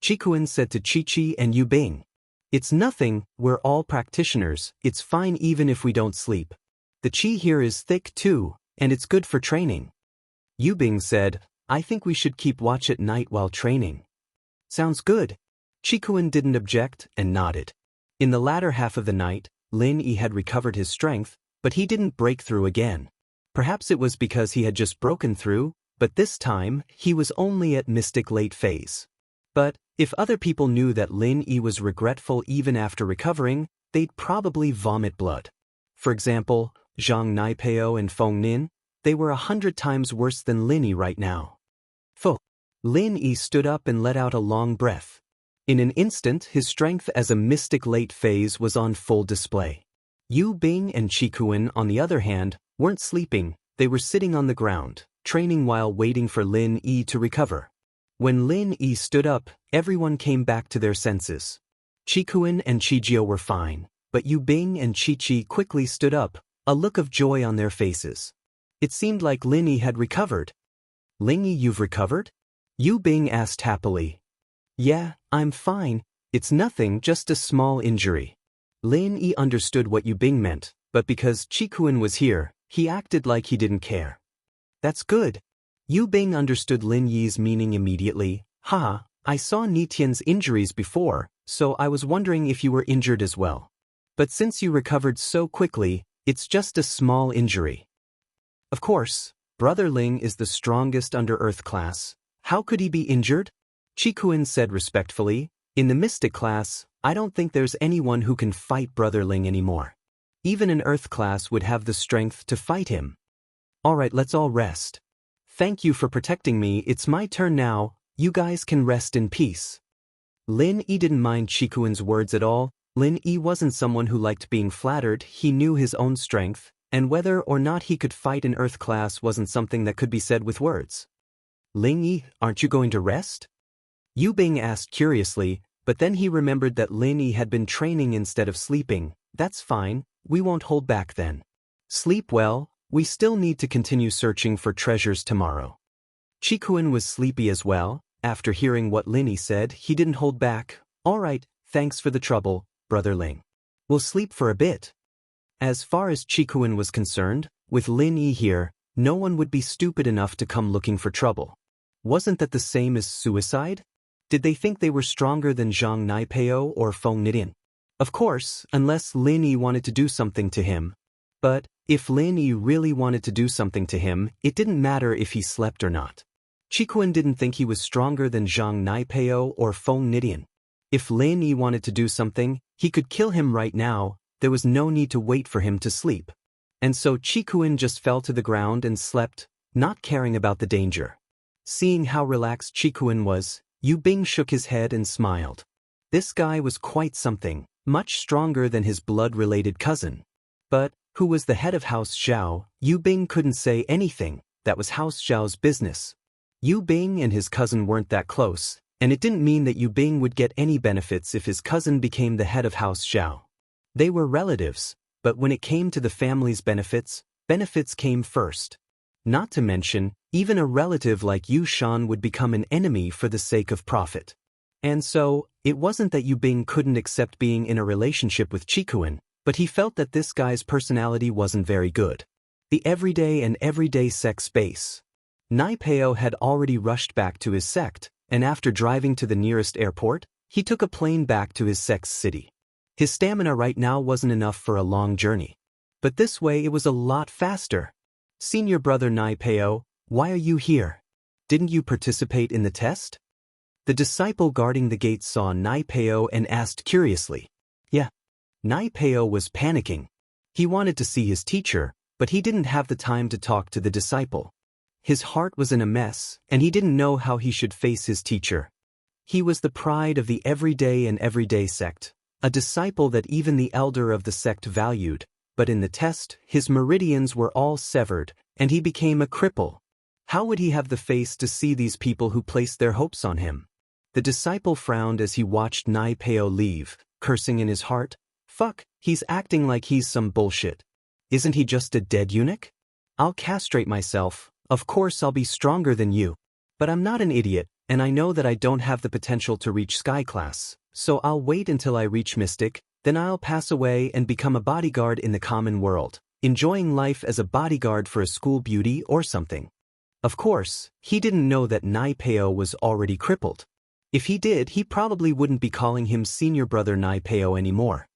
Qikuan said to Qiqi and Yu Bing. It's nothing, we're all practitioners, it's fine even if we don't sleep. The qi here is thick too, and it's good for training. Yu Bing said, I think we should keep watch at night while training. Sounds good. Qikuan didn't object and nodded. In the latter half of the night, Lin Yi had recovered his strength, but he didn't break through again. Perhaps it was because he had just broken through, but this time, he was only at mystic late phase. But, if other people knew that Lin Yi was regretful even after recovering, they'd probably vomit blood. For example, Zhang Naipeo and Feng Nin, they were 100 times worse than Lin Yi right now. Lin Yi stood up and let out a long breath. In an instant, his strength as a mystic late phase was on full display. Yu Bing and Qikuan, on the other hand, weren't sleeping, they were sitting on the ground, training while waiting for Lin Yi to recover. When Lin Yi stood up, everyone came back to their senses. Qikuan and Qijiao were fine, but Yu Bing and Qiqi quickly stood up, a look of joy on their faces. It seemed like Lin Yi had recovered. Lin Yi, you've recovered? Yu Bing asked happily. Yeah, I'm fine, it's nothing, just a small injury. Lin Yi understood what Yu Bing meant, but because Qikuan was here, he acted like he didn't care. That's good. Yu Bing understood Lin Yi's meaning immediately. Haha, I saw Nitian's injuries before, so I was wondering if you were injured as well. But since you recovered so quickly, it's just a small injury. Of course, Brother Ling is the strongest under Earth class. How could he be injured? Qikuan said respectfully, in the Mystic class, I don't think there's anyone who can fight Brother Ling anymore. Even an Earth class would have the strength to fight him. Alright, let's all rest. Thank you for protecting me, it's my turn now, you guys can rest in peace. Lin Yi didn't mind Qikuan's words at all. Lin Yi wasn't someone who liked being flattered, he knew his own strength, and whether or not he could fight an Earth class wasn't something that could be said with words. Lin Yi, aren't you going to rest? Yu Bing asked curiously, but then he remembered that Lin Yi had been training instead of sleeping. That's fine, we won't hold back then. Sleep well, we still need to continue searching for treasures tomorrow. Qikuan was sleepy as well. After hearing what Lin Yi said, he didn't hold back. Alright, thanks for the trouble, Brother Ling. We'll sleep for a bit. As far as Qikuan was concerned, with Lin Yi here, no one would be stupid enough to come looking for trouble. Wasn't that the same as suicide? Did they think they were stronger than Zhang Naipeo or Feng Nidian? Of course, unless Lin Yi wanted to do something to him. But if Lin Yi really wanted to do something to him, it didn't matter if he slept or not. Qikuan didn't think he was stronger than Zhang Naipeo or Feng Nidian. If Lin Yi wanted to do something, he could kill him right now. There was no need to wait for him to sleep. And so Qikuan just fell to the ground and slept, not caring about the danger. Seeing how relaxed Qikuan was, Yu Bing shook his head and smiled. This guy was quite something, much stronger than his blood-related cousin. But who was the head of House Zhao? Yu Bing couldn't say anything. That was House Zhao's business. Yu Bing and his cousin weren't that close, and it didn't mean that Yu Bing would get any benefits if his cousin became the head of House Zhao. They were relatives, but when it came to the family's benefits came first. Not to mention, even a relative like Yu Shan would become an enemy for the sake of profit. And so, it wasn't that Yu Bing couldn't accept being in a relationship with Qikuan, but he felt that this guy's personality wasn't very good. The everyday sex base. Naipeo had already rushed back to his sect, and after driving to the nearest airport, he took a plane back to his sect's city. His stamina right now wasn't enough for a long journey. But this way it was a lot faster. Senior brother Naipeo, why are you here? Didn't you participate in the test? The disciple guarding the gate saw Naipeo and asked curiously. Yeah. Naipeo was panicking. He wanted to see his teacher, but he didn't have the time to talk to the disciple. His heart was in a mess, and he didn't know how he should face his teacher. He was the pride of the everyday sect, a disciple that even the elder of the sect valued, but in the test, his meridians were all severed, and he became a cripple. How would he have the face to see these people who placed their hopes on him? The disciple frowned as he watched Naipeo leave, cursing in his heart. Fuck, he's acting like he's some bullshit. Isn't he just a dead eunuch? I'll castrate myself, of course I'll be stronger than you. But I'm not an idiot, and I know that I don't have the potential to reach Sky Class, so I'll wait until I reach Mystic, then I'll pass away and become a bodyguard in the common world, enjoying life as a bodyguard for a school beauty or something. Of course, he didn't know that Naipeo was already crippled. If he did, he probably wouldn't be calling him senior brother Naipeo anymore.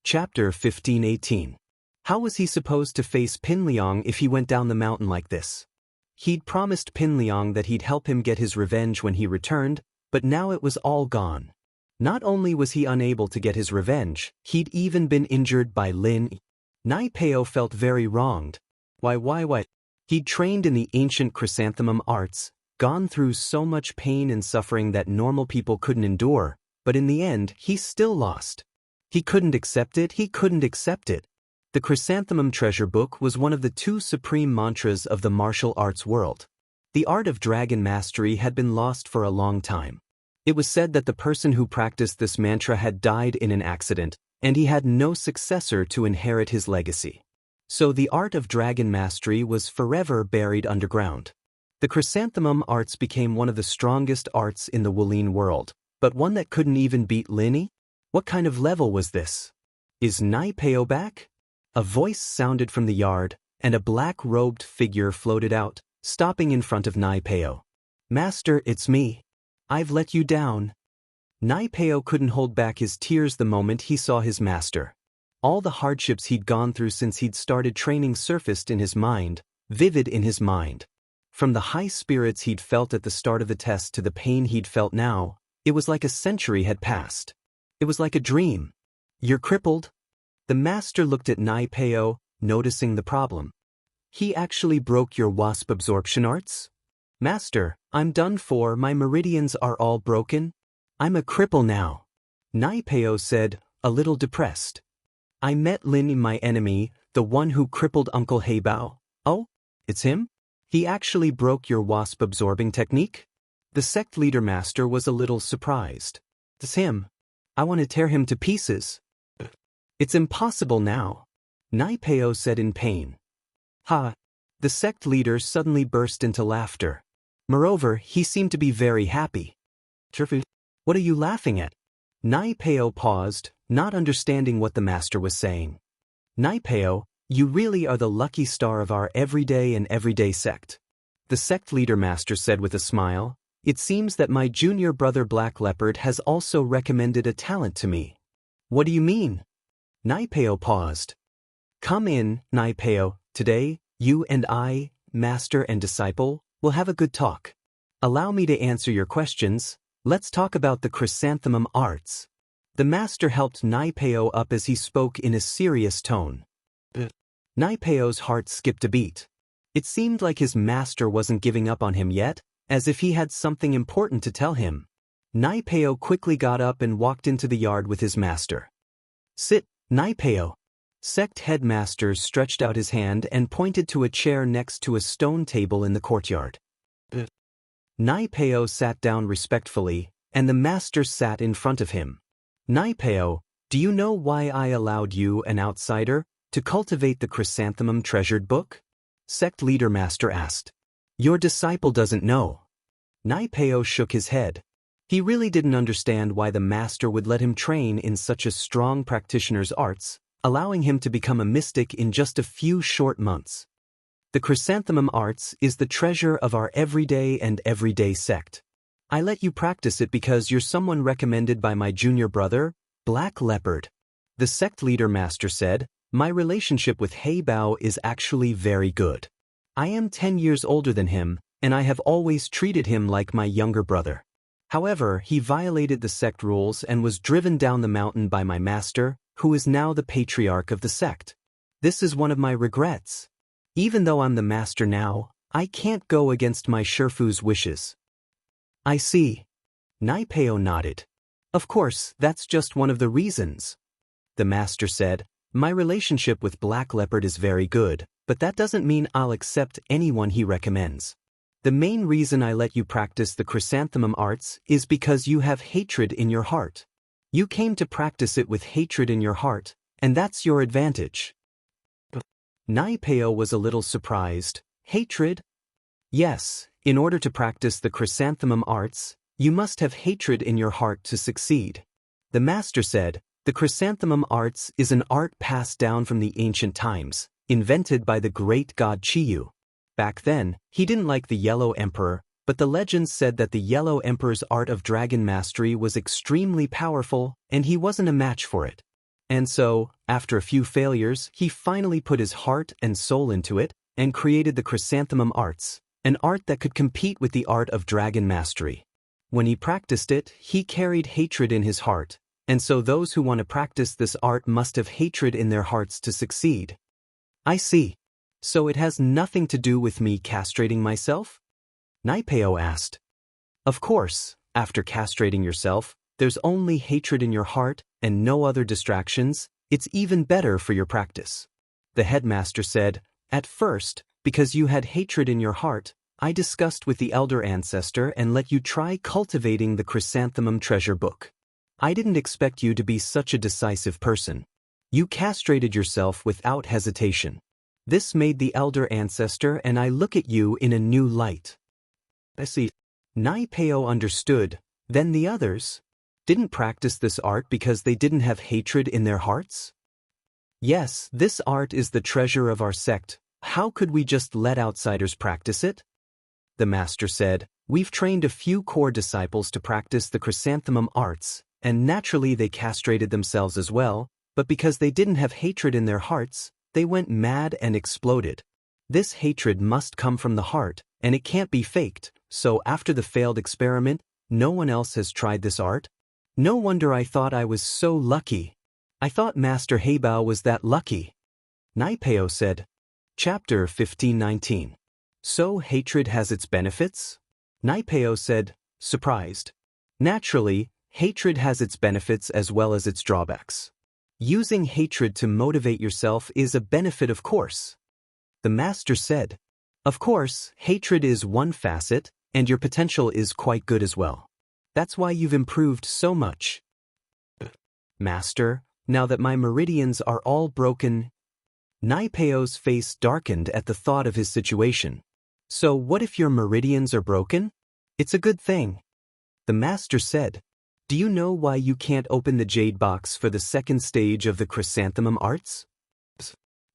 Chapter 15:18. How was he supposed to face Pinliang if he went down the mountain like this? He'd promised Pinliang that he'd help him get his revenge when he returned, but now it was all gone. Not only was he unable to get his revenge, he'd even been injured by Lin Yi. Naipeo felt very wronged. Why? He'd trained in the ancient chrysanthemum arts, gone through so much pain and suffering that normal people couldn't endure, but in the end, he still lost. He couldn't accept it. The chrysanthemum treasure book was one of the two supreme mantras of the martial arts world. The art of dragon mastery had been lost for a long time. It was said that the person who practiced this mantra had died in an accident, and he had no successor to inherit his legacy. So the art of dragon mastery was forever buried underground. The chrysanthemum arts became one of the strongest arts in the Wulin world, but one that couldn't even beat Lin Yi? What kind of level was this? Is Naipeo back? A voice sounded from the yard, and a black-robed figure floated out, stopping in front of Naipeo. Master, it's me. I've let you down. Naipeo couldn't hold back his tears the moment he saw his master. All the hardships he'd gone through since he'd started training surfaced in his mind, vivid in his mind. From the high spirits he'd felt at the start of the test to the pain he'd felt now, it was like a century had passed. It was like a dream. You're crippled? The master looked at Naipeo, noticing the problem. He actually broke your wasp absorption arts? Master, I'm done for. My meridians are all broken. I'm a cripple now. Naipeo said, a little depressed. I met Lin, my enemy, the one who crippled Uncle Heibao. Oh, it's him? He actually broke your wasp-absorbing technique? The sect leader master was a little surprised. It's him. I want to tear him to pieces. It's impossible now. Naipeo said in pain. Ha! The sect leader suddenly burst into laughter. Moreover, he seemed to be very happy. What are you laughing at? Naipeo paused, not understanding what the master was saying. Naipeo, you really are the lucky star of our everyday sect. The sect leader master said with a smile, it seems that my junior brother Black Leopard has also recommended a talent to me. What do you mean? Naipeo paused. Come in, Naipeo. Today, you and I, master and disciple, will have a good talk. Allow me to answer your questions. Let's talk about the chrysanthemum arts. The master helped Naipeo up as he spoke in a serious tone. Naipeo's heart skipped a beat. It seemed like his master wasn't giving up on him yet, as if he had something important to tell him. Naipeo quickly got up and walked into the yard with his master. Sit, Naipeo. Sect headmaster stretched out his hand and pointed to a chair next to a stone table in the courtyard. Naipeo sat down respectfully, and the master sat in front of him. Naipeo, do you know why I allowed you, an outsider, to cultivate the chrysanthemum treasured book? Sect leader master asked. Your disciple doesn't know. Naipeo shook his head. He really didn't understand why the master would let him train in such a strong practitioner's arts, allowing him to become a mystic in just a few short months. The chrysanthemum arts is the treasure of our everyday sect. I let you practice it because you're someone recommended by my junior brother, Black Leopard. The sect leader master said, my relationship with Heibao is actually very good. I am 10 years older than him, and I have always treated him like my younger brother. However, he violated the sect rules and was driven down the mountain by my master, who is now the patriarch of the sect. This is one of my regrets. Even though I'm the master now, I can't go against my Shifu's wishes. I see. Naipeo nodded. Of course, that's just one of the reasons. The master said, my relationship with Black Leopard is very good, but that doesn't mean I'll accept anyone he recommends. The main reason I let you practice the chrysanthemum arts is because you have hatred in your heart. You came to practice it with hatred in your heart, and that's your advantage. Naipeo was a little surprised. Hatred? Yes, in order to practice the chrysanthemum arts, you must have hatred in your heart to succeed. The master said, the chrysanthemum arts is an art passed down from the ancient times, invented by the great god Chiyu. Back then, he didn't like the Yellow Emperor, but the legends said that the Yellow Emperor's art of dragon mastery was extremely powerful, and he wasn't a match for it. And so, after a few failures, he finally put his heart and soul into it, and created the chrysanthemum arts, an art that could compete with the art of dragon mastery. When he practiced it, he carried hatred in his heart, and so those who want to practice this art must have hatred in their hearts to succeed. I see. So it has nothing to do with me castrating myself? Naipeo asked. Of course, after castrating yourself, there's only hatred in your heart and no other distractions. It's even better for your practice. The headmaster said, at first, because you had hatred in your heart, I discussed with the elder ancestor and let you try cultivating the chrysanthemum treasure book. I didn't expect you to be such a decisive person. You castrated yourself without hesitation. This made the elder ancestor and I look at you in a new light. I see. Naipeo understood. Then the others didn't practice this art because they didn't have hatred in their hearts? Yes, this art is the treasure of our sect. How could we just let outsiders practice it? The master said, we've trained a few core disciples to practice the chrysanthemum arts, and naturally they castrated themselves as well, but because they didn't have hatred in their hearts, they went mad and exploded. This hatred must come from the heart, and it can't be faked, so after the failed experiment, no one else has tried this art? No wonder I thought I was so lucky. I thought Master Heibao was that lucky. Naipeo said. Chapter 1519. So hatred has its benefits? Naipeo said, surprised. Naturally, hatred has its benefits as well as its drawbacks. Using hatred to motivate yourself is a benefit, of course. The master said, of course, hatred is one facet, and your potential is quite good as well. That's why you've improved so much. Master, now that my meridians are all broken. Naipeo's face darkened at the thought of his situation. So what if your meridians are broken? It's a good thing. The master said, do you know why you can't open the jade box for the second stage of the chrysanthemum arts?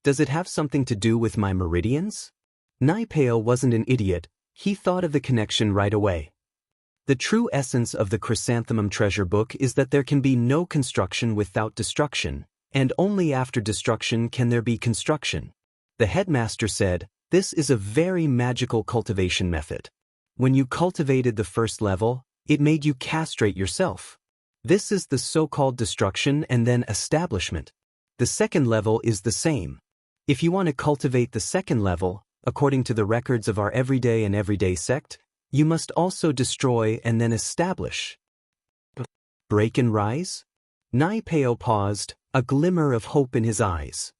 Does it have something to do with my meridians? Naipeo wasn't an idiot. He thought of the connection right away. The true essence of the Chrysanthemum Treasure Book is that there can be no construction without destruction, and only after destruction can there be construction. The headmaster said, "This is a very magical cultivation method. When you cultivated the first level, it made you castrate yourself. This is the so-called destruction and then establishment. The second level is the same. If you want to cultivate the second level, according to the records of our everyday and everyday sect, you must also destroy and then establish." Break and rise? Nai Peo paused, a glimmer of hope in his eyes.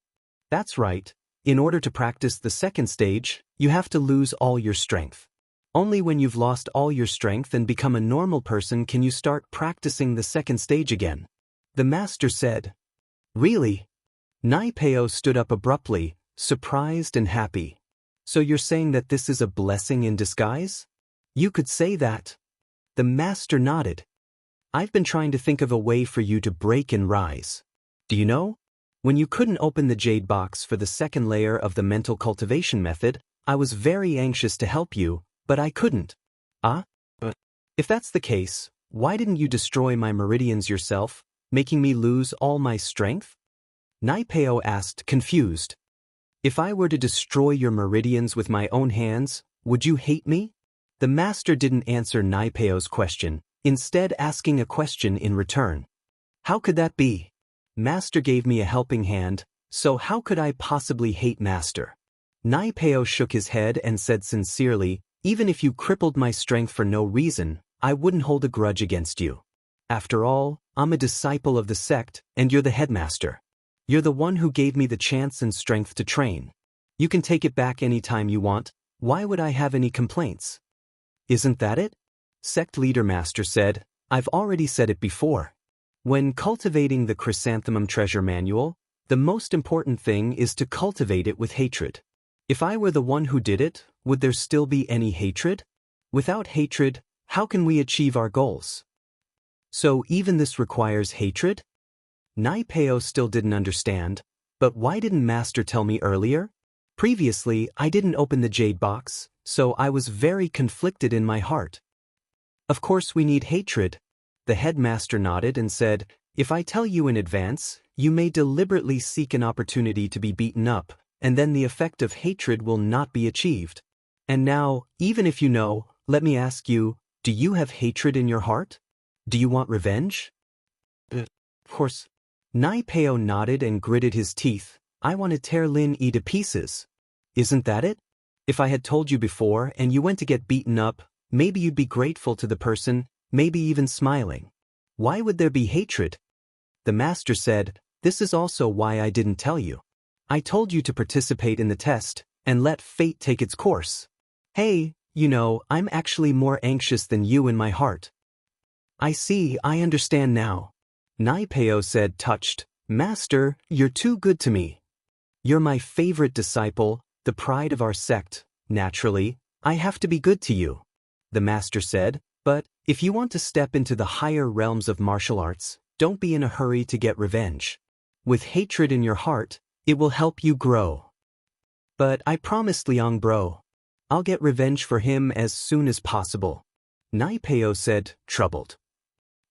That's right. In order to practice the second stage, you have to lose all your strength. Only when you've lost all your strength and become a normal person can you start practicing the second stage again. The master said. Really? Nai Peo stood up abruptly, surprised and happy. So you're saying that this is a blessing in disguise? You could say that. The master nodded. I've been trying to think of a way for you to break and rise. Do you know? When you couldn't open the jade box for the second layer of the mental cultivation method, I was very anxious to help you, but I couldn't. But if that's the case, why didn't you destroy my meridians yourself, making me lose all my strength? Nai Peo asked, confused. If I were to destroy your meridians with my own hands, would you hate me? The master didn't answer Nai Peo's question, instead asking a question in return. How could that be? Master gave me a helping hand, so how could I possibly hate Master? Nai Peo shook his head and said sincerely, even if you crippled my strength for no reason, I wouldn't hold a grudge against you. After all, I'm a disciple of the sect, and you're the headmaster. You're the one who gave me the chance and strength to train. You can take it back any time you want. Why would I have any complaints? Isn't that it? Sect leader Master said, I've already said it before. When cultivating the Chrysanthemum Treasure Manual, the most important thing is to cultivate it with hatred. If I were the one who did it, would there still be any hatred? Without hatred, how can we achieve our goals? So even this requires hatred? Nai Peo still didn't understand, but why didn't Master tell me earlier? Previously, I didn't open the jade box, so I was very conflicted in my heart. Of course we need hatred. The headmaster nodded and said, if I tell you in advance, you may deliberately seek an opportunity to be beaten up, and then the effect of hatred will not be achieved. And now, even if you know, let me ask you, do you have hatred in your heart? Do you want revenge? Of course. Nai Peo nodded and gritted his teeth. I want to tear Lin Yi to pieces. Isn't that it? If I had told you before and you went to get beaten up, maybe you'd be grateful to the person, maybe even smiling. Why would there be hatred? The master said, this is also why I didn't tell you. I told you to participate in the test, and let fate take its course. Hey, you know, I'm actually more anxious than you in my heart. I see, I understand now. Nai Peo said, touched, Master, you're too good to me. You're my favorite disciple, the pride of our sect. Naturally, I have to be good to you. The master said, but if you want to step into the higher realms of martial arts, don't be in a hurry to get revenge. With hatred in your heart, it will help you grow. But I promised Liang Bro. I'll get revenge for him as soon as possible. Nai Peo said, troubled.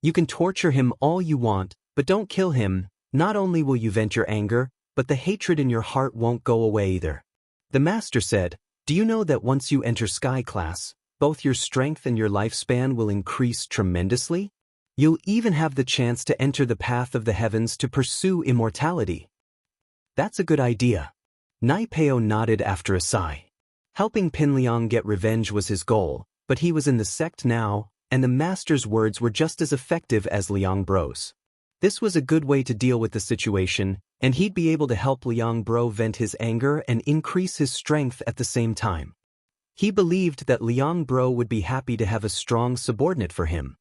You can torture him all you want, but don't kill him. Not only will you vent your anger, but the hatred in your heart won't go away either. The master said, do you know that once you enter Sky Class, both your strength and your lifespan will increase tremendously? You'll even have the chance to enter the path of the heavens to pursue immortality. That's a good idea. Nai Peo nodded after a sigh. Helping Pinliang get revenge was his goal, but he was in the sect now, and the master's words were just as effective as Liang Bro's. This was a good way to deal with the situation, and he'd be able to help Liang Bro vent his anger and increase his strength at the same time. He believed that Liang Bro would be happy to have a strong subordinate for him.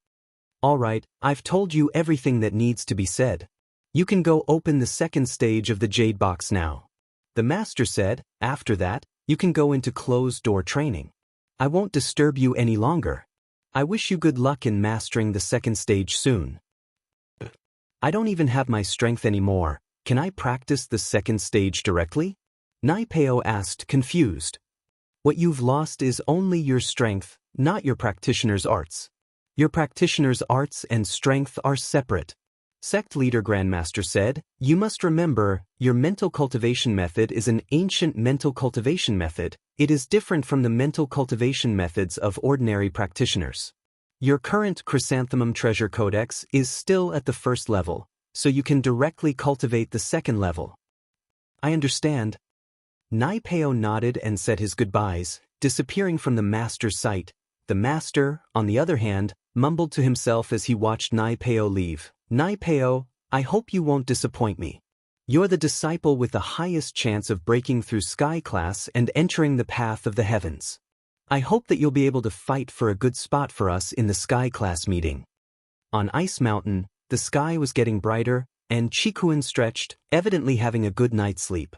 All right, I've told you everything that needs to be said. You can go open the second stage of the jade box now. The master said, after that, you can go into closed-door training. I won't disturb you any longer. I wish you good luck in mastering the second stage soon. I don't even have my strength anymore. Can I practice the second stage directly? Nai Peo asked, confused. What you've lost is only your strength, not your practitioner's arts. Your practitioner's arts and strength are separate. Sect leader Grandmaster said, you must remember, your mental cultivation method is an ancient mental cultivation method. It is different from the mental cultivation methods of ordinary practitioners. Your current Chrysanthemum Treasure Codex is still at the first level, so you can directly cultivate the second level. I understand. Nai Peo nodded and said his goodbyes, disappearing from the master's sight. The master, on the other hand, mumbled to himself as he watched Nai Peo leave. Nai Peo, I hope you won't disappoint me. You're the disciple with the highest chance of breaking through Sky Class and entering the path of the heavens. I hope that you'll be able to fight for a good spot for us in the Sky Class meeting. On Ice Mountain, the sky was getting brighter, and Qikuan stretched, evidently having a good night's sleep.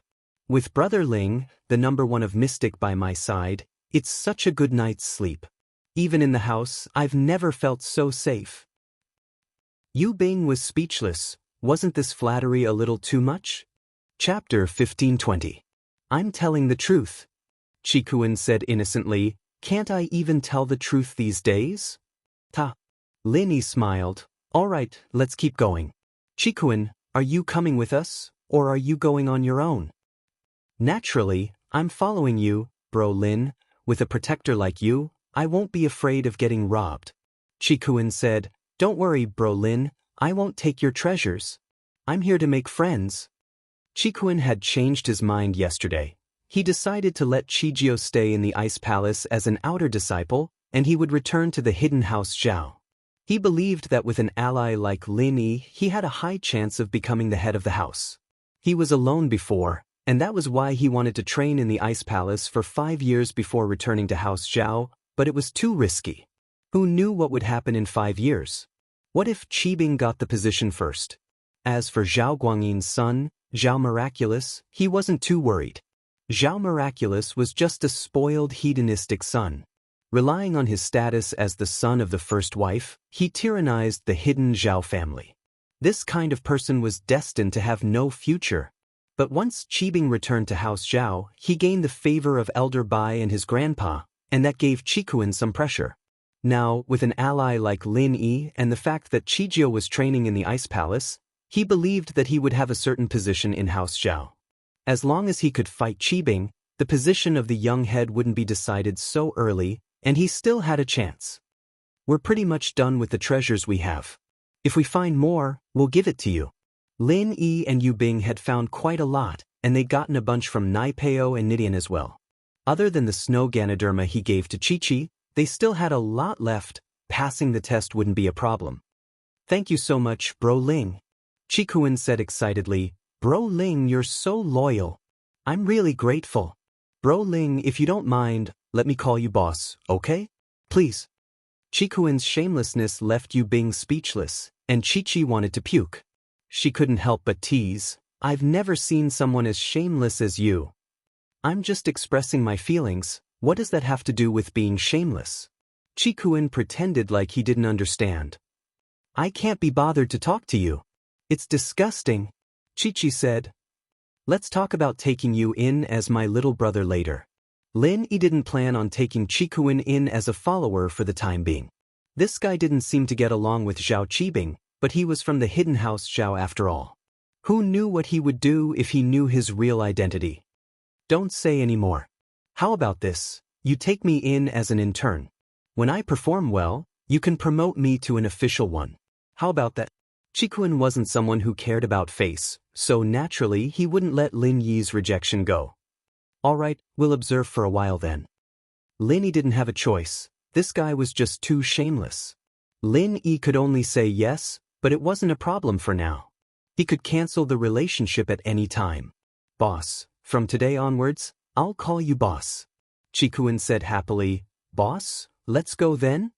With Brother Ling, the number one of Mystic by my side, it's such a good night's sleep. Even in the house, I've never felt so safe. Yu Bing was speechless. Wasn't this flattery a little too much? Chapter 1520. I'm telling the truth. Qikuan said innocently, can't I even tell the truth these days? Ta. Lin smiled. All right, let's keep going. Qikuan, are you coming with us, or are you going on your own? Naturally, I'm following you, Bro Lin. With a protector like you, I won't be afraid of getting robbed. Qikuan said, don't worry, Bro Lin, I won't take your treasures. I'm here to make friends. Qikuan had changed his mind yesterday. He decided to let Qijio stay in the Ice Palace as an outer disciple, and he would return to the hidden house Zhao. He believed that with an ally like Lin Yi, he had a high chance of becoming the head of the house. He was alone before, and that was why he wanted to train in the Ice Palace for 5 years before returning to House Zhao, but it was too risky. Who knew what would happen in 5 years? What if Qibing got the position first? As for Zhao Guangyin's son, Zhao Miraculous, he wasn't too worried. Zhao Miraculous was just a spoiled hedonistic son. Relying on his status as the son of the first wife, he tyrannized the hidden Zhao family. This kind of person was destined to have no future. But once Qibing returned to House Zhao, he gained the favor of Elder Bai and his grandpa, and that gave Qikuan some pressure. Now, with an ally like Lin Yi and the fact that Qijio was training in the Ice Palace, he believed that he would have a certain position in House Zhao. As long as he could fight Qibing, the position of the young head wouldn't be decided so early, and he still had a chance. We're pretty much done with the treasures we have. If we find more, we'll give it to you. Lin Yi and Yu Bing had found quite a lot, and they'd gotten a bunch from Nai Peo and Nidian as well. Other than the snow Ganoderma he gave to Chi-Chi, they still had a lot left. Passing the test wouldn't be a problem. Thank you so much, Bro Ling. Qikuan said excitedly, Bro Ling, you're so loyal. I'm really grateful. Bro Ling, if you don't mind, let me call you boss, okay? Please. Qikuan's shamelessness left Yu Bing speechless, and Chi-Chi wanted to puke. She couldn't help but tease, I've never seen someone as shameless as you. I'm just expressing my feelings. What does that have to do with being shameless? Qikuan pretended like he didn't understand. I can't be bothered to talk to you. It's disgusting. Chi-Chi said. Let's talk about taking you in as my little brother later. Lin Yi didn't plan on taking Qikuan in as a follower for the time being. This guy didn't seem to get along with Zhao Qibing, but he was from the hidden house Zhao after all. Who knew what he would do if he knew his real identity? Don't say any more. How about this? You take me in as an intern. When I perform well, you can promote me to an official one. How about that? Qikuan wasn't someone who cared about face, so naturally he wouldn't let Lin Yi's rejection go. All right, we'll observe for a while then. Lin Yi didn't have a choice. This guy was just too shameless. Lin Yi could only say yes, but it wasn't a problem for now. He could cancel the relationship at any time. Boss, from today onwards, I'll call you boss. Qikuan said happily, Boss, let's go then?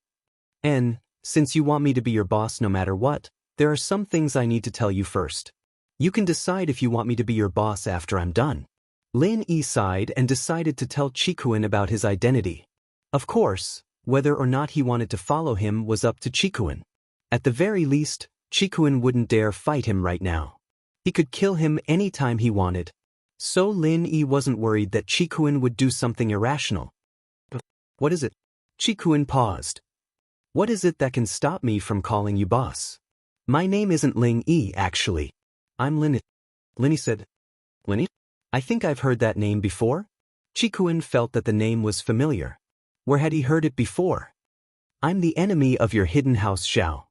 And, since you want me to be your boss no matter what, there are some things I need to tell you first. You can decide if you want me to be your boss after I'm done. Lin Yi sighed and decided to tell Qikuan about his identity. Of course, whether or not he wanted to follow him was up to Qikuan. At the very least, Qikuan wouldn't dare fight him right now. He could kill him any time he wanted. So Lin Yi wasn't worried that Qikuan would do something irrational. What is it? Qikuan paused. What is it that can stop me from calling you boss? My name isn't Ling Yi, actually. I'm Lin. Linny said. Linny? I think I've heard that name before. Qikuan felt that the name was familiar. Where had he heard it before? I'm the enemy of your hidden house Xiao.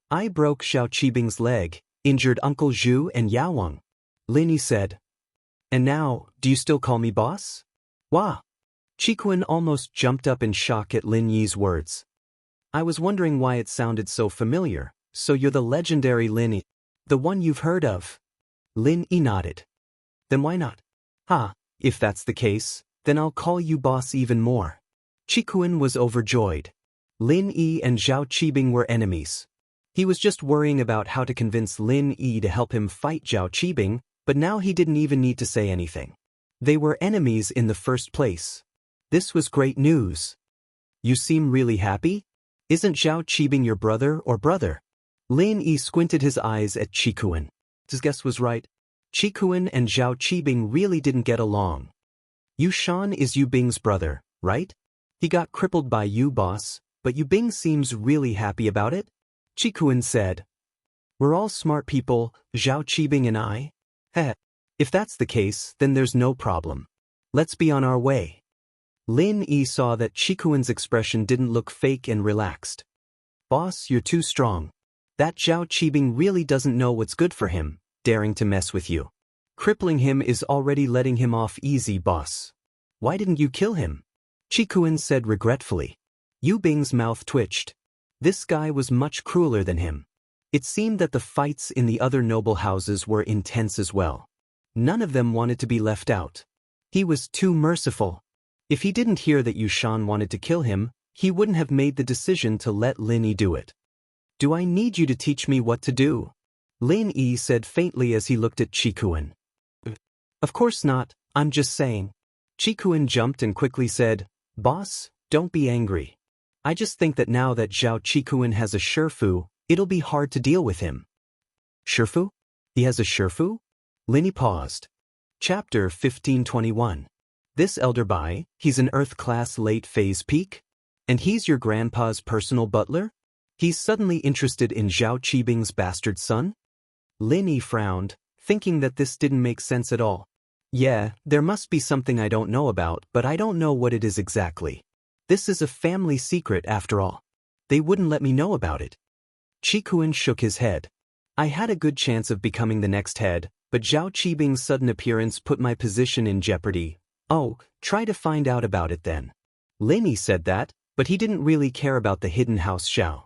I broke Xiao Qibing's leg, injured Uncle Zhu and Yao Wang. Linny said. And now, do you still call me boss? Wah! Qikuan almost jumped up in shock at Lin Yi's words. I was wondering why it sounded so familiar. So you're the legendary Lin Yi, the one you've heard of? Lin Yi nodded. Then why not? If that's the case, then I'll call you boss even more. Qikuan was overjoyed. Lin Yi and Zhao Qibing were enemies. He was just worrying about how to convince Lin Yi to help him fight Zhao Qibing, but now he didn't even need to say anything. They were enemies in the first place. This was great news. You seem really happy? Isn't Zhao Qibing your brother or brother? Lin Yi squinted his eyes at Qikuan. His guess was right. Qikuan and Zhao Qibing really didn't get along. Yu Shan is Yu Bing's brother, right? He got crippled by you, boss, but Yu Bing seems really happy about it? Qikuan said. We're all smart people, Zhao Qibing and I. Heh. If that's the case, then there's no problem. Let's be on our way. Lin Yi saw that Qikuan's expression didn't look fake and relaxed. Boss, you're too strong. That Zhao Qibing really doesn't know what's good for him, daring to mess with you. Crippling him is already letting him off easy, boss. Why didn't you kill him? Qikuan said regretfully. Yu Bing's mouth twitched. This guy was much crueler than him. It seemed that the fights in the other noble houses were intense as well. None of them wanted to be left out. He was too merciful. If he didn't hear that Yu Shan wanted to kill him, he wouldn't have made the decision to let Lin Yi do it. Do I need you to teach me what to do? Lin Yi said faintly as he looked at Qikuan. Of course not, I'm just saying. Qikuan jumped and quickly said, Boss, don't be angry. I just think that now that Zhao Qikuan has a Shifu, it'll be hard to deal with him. Shifu? He has a Shifu? Lin Yi paused. Chapter 1521. This elder Bai, he's an Earth-class late-phase peak? And he's your grandpa's personal butler? He's suddenly interested in Zhao Qibing's bastard son? Lin Yi frowned, thinking that this didn't make sense at all. Yeah, there must be something I don't know about, but I don't know what it is exactly. This is a family secret after all. They wouldn't let me know about it. Qikuan shook his head. I had a good chance of becoming the next head, but Zhao Qibing's sudden appearance put my position in jeopardy. Oh, try to find out about it then. Lin Yi said that, but he didn't really care about the hidden house Xiao.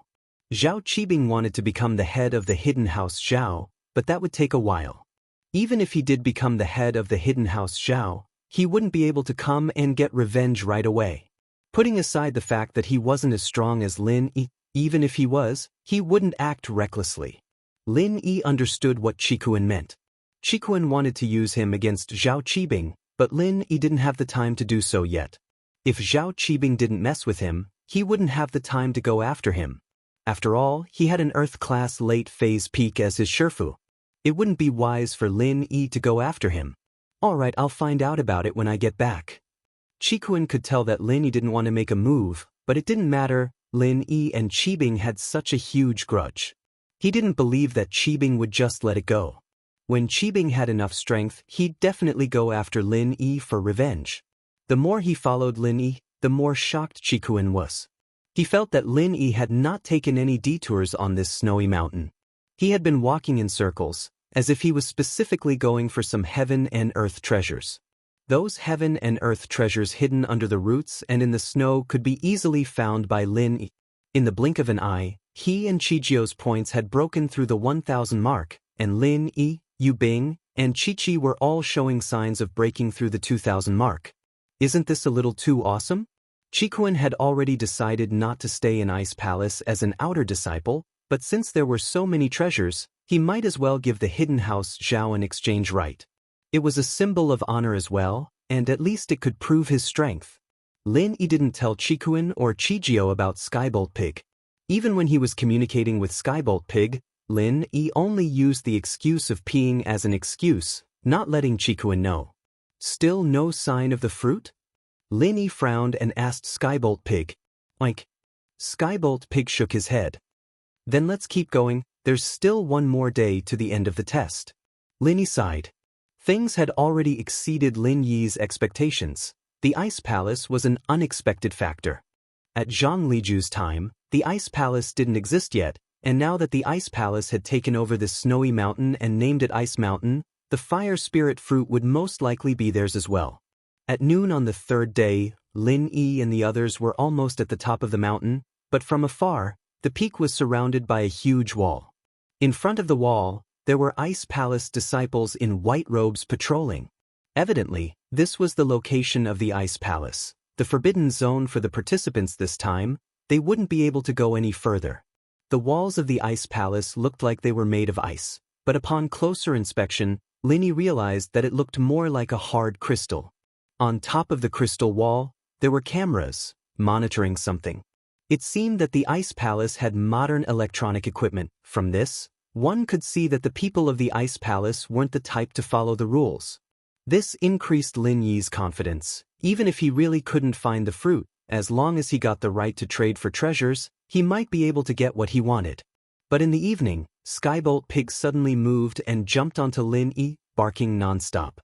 Zhao Qibing wanted to become the head of the hidden house Xiao, but that would take a while. Even if he did become the head of the hidden house Xiao, he wouldn't be able to come and get revenge right away. Putting aside the fact that he wasn't as strong as Lin Yi, even if he was, he wouldn't act recklessly. Lin Yi understood what Qikuan meant. Qikuan wanted to use him against Zhao Qibing, but Lin Yi didn't have the time to do so yet. If Zhao Qibing didn't mess with him, he wouldn't have the time to go after him. After all, he had an Earth-class late-phase peak as his Shifu. It wouldn't be wise for Lin Yi to go after him. Alright, I'll find out about it when I get back. Qikuan could tell that Lin Yi didn't want to make a move, but it didn't matter. Lin Yi and Qibing had such a huge grudge. He didn't believe that Qibing would just let it go. When Qibing had enough strength, he'd definitely go after Lin Yi for revenge. The more he followed Lin Yi, the more shocked Qikuan was. He felt that Lin Yi had not taken any detours on this snowy mountain. He had been walking in circles, as if he was specifically going for some heaven and earth treasures. Those heaven and earth treasures hidden under the roots and in the snow could be easily found by Lin Yi. In the blink of an eye, he and Qijiu's points had broken through the 1,000 mark, and Lin Yi, Yu Bing, and Qiqi were all showing signs of breaking through the 2,000 mark. Isn't this a little too awesome? Qikuan had already decided not to stay in Ice Palace as an outer disciple, but since there were so many treasures, he might as well give the hidden house Zhao an exchange right. It was a symbol of honor as well, and at least it could prove his strength. Lin Yi didn't tell Qikuan or Qijiu about Skybolt Pig. Even when he was communicating with Skybolt Pig, Lin Yi only used the excuse of peeing as an excuse, not letting Qikuan know. Still no sign of the fruit? Lin Yi frowned and asked Skybolt Pig, Like, Skybolt Pig shook his head. Then let's keep going, there's still one more day to the end of the test. Lin Yi sighed. Things had already exceeded Lin Yi's expectations. The Ice Palace was an unexpected factor. At Zhang Liju's time, the Ice Palace didn't exist yet, and now that the Ice Palace had taken over this snowy mountain and named it Ice Mountain, the fire spirit fruit would most likely be theirs as well. At noon on the third day, Lin Yi and the others were almost at the top of the mountain, but from afar, the peak was surrounded by a huge wall. In front of the wall, there were Ice Palace disciples in white robes patrolling. Evidently, this was the location of the Ice Palace, the forbidden zone for the participants this time. They wouldn't be able to go any further. The walls of the Ice Palace looked like they were made of ice, but upon closer inspection, Lin Yi realized that it looked more like a hard crystal. On top of the crystal wall, there were cameras, monitoring something. It seemed that the Ice Palace had modern electronic equipment. From this, one could see that the people of the Ice Palace weren't the type to follow the rules. This increased Lin Yi's confidence. Even if he really couldn't find the fruit, as long as he got the right to trade for treasures, he might be able to get what he wanted. But in the evening, Skybolt Pig suddenly moved and jumped onto Lin Yi, barking nonstop.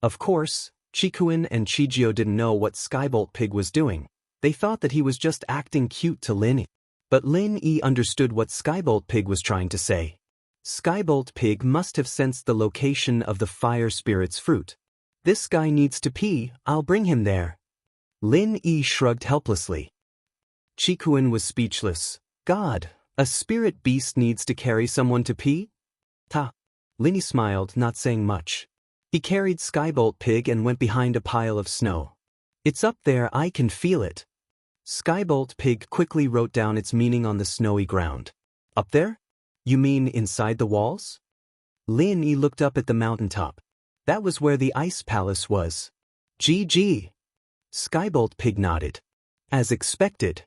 Of course, Qikuan and Qijio didn't know what Skybolt Pig was doing. They thought that he was just acting cute to Lin Yi. But Lin Yi understood what Skybolt Pig was trying to say. Skybolt Pig must have sensed the location of the fire spirit's fruit. This guy needs to pee, I'll bring him there. Lin Yi shrugged helplessly. Qikuan was speechless. God, a spirit beast needs to carry someone to pee? Ta. Lin Yi smiled, not saying much. He carried Skybolt Pig and went behind a pile of snow. It's up there, I can feel it. Skybolt Pig quickly wrote down its meaning on the snowy ground. Up there? You mean inside the walls? Lin Yi looked up at the mountaintop. That was where the Ice Palace was. GG. Skybolt Pig nodded. As expected.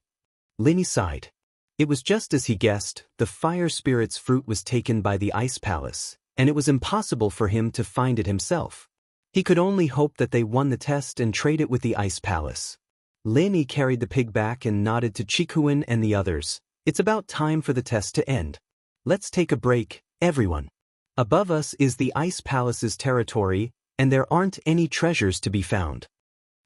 Lin Yi sighed. It was just as he guessed, the fire spirit's fruit was taken by the Ice Palace, and it was impossible for him to find it himself. He could only hope that they won the test and trade it with the Ice Palace. Lin Yi carried the pig back and nodded to Qikuan and the others. It's about time for the test to end. Let's take a break, everyone. Above us is the Ice Palace's territory, and there aren't any treasures to be found.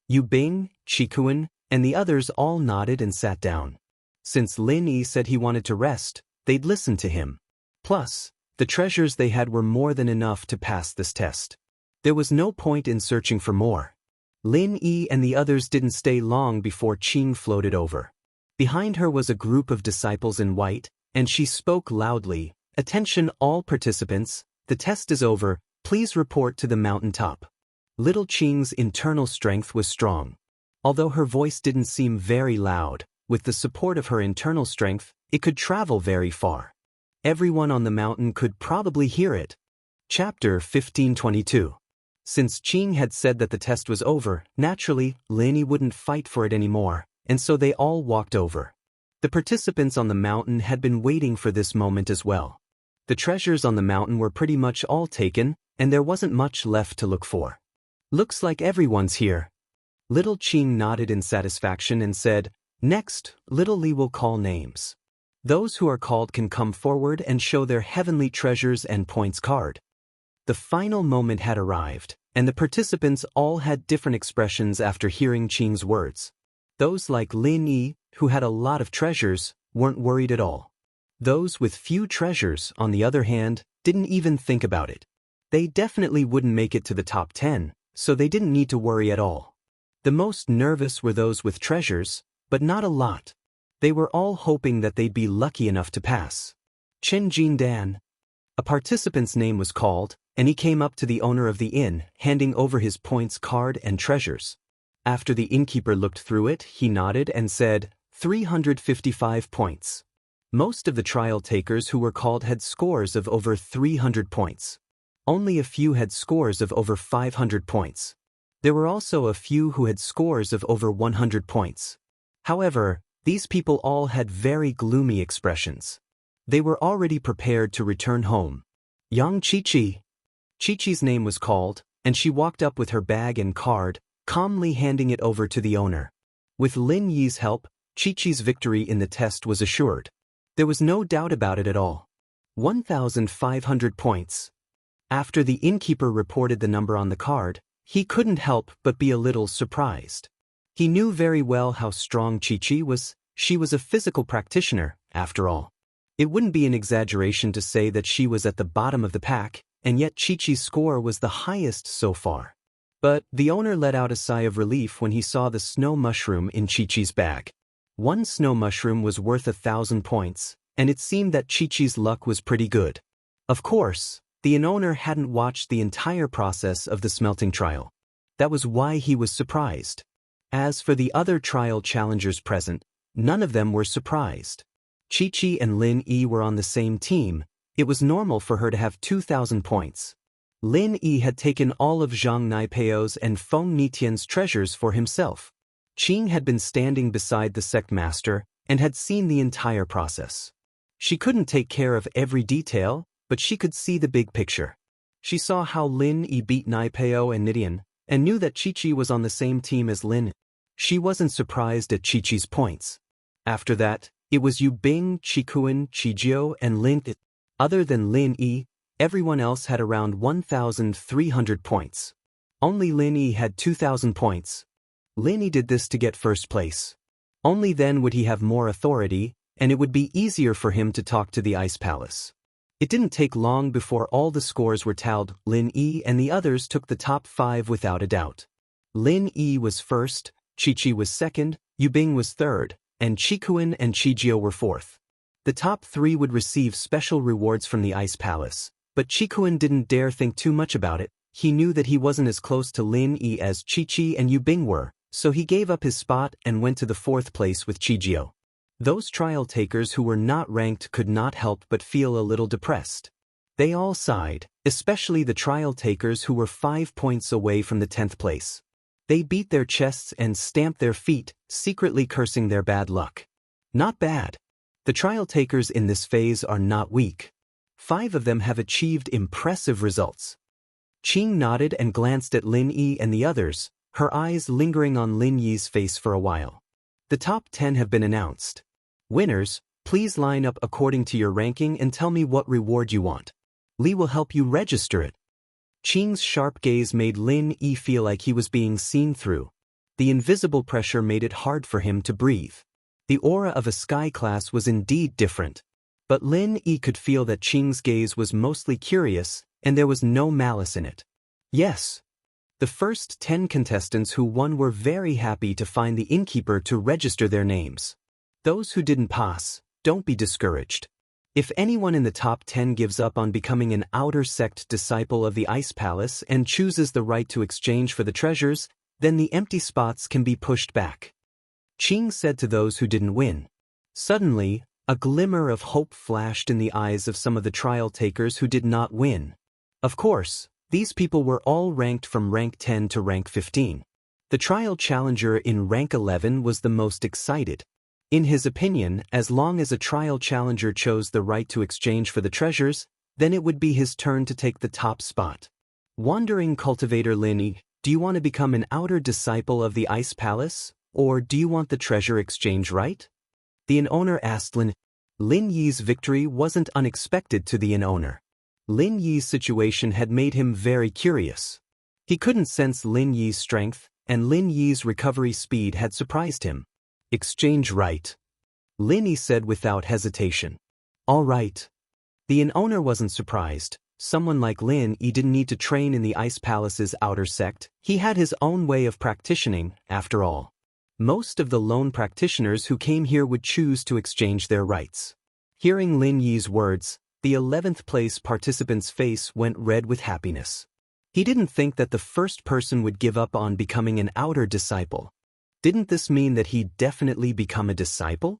Yu Bing, Qikuan, and the others all nodded and sat down. Since Lin Yi said he wanted to rest, they'd listen to him. Plus, the treasures they had were more than enough to pass this test. There was no point in searching for more. Lin Yi and the others didn't stay long before Qing floated over. Behind her was a group of disciples in white, and she spoke loudly. Attention all participants, the test is over, please report to the mountaintop. Little Qing's internal strength was strong. Although her voice didn't seem very loud, with the support of her internal strength, it could travel very far. Everyone on the mountain could probably hear it. Chapter 1522. Since Qing had said that the test was over, naturally, Lin Yi wouldn't fight for it anymore, and so they all walked over. The participants on the mountain had been waiting for this moment as well. The treasures on the mountain were pretty much all taken, and there wasn't much left to look for. Looks like everyone's here. Little Qing nodded in satisfaction and said, Next, Little Li will call names. Those who are called can come forward and show their heavenly treasures and points card. The final moment had arrived, and the participants all had different expressions after hearing Qing's words. Those like Lin Yi, who had a lot of treasures, weren't worried at all. Those with few treasures, on the other hand, didn't even think about it. They definitely wouldn't make it to the top 10, so they didn't need to worry at all. The most nervous were those with treasures, but not a lot. They were all hoping that they'd be lucky enough to pass. Chen Jindan. A participant's name was called, and he came up to the owner of the inn, handing over his points card and treasures. After the innkeeper looked through it, he nodded and said, 355 points. Most of the trial takers who were called had scores of over 300 points. Only a few had scores of over 500 points. There were also a few who had scores of over 100 points. However, these people all had very gloomy expressions. They were already prepared to return home. Yang Qiqi. Qiqi's name was called, and she walked up with her bag and card, calmly handing it over to the owner. With Lin Yi's help, Chi-Chi's victory in the test was assured. There was no doubt about it at all. 1,500 points. After the innkeeper reported the number on the card, he couldn't help but be a little surprised. He knew very well how strong Chi-Chi was. She was a physical practitioner, after all. It wouldn't be an exaggeration to say that she was at the bottom of the pack, and yet Chi-Chi's score was the highest so far. But the owner let out a sigh of relief when he saw the snow mushroom in Chi-Chi's bag. One snow mushroom was worth 1,000 points, and it seemed that Chi-Chi's luck was pretty good. Of course, the owner hadn't watched the entire process of the smelting trial. That was why he was surprised. As for the other trial challengers present, none of them were surprised. Chi-Chi and Lin Yi were on the same team. It was normal for her to have 2,000 points. Lin Yi had taken all of Zhang Naipeo's and Feng Nitian's treasures for himself. Qing had been standing beside the sect master and had seen the entire process. She couldn't take care of every detail, but she could see the big picture. She saw how Lin Yi beat Naipeo and Nitian, and knew that Chi-Chi was on the same team as Lin. She wasn't surprised at Chi-Chi's points. After that, it was Yu Bing, Qikuan, Qijio, and Lin. Other than Lin Yi, everyone else had around 1,300 points. Only Lin Yi had 2,000 points. Lin Yi did this to get first place. Only then would he have more authority, and it would be easier for him to talk to the Ice Palace. It didn't take long before all the scores were tallied. Lin Yi and the others took the top 5 without a doubt. Lin Yi was first, Chi-Chi was second, Yu Bing was third, and Qikuan and Qijio were fourth. The top 3 would receive special rewards from the Ice Palace, but Qikuan didn't dare think too much about it. He knew that he wasn't as close to Lin Yi as Chi-Chi and Yu Bing were, so he gave up his spot and went to the 4th place with Qijio. Those trial takers who were not ranked could not help but feel a little depressed. They all sighed, especially the trial takers who were 5 points away from the 10th place. They beat their chests and stamped their feet, secretly cursing their bad luck. Not bad. The trial takers in this phase are not weak. 5 of them have achieved impressive results. Qing nodded and glanced at Lin Yi and the others, her eyes lingering on Lin Yi's face for a while. The top 10 have been announced. Winners, please line up according to your ranking and tell me what reward you want. Li will help you register it. Qing's sharp gaze made Lin Yi feel like he was being seen through. The invisible pressure made it hard for him to breathe. The aura of a sky class was indeed different. But Lin Yi could feel that Qing's gaze was mostly curious, and there was no malice in it. Yes. The first 10 contestants who won were very happy to find the innkeeper to register their names. Those who didn't pass, don't be discouraged. If anyone in the top 10 gives up on becoming an outer sect disciple of the Ice Palace and chooses the right to exchange for the treasures, then the empty spots can be pushed back. Qing said to those who didn't win. Suddenly, a glimmer of hope flashed in the eyes of some of the trial takers who did not win. Of course, these people were all ranked from rank 10 to rank 15. The trial challenger in rank 11 was the most excited. In his opinion, as long as a trial challenger chose the right to exchange for the treasures, then it would be his turn to take the top spot. Wandering cultivator Lin Yi, do you want to become an outer disciple of the Ice Palace, or do you want the treasure exchange right? The owner asked Lin. Lin Yi's victory wasn't unexpected to the owner. Lin Yi's situation had made him very curious. He couldn't sense Lin Yi's strength, and Lin Yi's recovery speed had surprised him. Exchange right. Lin Yi said without hesitation. All right. The owner wasn't surprised. Someone like Lin Yi didn't need to train in the Ice Palace's outer sect. He had his own way of practicing, after all. Most of the lone practitioners who came here would choose to exchange their rights. Hearing Lin Yi's words, the 11th place participant's face went red with happiness. He didn't think that the first person would give up on becoming an outer disciple. Didn't this mean that he'd definitely become a disciple?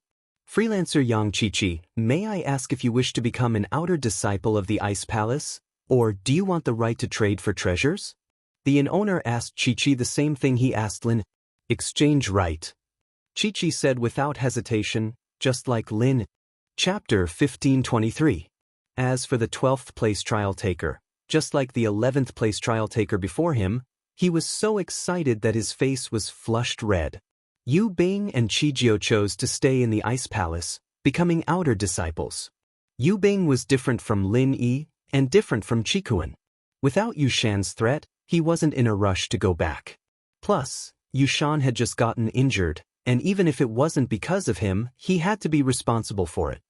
Freelancer Yang Chi-Chi, may I ask if you wish to become an outer disciple of the Ice Palace, or do you want the right to trade for treasures? The owner asked Chi-Chi the same thing he asked Lin. Exchange right. Chi-Chi said without hesitation, just like Lin. Chapter 1523. As for the 12th place trial taker, just like the 11th place trial taker before him, he was so excited that his face was flushed red. Yu Bing and Qijio chose to stay in the Ice Palace, becoming outer disciples. Yu Bing was different from Lin Yi and different from Qikuan. Without Yu Shan's threat, he wasn't in a rush to go back. Plus, Yu Shan had just gotten injured, and even if it wasn't because of him, he had to be responsible for it.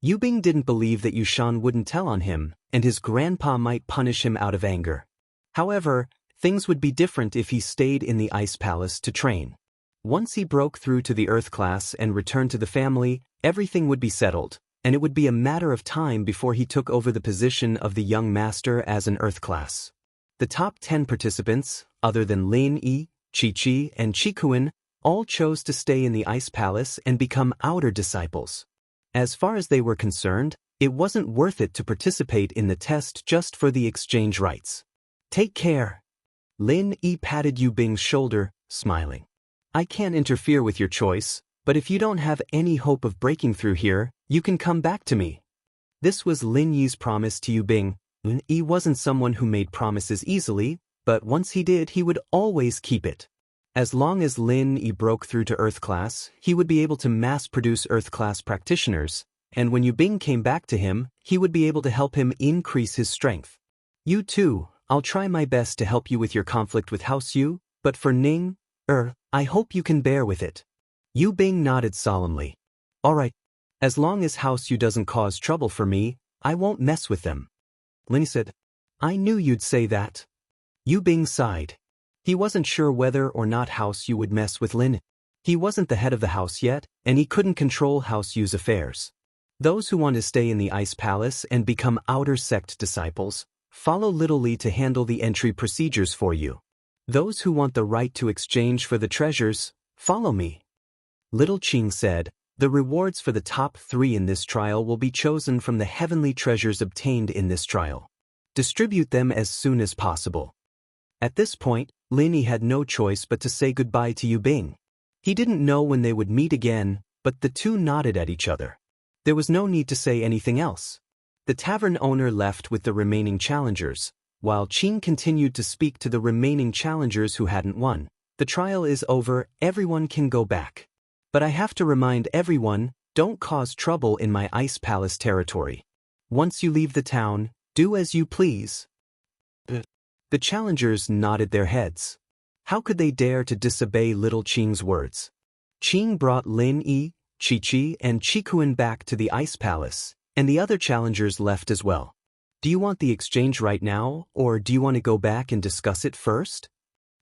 Yu Bing didn't believe that Yu Shan wouldn't tell on him, and his grandpa might punish him out of anger. However, things would be different if he stayed in the Ice Palace to train. Once he broke through to the Earth class and returned to the family, everything would be settled, and it would be a matter of time before he took over the position of the young master as an Earth class. The top 10 participants, other than Lin Yi, Qi, and Qikuan, all chose to stay in the Ice Palace and become outer disciples. As far as they were concerned, it wasn't worth it to participate in the test just for the exchange rights. Take care. Lin Yi patted Yu Bing's shoulder, smiling. I can't interfere with your choice, but if you don't have any hope of breaking through here, you can come back to me. This was Lin Yi's promise to Yu Bing. Lin Yi wasn't someone who made promises easily, but once he did, he would always keep it. As long as Lin Yi broke through to Earth class, he would be able to mass-produce Earth class practitioners, and when Yu Bing came back to him, he would be able to help him increase his strength. You too, I'll try my best to help you with your conflict with House Yu, but for Ning, I hope you can bear with it. Yu Bing nodded solemnly. All right. As long as House Yu doesn't cause trouble for me, I won't mess with them. Lin said. I knew you'd say that. Yu Bing sighed. He wasn't sure whether or not House Yu would mess with Lin. He wasn't the head of the house yet, and he couldn't control House Yu's affairs. Those who want to stay in the Ice Palace and become outer sect disciples, follow Little Li to handle the entry procedures for you. Those who want the right to exchange for the treasures, follow me. Little Qing said, the rewards for the top 3 in this trial will be chosen from the heavenly treasures obtained in this trial. Distribute them as soon as possible. At this point, Lin Yi had no choice but to say goodbye to Yu Bing. He didn't know when they would meet again, but the two nodded at each other. There was no need to say anything else. The tavern owner left with the remaining challengers, while Qing continued to speak to the remaining challengers who hadn't won. The trial is over, everyone can go back. But I have to remind everyone, don't cause trouble in my Ice Palace territory. Once you leave the town, do as you please. The challengers nodded their heads. How could they dare to disobey Little Qing's words? Qing brought Lin Yi, Qi, and Qikuan back to the Ice Palace, and the other challengers left as well. Do you want the exchange right now, or do you want to go back and discuss it first?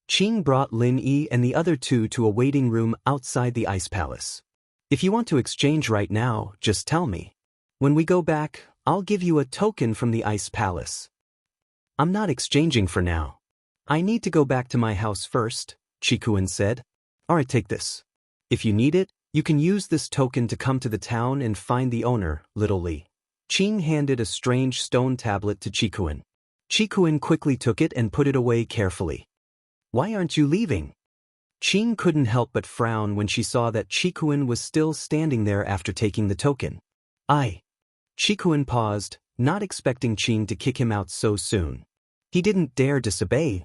Qing brought Lin Yi and the other two to a waiting room outside the Ice Palace. If you want to exchange right now, just tell me. When we go back, I'll give you a token from the Ice Palace. I'm not exchanging for now. I need to go back to my house first, Qikuan said. Alright, take this. If you need it, you can use this token to come to the town and find the owner, Little Li. Qing handed a strange stone tablet to Qikuan. Qikuan quickly took it and put it away carefully. Why aren't you leaving? Qing couldn't help but frown when she saw that Qikuan was still standing there after taking the token. Qikuan paused, not expecting Qing to kick him out so soon. He didn't dare disobey.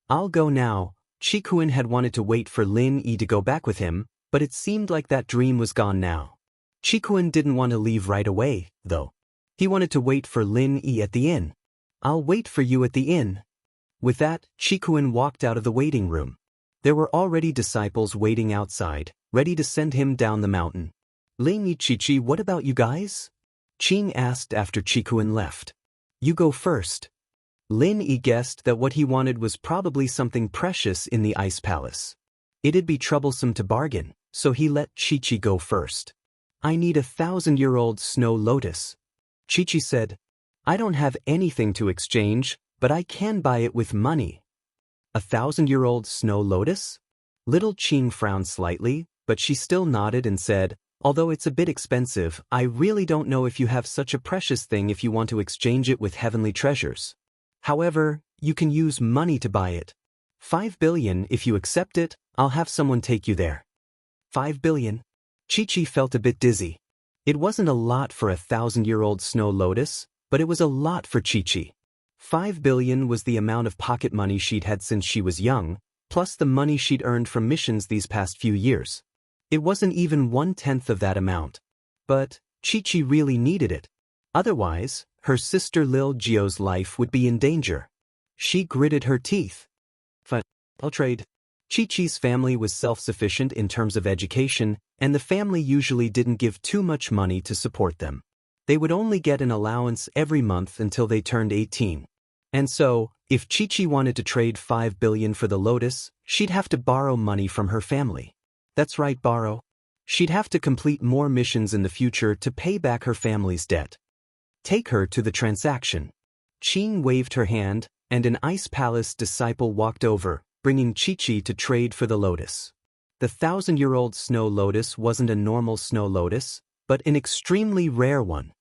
I'll go now. Qikuan had wanted to wait for Lin Yi to go back with him, but it seemed like that dream was gone now. Qikuan didn't want to leave right away, though. He wanted to wait for Lin Yi at the inn. I'll wait for you at the inn. With that, Qikuan walked out of the waiting room. There were already disciples waiting outside, ready to send him down the mountain. Lin Yi, Qi, what about you guys? Qing asked after Qikuan left. You go first. Lin Yi guessed that what he wanted was probably something precious in the Ice Palace. It'd be troublesome to bargain, so he let Qi go first. I need a 1,000-year-old snow lotus. Qi said, I don't have anything to exchange, but I can buy it with money. A 1,000-year-old snow lotus? Little Qing frowned slightly, but she still nodded and said, although it's a bit expensive, I really don't know if you have such a precious thing if you want to exchange it with heavenly treasures. However, you can use money to buy it. 5 billion if you accept it, I'll have someone take you there. 5 billion? Qi felt a bit dizzy. It wasn't a lot for a 1,000-year-old snow lotus, but it was a lot for Qi. 5 billion was the amount of pocket money she'd had since she was young, plus the money she'd earned from missions these past few years. It wasn't even 1/10 of that amount. But Chi-Chi really needed it. Otherwise, her sister Lil Jio's life would be in danger. She gritted her teeth. Fine, I'll trade. Chi-Chi's family was self-sufficient in terms of education, and the family usually didn't give too much money to support them. They would only get an allowance every month until they turned 18. And so, if Chi-Chi wanted to trade 5 billion for the Lotus, she'd have to borrow money from her family. That's right, borrow. She'd have to complete more missions in the future to pay back her family's debt. Take her to the transaction. Qing waved her hand, and an Ice Palace disciple walked over, bringing Chi-Chi to trade for the lotus. The 1,000-year-old snow lotus wasn't a normal snow lotus, but an extremely rare one.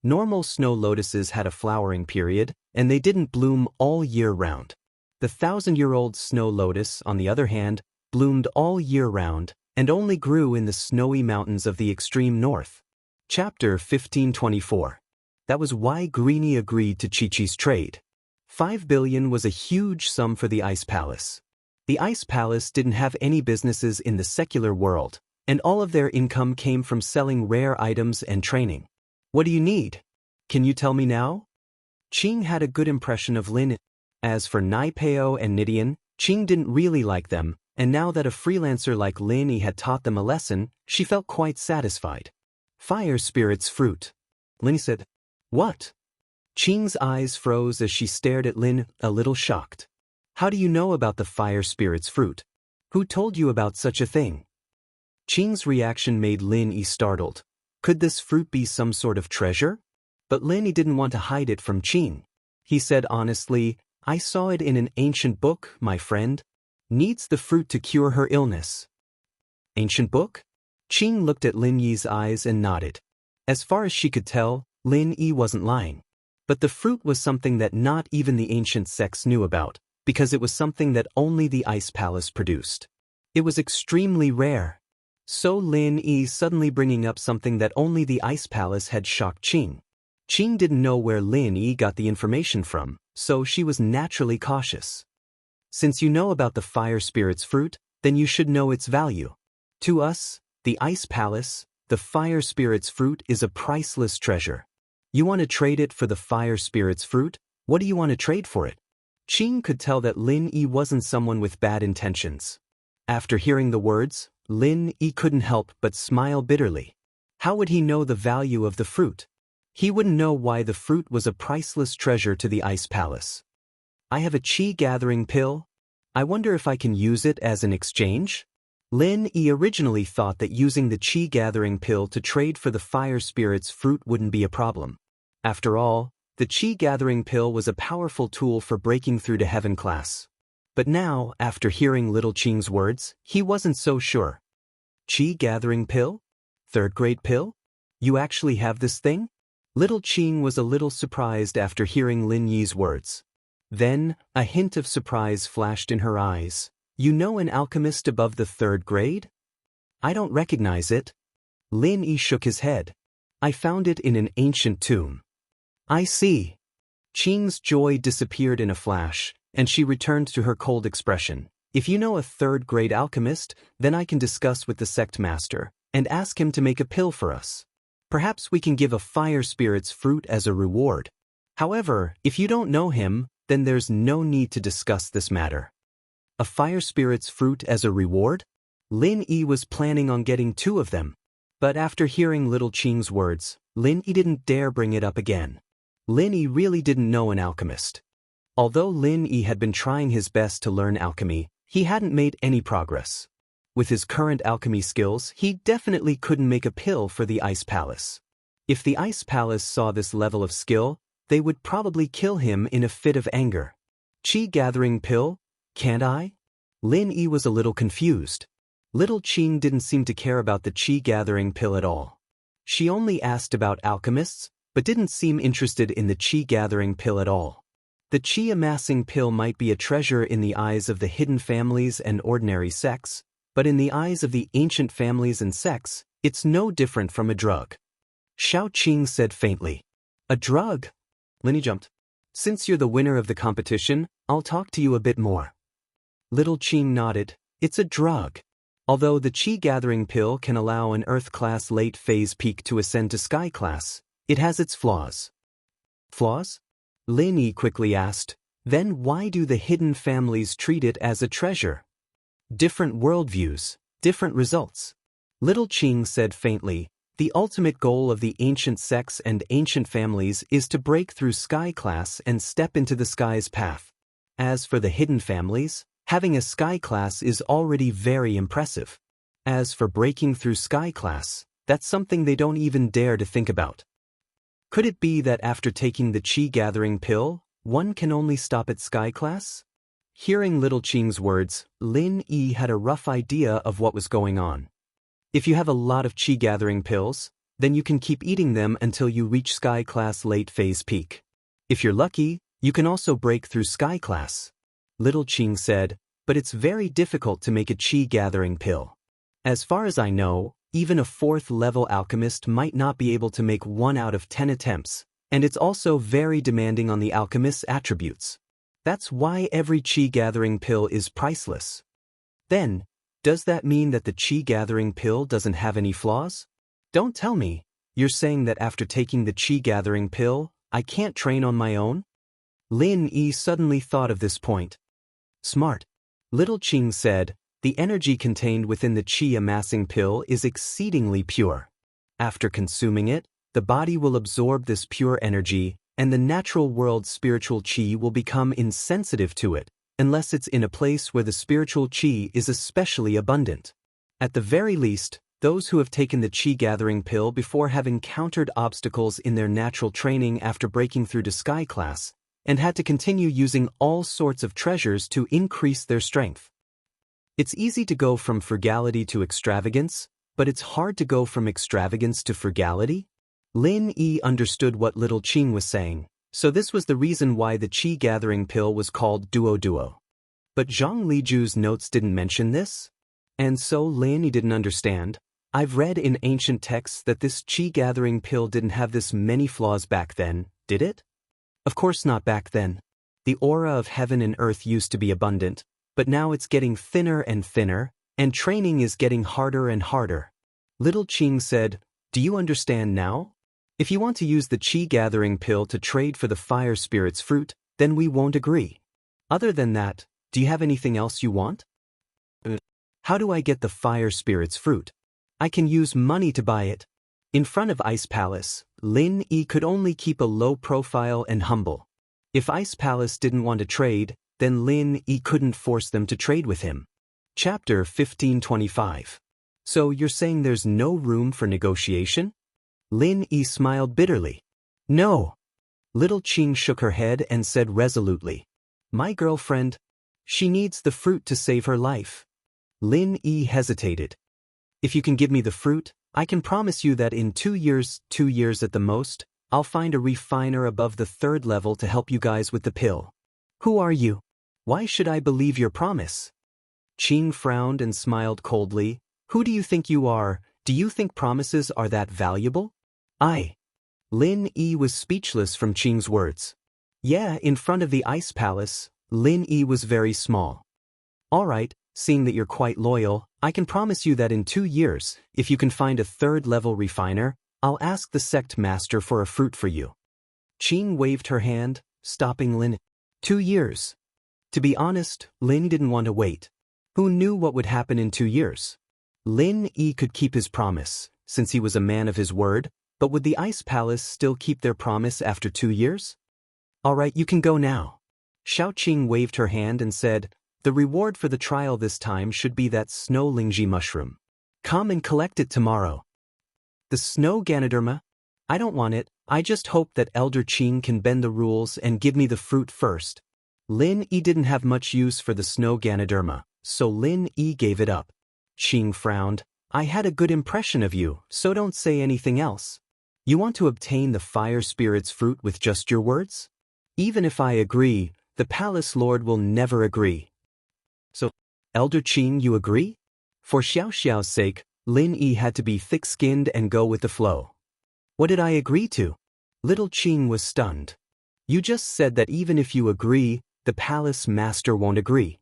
Normal snow lotuses had a flowering period, and they didn't bloom all year round. The 1,000-year-old snow lotus, on the other hand, bloomed all year round, and only grew in the snowy mountains of the extreme north. Chapter 1524. That was why Greenie agreed to Chi-Chi's trade. 5 billion was a huge sum for the Ice Palace. The Ice Palace didn't have any businesses in the secular world, and all of their income came from selling rare items and training. What do you need? Can you tell me now? Qing had a good impression of Lin. As for Naipeo and Nidian, Qing didn't really like them, and now that a freelancer like Lin had taught them a lesson, she felt quite satisfied. Fire Spirit's fruit. Lin said. What? Qing's eyes froze as she stared at Lin, a little shocked. How do you know about the Fire Spirit's fruit? Who told you about such a thing? Qing's reaction made Lin startled. Could this fruit be some sort of treasure? But Lin didn't want to hide it from Qing. He said honestly, I saw it in an ancient book, my friend. Needs the fruit to cure her illness. Ancient book? Qing looked at Lin Yi's eyes and nodded. As far as she could tell, Lin Yi wasn't lying. But the fruit was something that not even the ancient sects knew about, because it was something that only the Ice Palace produced. It was extremely rare. So Lin Yi suddenly bringing up something that only the Ice Palace had shocked Qing. Qing didn't know where Lin Yi got the information from, so she was naturally cautious. Since you know about the Fire Spirit's fruit, then you should know its value. To us, the Ice Palace, the Fire Spirit's fruit is a priceless treasure. You want to trade it for the Fire Spirit's fruit? What do you want to trade for it? Qing could tell that Lin Yi wasn't someone with bad intentions. After hearing the words, Lin Yi couldn't help but smile bitterly. How would he know the value of the fruit? He wouldn't know why the fruit was a priceless treasure to the Ice Palace. I have a chi-gathering pill. I wonder if I can use it as an exchange? Lin Yi originally thought that using the chi-gathering pill to trade for the Fire Spirit's fruit wouldn't be a problem. After all, the chi-gathering pill was a powerful tool for breaking through to heaven class. But now, after hearing little Qing's words, he wasn't so sure. Chi-gathering pill? Third-grade pill? You actually have this thing? Little Qing was a little surprised after hearing Lin Yi's words. Then, a hint of surprise flashed in her eyes. You know an alchemist above the 3rd grade? I don't recognize it. Lin Yi shook his head. I found it in an ancient tomb. I see. Qing's joy disappeared in a flash, and she returned to her cold expression. If you know a 3rd-grade alchemist, then I can discuss with the sect master, and ask him to make a pill for us. Perhaps we can give a Fire Spirit's fruit as a reward. However, if you don't know him, then there's no need to discuss this matter. A Fire Spirit's fruit as a reward? Lin Yi was planning on getting 2 of them. But after hearing little Qing's words, Lin Yi didn't dare bring it up again. Lin Yi really didn't know an alchemist. Although Lin Yi had been trying his best to learn alchemy, he hadn't made any progress. With his current alchemy skills, he definitely couldn't make a pill for the Ice Palace. If the Ice Palace saw this level of skill, they would probably kill him in a fit of anger. Chi-gathering pill? Can't I? Lin Yi was a little confused. Little Qing didn't seem to care about the chi-gathering pill at all. She only asked about alchemists, but didn't seem interested in the chi-gathering pill at all. The chi-amassing pill might be a treasure in the eyes of the hidden families and ordinary sects, but in the eyes of the ancient families and sects, it's no different from a drug. Xiao Qing said faintly. A drug? Lin Yi jumped. Since you're the winner of the competition, I'll talk to you a bit more. Little Qing nodded. It's a drug. Although the Qi-gathering pill can allow an Earth-class late-phase peak to ascend to Sky-class, it has its flaws. Flaws? Lin Yi quickly asked. Then why do the hidden families treat it as a treasure? Different worldviews, different results. Little Qing said faintly, the ultimate goal of the ancient sects and ancient families is to break through Sky class and step into the Sky's path. As for the hidden families, having a Sky class is already very impressive. As for breaking through Sky class, that's something they don't even dare to think about. Could it be that after taking the Qi-gathering pill, one can only stop at Sky class? Hearing Little Qing's words, Lin Yi had a rough idea of what was going on. If you have a lot of Qi-gathering pills, then you can keep eating them until you reach Sky class late phase peak. If you're lucky, you can also break through Sky class. Little Qing said, but it's very difficult to make a Qi-gathering pill. As far as I know, even a 4th-level alchemist might not be able to make 1 out of 10 attempts, and it's also very demanding on the alchemist's attributes. That's why every Qi-gathering pill is priceless. Then, does that mean that the Qi-gathering pill doesn't have any flaws? Don't tell me, you're saying that after taking the Qi-gathering pill, I can't train on my own? Lin Yi suddenly thought of this point. Smart. Little Qing said, the energy contained within the Qi-amassing pill is exceedingly pure. After consuming it, the body will absorb this pure energy, and the natural world's spiritual Qi will become insensitive to it, unless it's in a place where the spiritual Qi is especially abundant. At the very least, those who have taken the Qi-gathering pill before have encountered obstacles in their natural training after breaking through to Sky class, and had to continue using all sorts of treasures to increase their strength. It's easy to go from frugality to extravagance, but it's hard to go from extravagance to frugality? Lin Yi understood what Little Qing was saying, so this was the reason why the Qi-gathering pill was called Duo. But Zhang Liju's notes didn't mention this? And so Lin Yi didn't understand. I've read in ancient texts that this Qi-gathering pill didn't have this many flaws back then, did it? Of course not back then. The aura of heaven and earth used to be abundant, but now it's getting thinner and thinner, and training is getting harder and harder. Little Qing said, do you understand now? If you want to use the Qi-gathering pill to trade for the fire spirit's fruit, then we won't agree. Other than that, do you have anything else you want? How do I get the fire spirit's fruit? I can use money to buy it. In front of Ice Palace, Lin Yi could only keep a low profile and humble. If Ice Palace didn't want to trade, then Lin Yi couldn't force them to trade with him. Chapter 1525. So you're saying there's no room for negotiation? Lin Yi smiled bitterly. No. Little Qing shook her head and said resolutely. My girlfriend, she needs the fruit to save her life. Lin Yi hesitated. If you can give me the fruit, I can promise you that in 2 years at the most, I'll find a refiner above the 3rd level to help you guys with the pill. Who are you? Why should I believe your promise? Qing frowned and smiled coldly. Who do you think you are? Do you think promises are that valuable? Lin Yi was speechless from Qing's words. Yeah, in front of the Ice Palace, Lin Yi was very small. All right, seeing that you're quite loyal, I can promise you that in 2 years, if you can find a 3rd-level refiner, I'll ask the sect master for a fruit for you. Qing waved her hand, stopping Lin. 2 years. To be honest, Lin didn't want to wait. Who knew what would happen in 2 years? Lin Yi could keep his promise, since he was a man of his word, but would the Ice Palace still keep their promise after 2 years? All right, you can go now. Xiao Qing waved her hand and said, the reward for the trial this time should be that snow lingji mushroom. Come and collect it tomorrow. The snow Ganoderma? I don't want it, I just hope that Elder Qing can bend the rules and give me the fruit first. Lin Yi didn't have much use for the snow Ganoderma, so Lin Yi gave it up. Qing frowned. I had a good impression of you, so don't say anything else. You want to obtain the fire spirit's fruit with just your words? Even if I agree, the palace lord will never agree. So, Elder Qing, you agree? For Xiaoxiao's sake, Lin Yi had to be thick-skinned and go with the flow. What did I agree to? Little Qing was stunned. You just said that even if you agree, the palace master won't agree.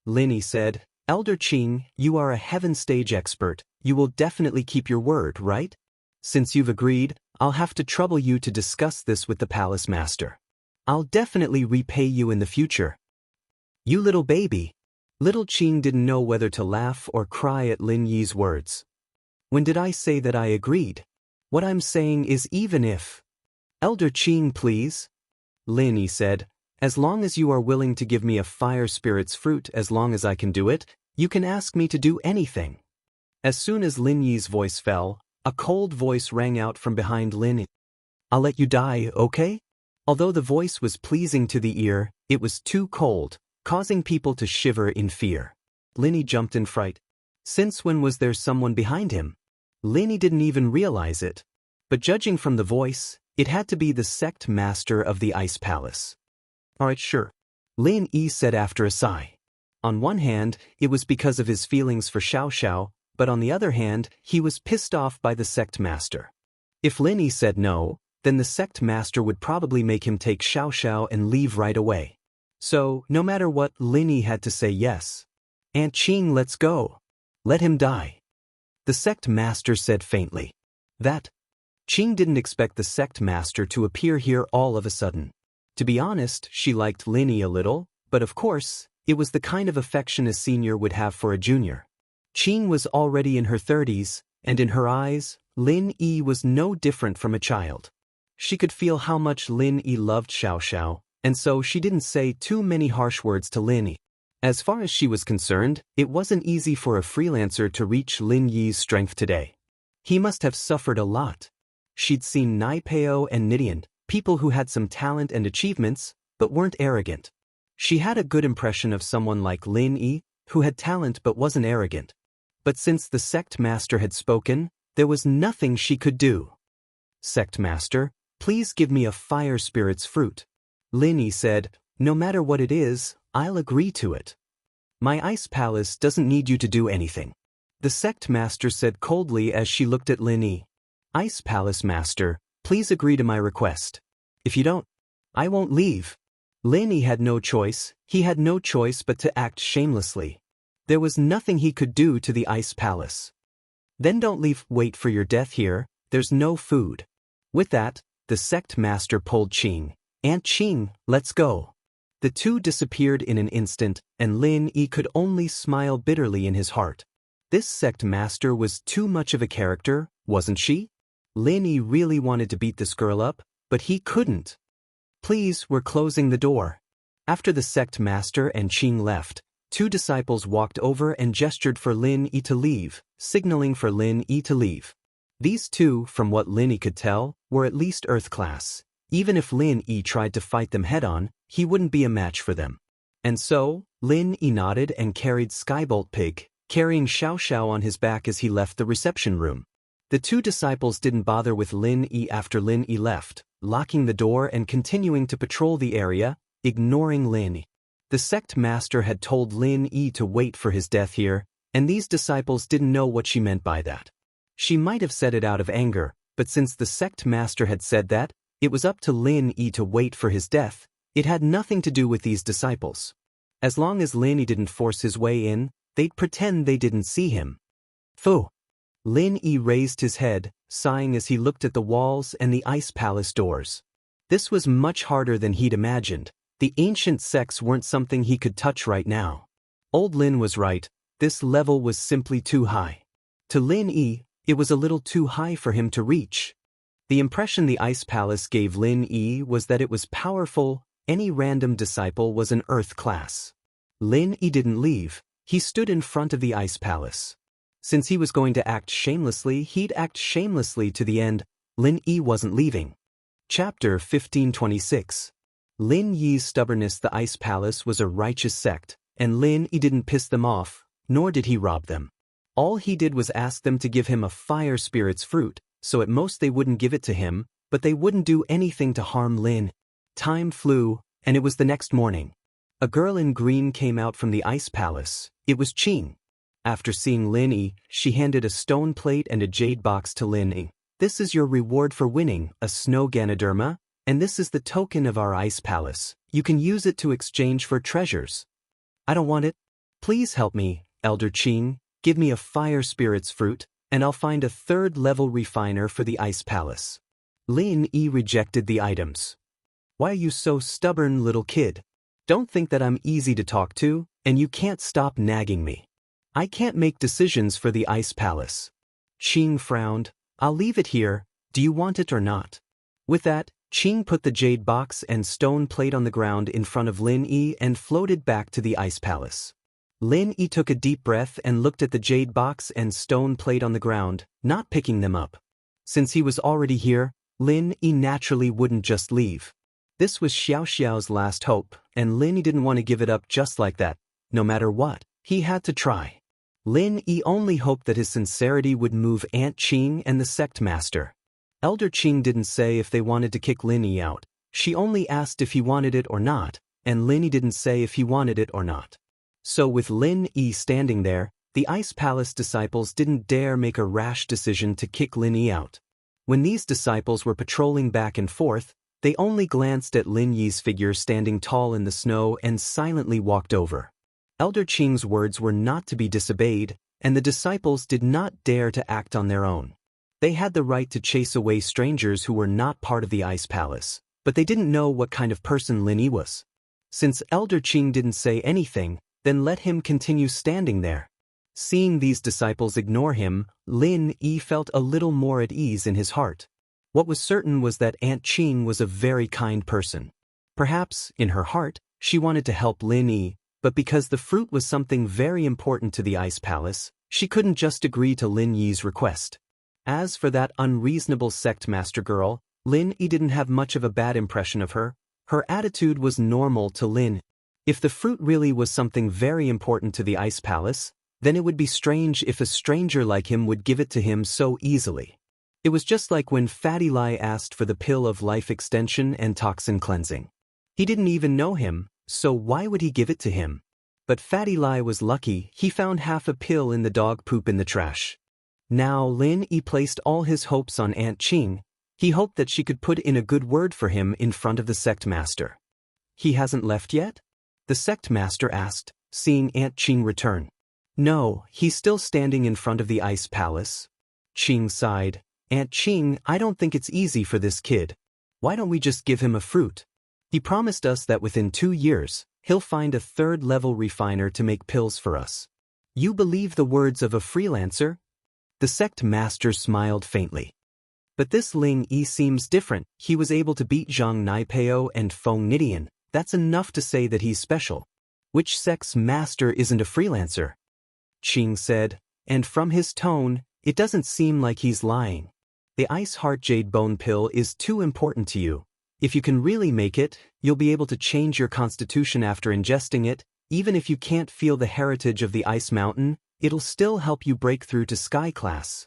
Lin said, Elder Qing, you are a heaven stage expert, you will definitely keep your word, right? Since you've agreed, I'll have to trouble you to discuss this with the palace master. I'll definitely repay you in the future. You little baby. Little Qing didn't know whether to laugh or cry at Lin Yi's words. When did I say that I agreed? What I'm saying is even if. Elder Qing, please. Lin Yi said, as long as you are willing to give me a fire spirit's fruit, as long as I can do it, you can ask me to do anything. As soon as Lin Yi's voice fell, a cold voice rang out from behind Lin Yi. I'll let you die, okay? Although the voice was pleasing to the ear, it was too cold, causing people to shiver in fear. Lin Yi jumped in fright. Since when was there someone behind him? Lin Yi didn't even realize it. But judging from the voice, it had to be the sect master of the Ice Palace. Alright, sure. Lin Yi said after a sigh. On one hand, it was because of his feelings for Xiaoxiao, but on the other hand, he was pissed off by the sect master. If Lin Yi said no, then the sect master would probably make him take Xiaoxiao and leave right away. So, no matter what, Lin Yi had to say yes. Aunt Qing, let's go. Let him die. The sect master said faintly. That. Qing didn't expect the sect master to appear here all of a sudden. To be honest, she liked Lin Yi a little, but of course, it was the kind of affection a senior would have for a junior. Qing was already in her 30s, and in her eyes, Lin Yi was no different from a child. She could feel how much Lin Yi loved Xiaoxiao, and so she didn't say too many harsh words to Lin Yi. As far as she was concerned, it wasn't easy for a freelancer to reach Lin Yi's strength today. He must have suffered a lot. She'd seen Naipeo and Nidian, people who had some talent and achievements, but weren't arrogant. She had a good impression of someone like Lin Yi, who had talent but wasn't arrogant. But since the sect master had spoken, there was nothing she could do. Sect master, please give me a fire spirit's fruit. Lin Yi said, no matter what it is, I'll agree to it. My ice palace doesn't need you to do anything. The sect master said coldly as she looked at Lin Yi. Ice palace master, please agree to my request. If you don't, I won't leave. Lin Yi had no choice, he had no choice but to act shamelessly. There was nothing he could do to the ice palace. Then don't leave, wait for your death here, there's no food. With that, the sect master pulled Qing. Aunt Qing, let's go. The two disappeared in an instant, and Lin Yi could only smile bitterly in his heart. This sect master was too much of a character, wasn't she? Lin Yi really wanted to beat this girl up, but he couldn't. Please, we're closing the door. After the sect master and Qing left, two disciples walked over and gestured for Lin Yi to leave, signaling for Lin Yi to leave. These two, from what Lin Yi could tell, were at least Earth class. Even if Lin Yi tried to fight them head-on, he wouldn't be a match for them. And so, Lin Yi nodded and carried Skybolt Pig, carrying Xiaoxiao on his back as he left the reception room. The two disciples didn't bother with Lin Yi after Lin Yi left, locking the door and continuing to patrol the area, ignoring Lin Yi. The sect master had told Lin Yi to wait for his death here, and these disciples didn't know what she meant by that. She might have said it out of anger, but since the sect master had said that, it was up to Lin Yi to wait for his death. It had nothing to do with these disciples. As long as Lin Yi didn't force his way in, they'd pretend they didn't see him. Phew! Lin Yi raised his head, sighing as he looked at the walls and the ice palace doors. This was much harder than he'd imagined. The ancient sects weren't something he could touch right now. Old Lin was right, this level was simply too high. To Lin Yi, it was a little too high for him to reach. The impression the ice palace gave Lin Yi was that it was powerful. Any random disciple was an Earth class. Lin Yi didn't leave, he stood in front of the ice palace. Since he was going to act shamelessly, he'd act shamelessly to the end. Lin Yi wasn't leaving. Chapter 1526. Lin Yi's stubbornness. The ice palace was a righteous sect, and Lin Yi didn't piss them off, nor did he rob them. All he did was ask them to give him a fire spirit's fruit, so at most they wouldn't give it to him, but they wouldn't do anything to harm Lin. Time flew, and it was the next morning. A girl in green came out from the ice palace. It was Qing. After seeing Lin Yi, she handed a stone plate and a jade box to Lin Yi. This is your reward for winning, a snow Ganoderma, and this is the token of our ice palace. You can use it to exchange for treasures. I don't want it. Please help me, Elder Qing, give me a fire spirit's fruit, and I'll find a third-level refiner for the ice palace. Lin Yi rejected the items. Why are you so stubborn, little kid? Don't think that I'm easy to talk to, and you can't stop nagging me. I can't make decisions for the ice palace. Qing frowned. I'll leave it here, do you want it or not? With that, Qing put the jade box and stone plate on the ground in front of Lin Yi and floated back to the ice palace. Lin Yi took a deep breath and looked at the jade box and stone plate on the ground, not picking them up. Since he was already here, Lin Yi naturally wouldn't just leave. This was Xiaoxiao's last hope, and Lin Yi didn't want to give it up just like that. No matter what, he had to try. Lin Yi only hoped that his sincerity would move Aunt Qing and the sect master. Elder Qing didn't say if they wanted to kick Lin Yi out. She only asked if he wanted it or not, and Lin Yi didn't say if he wanted it or not. So with Lin Yi standing there, the Ice Palace disciples didn't dare make a rash decision to kick Lin Yi out. When these disciples were patrolling back and forth, they only glanced at Lin Yi's figure standing tall in the snow and silently walked over. Elder Qing's words were not to be disobeyed, and the disciples did not dare to act on their own. They had the right to chase away strangers who were not part of the Ice Palace, but they didn't know what kind of person Lin Yi was. Since Elder Qing didn't say anything, then let him continue standing there. Seeing these disciples ignore him, Lin Yi felt a little more at ease in his heart. What was certain was that Aunt Qing was a very kind person. Perhaps, in her heart, she wanted to help Lin Yi, but because the fruit was something very important to the Ice Palace, she couldn't just agree to Lin Yi's request. As for that unreasonable sect master girl, Lin Yi didn't have much of a bad impression of her. Her attitude was normal to Lin. If the fruit really was something very important to the Ice Palace, then it would be strange if a stranger like him would give it to him so easily. It was just like when Fatty Lai asked for the pill of life extension and toxin cleansing. He didn't even know him, so why would he give it to him? But Fatty Lai was lucky he found half a pill in the dog poop in the trash. Now Lin Yi placed all his hopes on Aunt Qing. He hoped that she could put in a good word for him in front of the sect master. He hasn't left yet? The sect master asked, seeing Aunt Qing return. No, he's still standing in front of the Ice Palace. Qing sighed. Aunt Qing, I don't think it's easy for this kid. Why don't we just give him a fruit? He promised us that within 2 years, he'll find a third-level refiner to make pills for us. You believe the words of a freelancer? The sect master smiled faintly. But this Lin Yi seems different. He was able to beat Zhang Naipeo and Feng Nidian. That's enough to say that he's special. Which sect's master isn't a freelancer? Qing said, and from his tone, it doesn't seem like he's lying. The Ice Heart Jade Bone Pill is too important to you. If you can really make it, you'll be able to change your constitution after ingesting it. Even if you can't feel the heritage of the Ice Mountain, it'll still help you break through to Sky Class.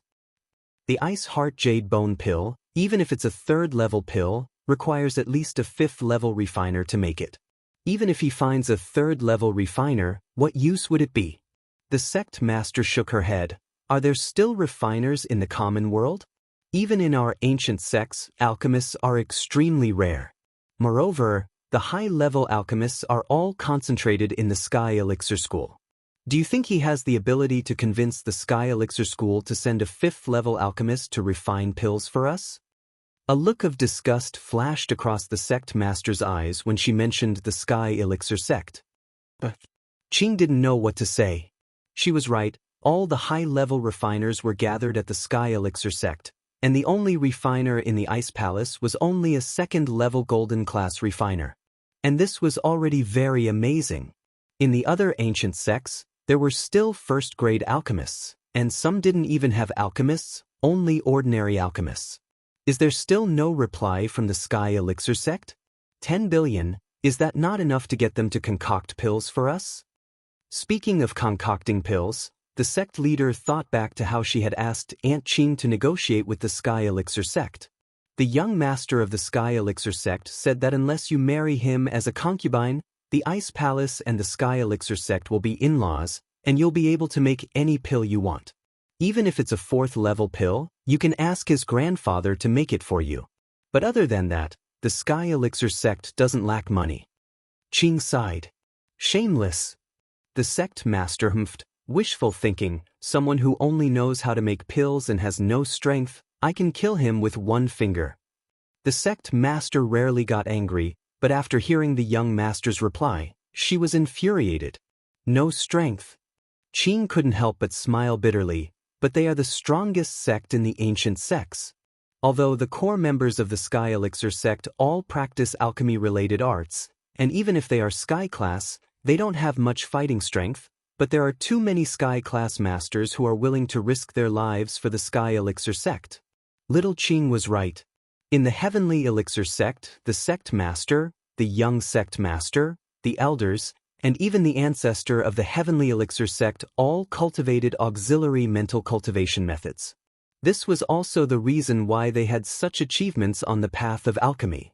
The Ice Heart Jade Bone Pill, even if it's a third-level pill, requires at least a fifth-level refiner to make it. Even if he finds a third-level refiner, what use would it be? The sect master shook her head. Are there still refiners in the common world? Even in our ancient sects, alchemists are extremely rare. Moreover, the high-level alchemists are all concentrated in the Sky Elixir School. Do you think he has the ability to convince the Sky Elixir School to send a fifth-level alchemist to refine pills for us? A look of disgust flashed across the sect master's eyes when she mentioned the Sky Elixir sect. But Qing didn't know what to say. She was right, all the high-level refiners were gathered at the Sky Elixir sect, and the only refiner in the Ice Palace was only a second-level golden class refiner. And this was already very amazing. In the other ancient sects, there were still first-grade alchemists, and some didn't even have alchemists, only ordinary alchemists. Is there still no reply from the Sky Elixir sect? 10 billion, is that not enough to get them to concoct pills for us? Speaking of concocting pills, the sect leader thought back to how she had asked Aunt Qing to negotiate with the Sky Elixir sect. The young master of the Sky Elixir sect said that unless you marry him as a concubine, the Ice Palace and the Sky Elixir sect will be in-laws, and you'll be able to make any pill you want. Even if it's a fourth-level pill, you can ask his grandfather to make it for you. But other than that, the Sky Elixir sect doesn't lack money. Qing sighed. Shameless. The sect master humphed, wishful thinking, someone who only knows how to make pills and has no strength, I can kill him with one finger. The sect master rarely got angry, but after hearing the young master's reply, she was infuriated. No strength. Qing couldn't help but smile bitterly, but they are the strongest sect in the ancient sects. Although the core members of the Sky Elixir sect all practice alchemy-related arts, and even if they are Sky class, they don't have much fighting strength, but there are too many Sky class masters who are willing to risk their lives for the Sky Elixir sect. Little Qing was right. In the Heavenly Elixir sect, the sect master, the young sect master, the elders, and even the ancestor of the Heavenly Elixir sect all cultivated auxiliary mental cultivation methods. This was also the reason why they had such achievements on the path of alchemy.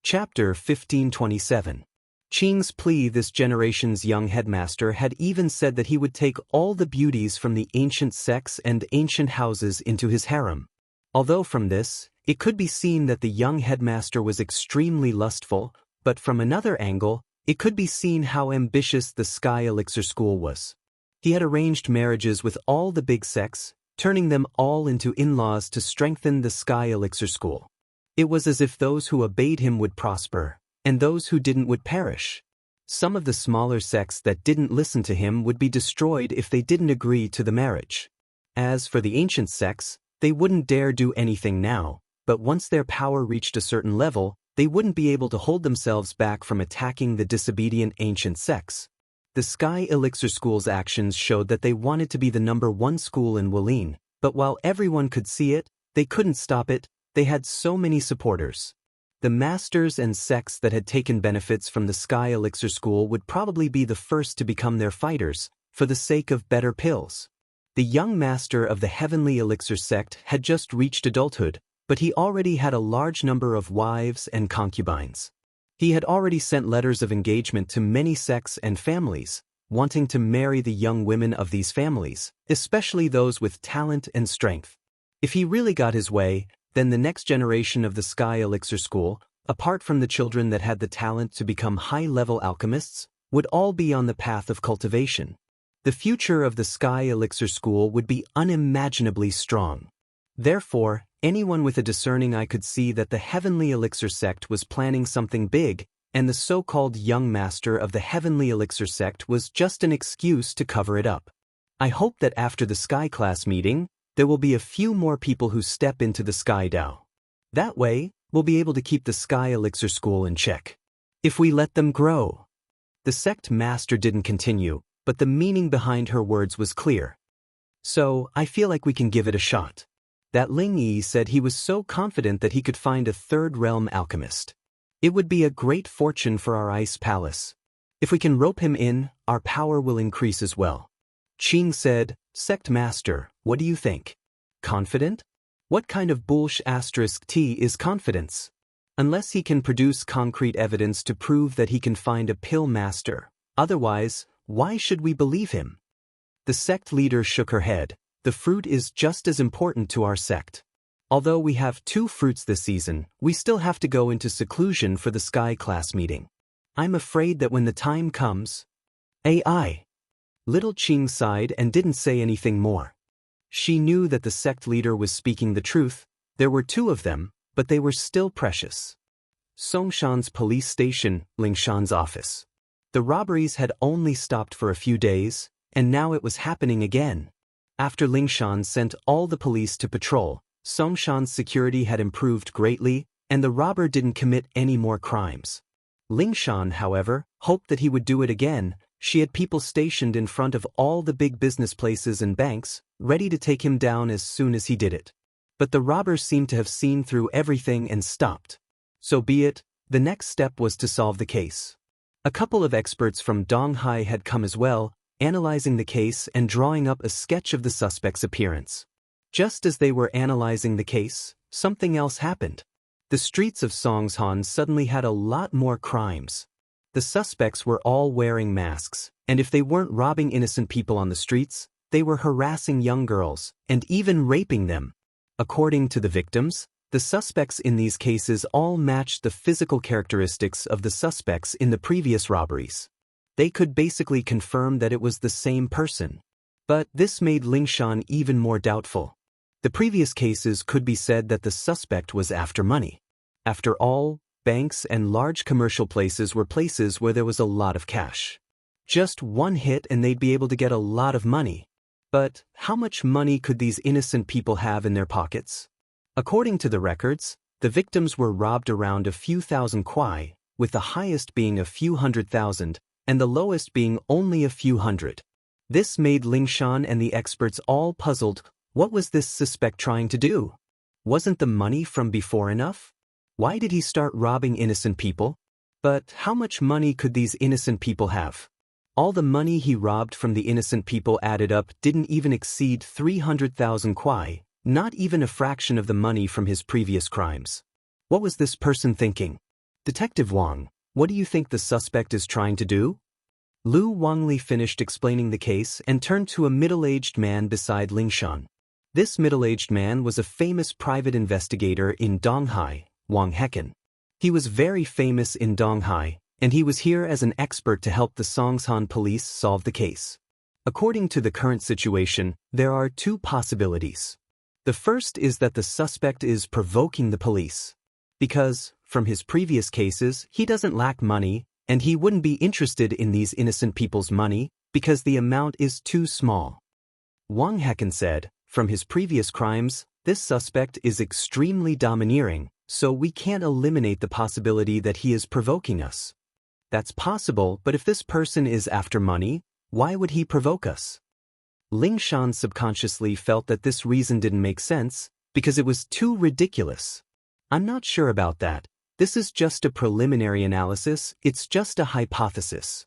Chapter 1527. Qing's plea. This generation's young headmaster had even said that he would take all the beauties from the ancient sects and ancient houses into his harem. Although from this, it could be seen that the young headmaster was extremely lustful, but from another angle, it could be seen how ambitious the Sky Elixir school was. He had arranged marriages with all the big sects, turning them all into in-laws to strengthen the Sky Elixir school. It was as if those who obeyed him would prosper, and those who didn't would perish. Some of the smaller sects that didn't listen to him would be destroyed if they didn't agree to the marriage. As for the ancient sects, they wouldn't dare do anything now, but once their power reached a certain level, they wouldn't be able to hold themselves back from attacking the disobedient ancient sects. The Sky Elixir School's actions showed that they wanted to be the #1 school in Wulin, but while everyone could see it, they couldn't stop it. They had so many supporters. The masters and sects that had taken benefits from the Sky Elixir School would probably be the first to become their fighters, for the sake of better pills. The young master of the Heavenly Elixir sect had just reached adulthood, but he already had a large number of wives and concubines. He had already sent letters of engagement to many sects and families, wanting to marry the young women of these families, especially those with talent and strength. If he really got his way, then the next generation of the Sky Elixir School, apart from the children that had the talent to become high-level alchemists, would all be on the path of cultivation. The future of the Sky Elixir School would be unimaginably strong. Therefore, anyone with a discerning eye could see that the Heavenly Elixir sect was planning something big, and the so-called young master of the Heavenly Elixir sect was just an excuse to cover it up. I hope that after the Sky class meeting, there will be a few more people who step into the Sky Dao. That way, we'll be able to keep the Sky Elixir School in check. If we let them grow. The sect master didn't continue, but the meaning behind her words was clear. So, I feel like we can give it a shot. That Ling Yi said he was so confident that he could find a third realm alchemist. It would be a great fortune for our ice palace. If we can rope him in, our power will increase as well. Qing said, Sect Master, what do you think? Confident? What kind of *T is confidence? Unless he can produce concrete evidence to prove that he can find a pill master. Otherwise, why should we believe him? The sect leader shook her head. The fruit is just as important to our sect. Although we have 2 fruits this season, we still have to go into seclusion for the Sky class meeting. I'm afraid that when the time comes... AI. Little Qing sighed and didn't say anything more. She knew that the sect leader was speaking the truth. There were 2 of them, but they were still precious. Songshan's police station, Lingshan's office. The robberies had only stopped for a few days, and now it was happening again. After Lingshan sent all the police to patrol, Songshan's security had improved greatly, and the robber didn't commit any more crimes. Lingshan, however, hoped that he would do it again. She had people stationed in front of all the big business places and banks, ready to take him down as soon as he did it. But the robbers seemed to have seen through everything and stopped. So be it, the next step was to solve the case. A couple of experts from Donghai had come as well, analyzing the case and drawing up a sketch of the suspect's appearance. Just as they were analyzing the case, something else happened. The streets of Songshan suddenly had a lot more crimes. The suspects were all wearing masks, and if they weren't robbing innocent people on the streets, they were harassing young girls, and even raping them. According to the victims, the suspects in these cases all matched the physical characteristics of the suspects in the previous robberies. They could basically confirm that it was the same person. But this made Lingshan even more doubtful. The previous cases could be said that the suspect was after money. After all, banks and large commercial places were places where there was a lot of cash. Just one hit and they'd be able to get a lot of money. But how much money could these innocent people have in their pockets? According to the records, the victims were robbed around a few thousand kuai, with the highest being a few 100,000, and the lowest being only a few hundred. This made Lingshan and the experts all puzzled. What was this suspect trying to do? Wasn't the money from before enough? Why did he start robbing innocent people? But how much money could these innocent people have? All the money he robbed from the innocent people added up didn't even exceed 300,000 kuai, not even a fraction of the money from his previous crimes. What was this person thinking? Detective Wang, what do you think the suspect is trying to do? Wang Lin finished explaining the case and turned to a middle-aged man beside Lingshan. This middle-aged man was a famous private investigator in Donghai, Wang Hecken. He was very famous in Donghai, and he was here as an expert to help the Songshan police solve the case. According to the current situation, there are two possibilities. The first is that the suspect is provoking the police. Because, from his previous cases, he doesn't lack money, and he wouldn't be interested in these innocent people's money because the amount is too small. Wang Hecken said, from his previous crimes, this suspect is extremely domineering, so we can't eliminate the possibility that he is provoking us. That's possible, but if this person is after money, why would he provoke us? Lingshan subconsciously felt that this reason didn't make sense because it was too ridiculous. I'm not sure about that. This is just a preliminary analysis, it's just a hypothesis.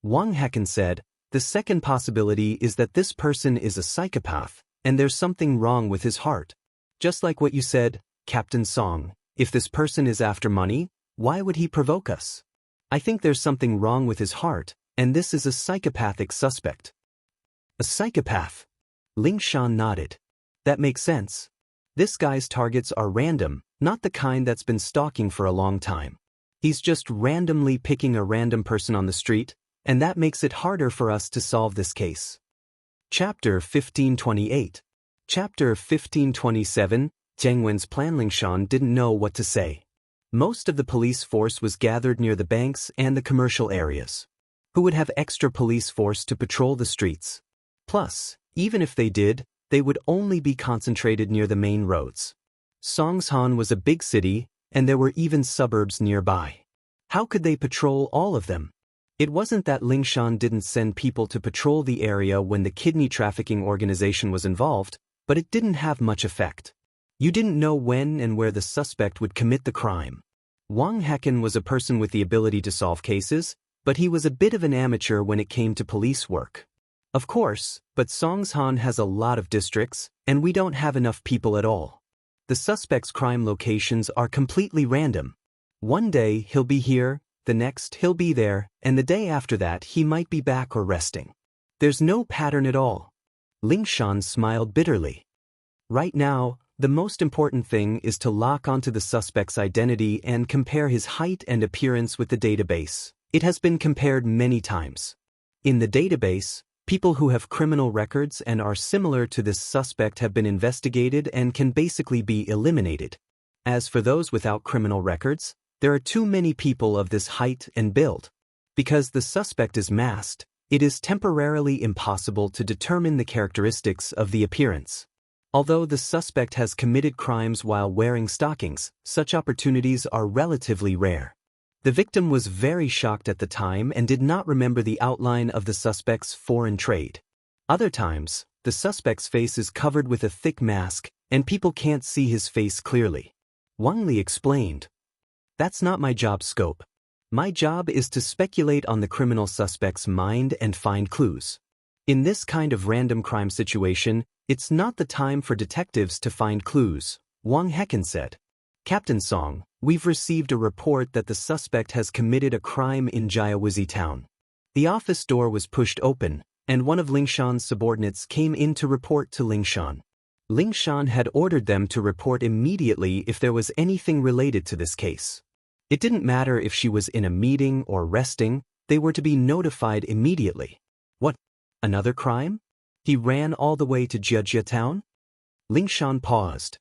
Wang Hecken said, the second possibility is that this person is a psychopath, and there's something wrong with his heart. Just like what you said, Captain Song, if this person is after money, why would he provoke us? I think there's something wrong with his heart, and this is a psychopathic suspect. A psychopath? Lingshan nodded. That makes sense. This guy's targets are random, not the kind that's been stalking for a long time. He's just randomly picking a random person on the street, and that makes it harder for us to solve this case. Chapter 1528. Chapter 1527, Zheng Wen's plan. Lingshan didn't know what to say. Most of the police force was gathered near the banks and the commercial areas. Who would have extra police force to patrol the streets? Plus, even if they did, they would only be concentrated near the main roads. Songshan was a big city, and there were even suburbs nearby. How could they patrol all of them? It wasn't that Lingshan didn't send people to patrol the area when the kidney trafficking organization was involved, but it didn't have much effect. You didn't know when and where the suspect would commit the crime. Wang Hecken was a person with the ability to solve cases, but he was a bit of an amateur when it came to police work. Of course, but Songshan has a lot of districts, and we don't have enough people at all. The suspect's crime locations are completely random. One day he'll be here, the next he'll be there, and the day after that he might be back or resting. There's no pattern at all. Lingshan smiled bitterly. Right now, the most important thing is to lock onto the suspect's identity and compare his height and appearance with the database. It has been compared many times. In the database, people who have criminal records and are similar to this suspect have been investigated and can basically be eliminated. As for those without criminal records, there are too many people of this height and build. Because the suspect is masked, it is temporarily impossible to determine the characteristics of the appearance. Although the suspect has committed crimes while wearing stockings, such opportunities are relatively rare. The victim was very shocked at the time and did not remember the outline of the suspect's foreign trade. Other times, the suspect's face is covered with a thick mask, and people can't see his face clearly. Wang Lin explained, "That's not my job scope. My job is to speculate on the criminal suspect's mind and find clues. In this kind of random crime situation, it's not the time for detectives to find clues," Wang Hecken said. "Captain Song, we've received a report that the suspect has committed a crime in Jiawizi town." The office door was pushed open, and one of Lingshan's subordinates came in to report to Lingshan. Lingshan had ordered them to report immediately if there was anything related to this case. It didn't matter if she was in a meeting or resting, They were to be notified immediately. What? Another crime? He ran all the way to Jiajia town? Lingshan paused.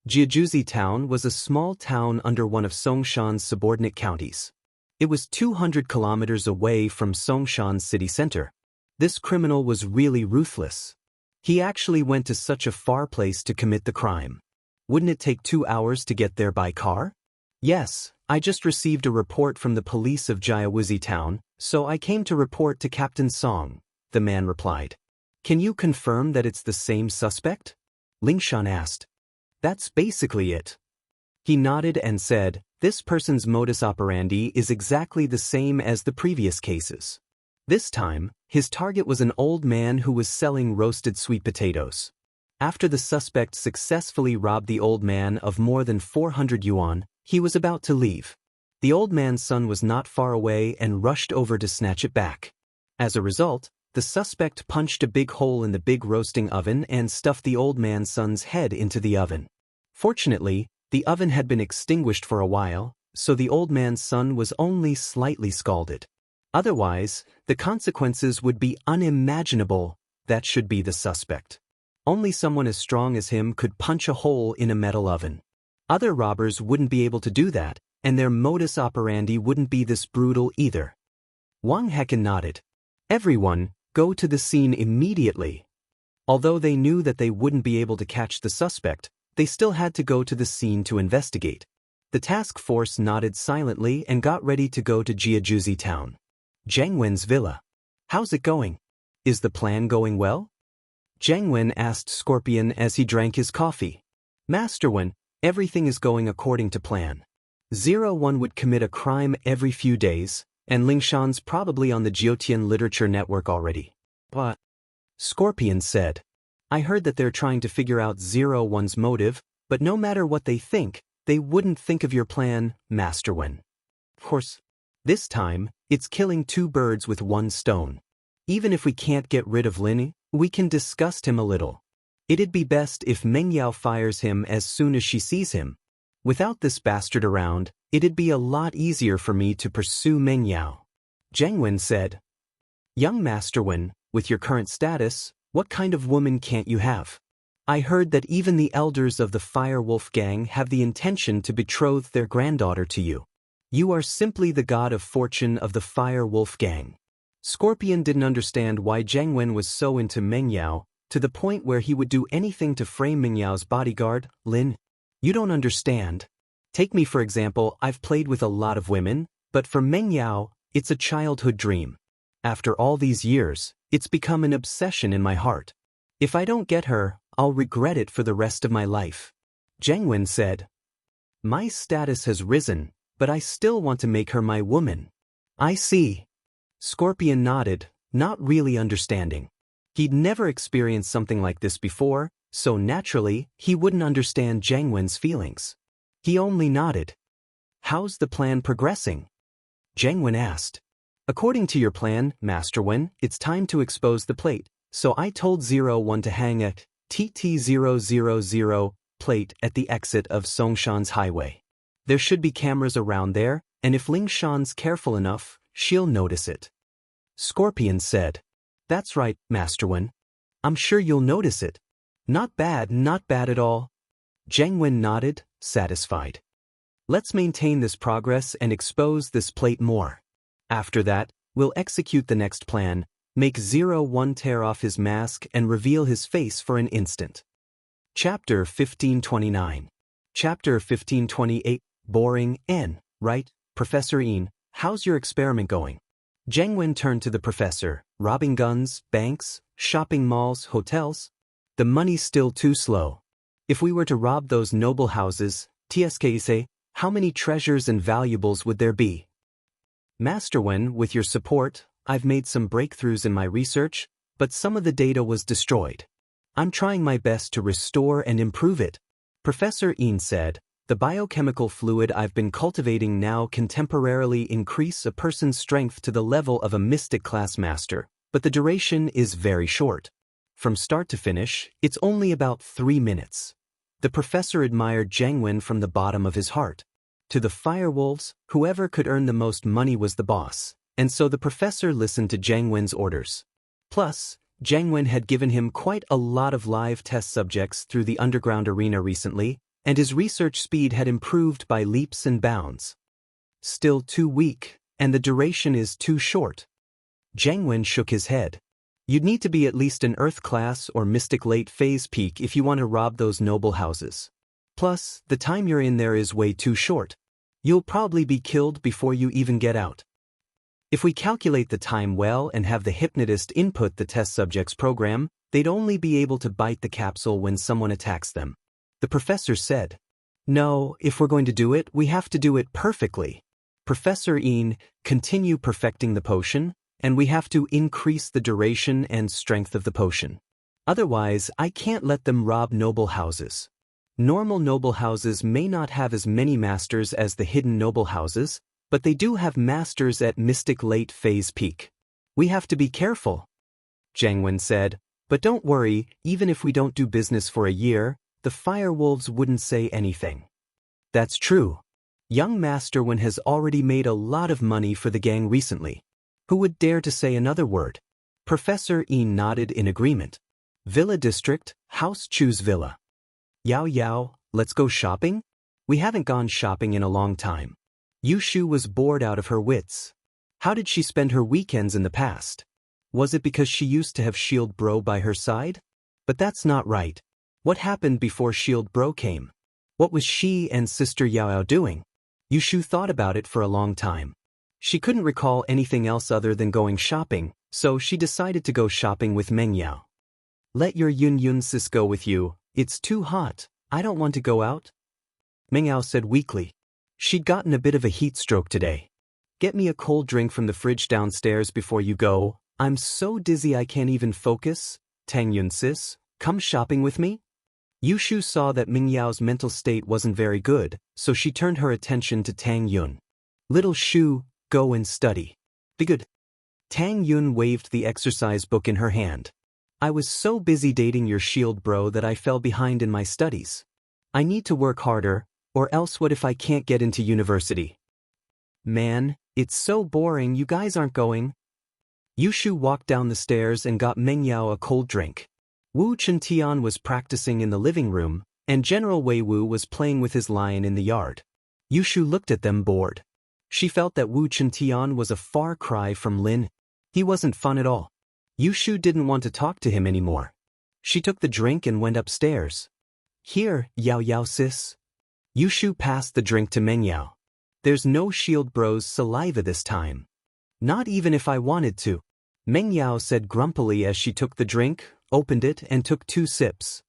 Jiajuzi town was a small town under one of Songshan's subordinate counties. It was 200 kilometers away from Songshan's city center. This criminal was really ruthless. He actually went to such a far place to commit the crime. Wouldn't it take 2 hours to get there by car? Yes, I just received a report from the police of Jiajuzi town, so I came to report to Captain Song, the man replied. Can you confirm that it's the same suspect? Lingshan asked. That's basically it. He nodded and said, this person's modus operandi is exactly the same as the previous cases. This time, his target was an old man who was selling roasted sweet potatoes. After the suspect successfully robbed the old man of more than 400 yuan, he was about to leave. The old man's son was not far away and rushed over to snatch it back. As a result, the suspect punched a big hole in the big roasting oven and stuffed the old man's son's head into the oven. Fortunately, the oven had been extinguished for a while, so the old man's son was only slightly scalded. Otherwise, the consequences would be unimaginable. That should be the suspect. Only someone as strong as him could punch a hole in a metal oven. Other robbers wouldn't be able to do that, and their modus operandi wouldn't be this brutal either. Wang Hecken nodded. Everyone, go to the scene immediately. Although they knew that they wouldn't be able to catch the suspect, they still had to go to the scene to investigate. The task force nodded silently and got ready to go to Jiajuzi town. Zhang Wen's villa. How's it going? Is the plan going well? Zhang Wen asked Scorpion as he drank his coffee. Master Wen, everything is going according to plan. 01 would commit a crime every few days, and Lingshan's probably on the Jiutian Literature Network already. But Scorpion said, I heard that they're trying to figure out 01's motive, but no matter what they think, they wouldn't think of your plan, Master Wen. Of course, this time, it's killing 2 birds with 1 stone. Even if we can't get rid of Lin, we can disgust him a little. It'd be best if Meng Yao fires him as soon as she sees him. Without this bastard around, it'd be a lot easier for me to pursue Meng Yao. Zhang Wen said, Young Master Wen, with your current status, what kind of woman can't you have? I heard that even the elders of the Fire Wolf gang have the intention to betroth their granddaughter to you. You are simply the god of fortune of the Fire Wolf gang. Scorpion didn't understand why Zhang Wen was so into Meng Yao, to the point where he would do anything to frame Meng Yao's bodyguard. Lin, you don't understand. Take me for example, I've played with a lot of women, but for Meng Yao, it's a childhood dream. After all these years, it's become an obsession in my heart. If I don't get her, I'll regret it for the rest of my life. Zhang Wen said, My status has risen, but I still want to make her my woman. I see. Scorpion nodded, not really understanding. He'd never experienced something like this before, so naturally, he wouldn't understand Zhang Wen's feelings. He only nodded. How's the plan progressing? Zhang Wen asked. According to your plan, Master Wen, it's time to expose the plate, so I told 01 to hang a TT000 plate at the exit of Songshan's highway. There should be cameras around there, and if Lingshan's careful enough, she'll notice it. Scorpion said, That's right, Master Wen. I'm sure you'll notice it. Not bad at all. Zhang Wen nodded, satisfied. Let's maintain this progress and expose this plate more. After that, we'll execute the next plan, make 01 tear off his mask and reveal his face for an instant. Chapter 1529. Chapter 1528, Boring, N, right, Professor Yin, how's your experiment going? Zhang Wen turned to the professor, robbing guns, banks, shopping malls, hotels. The money's still too slow. If we were to rob those noble houses, TSKSA, how many treasures and valuables would there be? Master Wen, with your support, I've made some breakthroughs in my research, but some of the data was destroyed. I'm trying my best to restore and improve it. Professor Yin said, the biochemical fluid I've been cultivating now can temporarily increase a person's strength to the level of a mystic class master, but the duration is very short. From start to finish, it's only about 3 minutes. The professor admired Zhang Wen from the bottom of his heart. To the firewolves, whoever could earn the most money was the boss. and so the professor listened to Jiang Wen's orders. Plus, Jiang Wen had given him quite a lot of live test subjects through the underground arena recently, and his research speed had improved by leaps and bounds. Still too weak, and the duration is too short. Jiang Wen shook his head. You'd need to be at least an Earth class or Mystic late phase peak if you want to rob those noble houses. Plus, the time you're in there is way too short. You'll probably be killed before you even get out. If we calculate the time well and have the hypnotist input the test subject's program, they'd only be able to bite the capsule when someone attacks them. The professor said. No, if we're going to do it, we have to do it perfectly. Professor Yin, continue perfecting the potion, and we have to increase the duration and strength of the potion. Otherwise, I can't let them rob noble houses. Normal noble houses may not have as many masters as the hidden noble houses, but they do have masters at Mystic late phase peak. We have to be careful. Jiang Wen said, but don't worry, even if we don't do business for a year, the firewolves wouldn't say anything. That's true. Young Master Wen has already made a lot of money for the gang recently. Who would dare to say another word? Professor Yin nodded in agreement. Villa District, House Choose Villa. Yao Yao, let's go shopping? We haven't gone shopping in a long time. Yushu was bored out of her wits. How did she spend her weekends in the past? Was it because she used to have Shield Bro by her side? But that's not right. What happened before Shield Bro came? What was she and Sister Yao Yao doing? Yushu thought about it for a long time. She couldn't recall anything else other than going shopping, so she decided to go shopping with Meng Yao. Let your Yun Yun sis go with you, it's too hot, I don't want to go out. Meng Yao said weakly. She'd gotten a bit of a heat stroke today. Get me a cold drink from the fridge downstairs before you go, I'm so dizzy I can't even focus. Tang Yun sis, come shopping with me? Yushu saw that Meng Yao's mental state wasn't very good, so she turned her attention to Tang Yun. Little Shu, go and study. Be good. Tang Yun waved the exercise book in her hand. I was so busy dating your Shield Bro that I fell behind in my studies. I need to work harder, or else what if I can't get into university? Man, it's so boring you guys aren't going. Yushu walked down the stairs and got Meng Yao a cold drink. Wu Chuntian was practicing in the living room, and General Wei Wu was playing with his lion in the yard. Yushu looked at them bored. She felt that Wu Chuntian was a far cry from Lin. He wasn't fun at all. Yushu didn't want to talk to him anymore. She took the drink and went upstairs. Here, Yao Yao sis. Yushu passed the drink to Meng Yao. There's no Shield Bro's saliva this time. Not even if I wanted to. Meng Yao said grumpily as she took the drink, opened it and took 2 sips.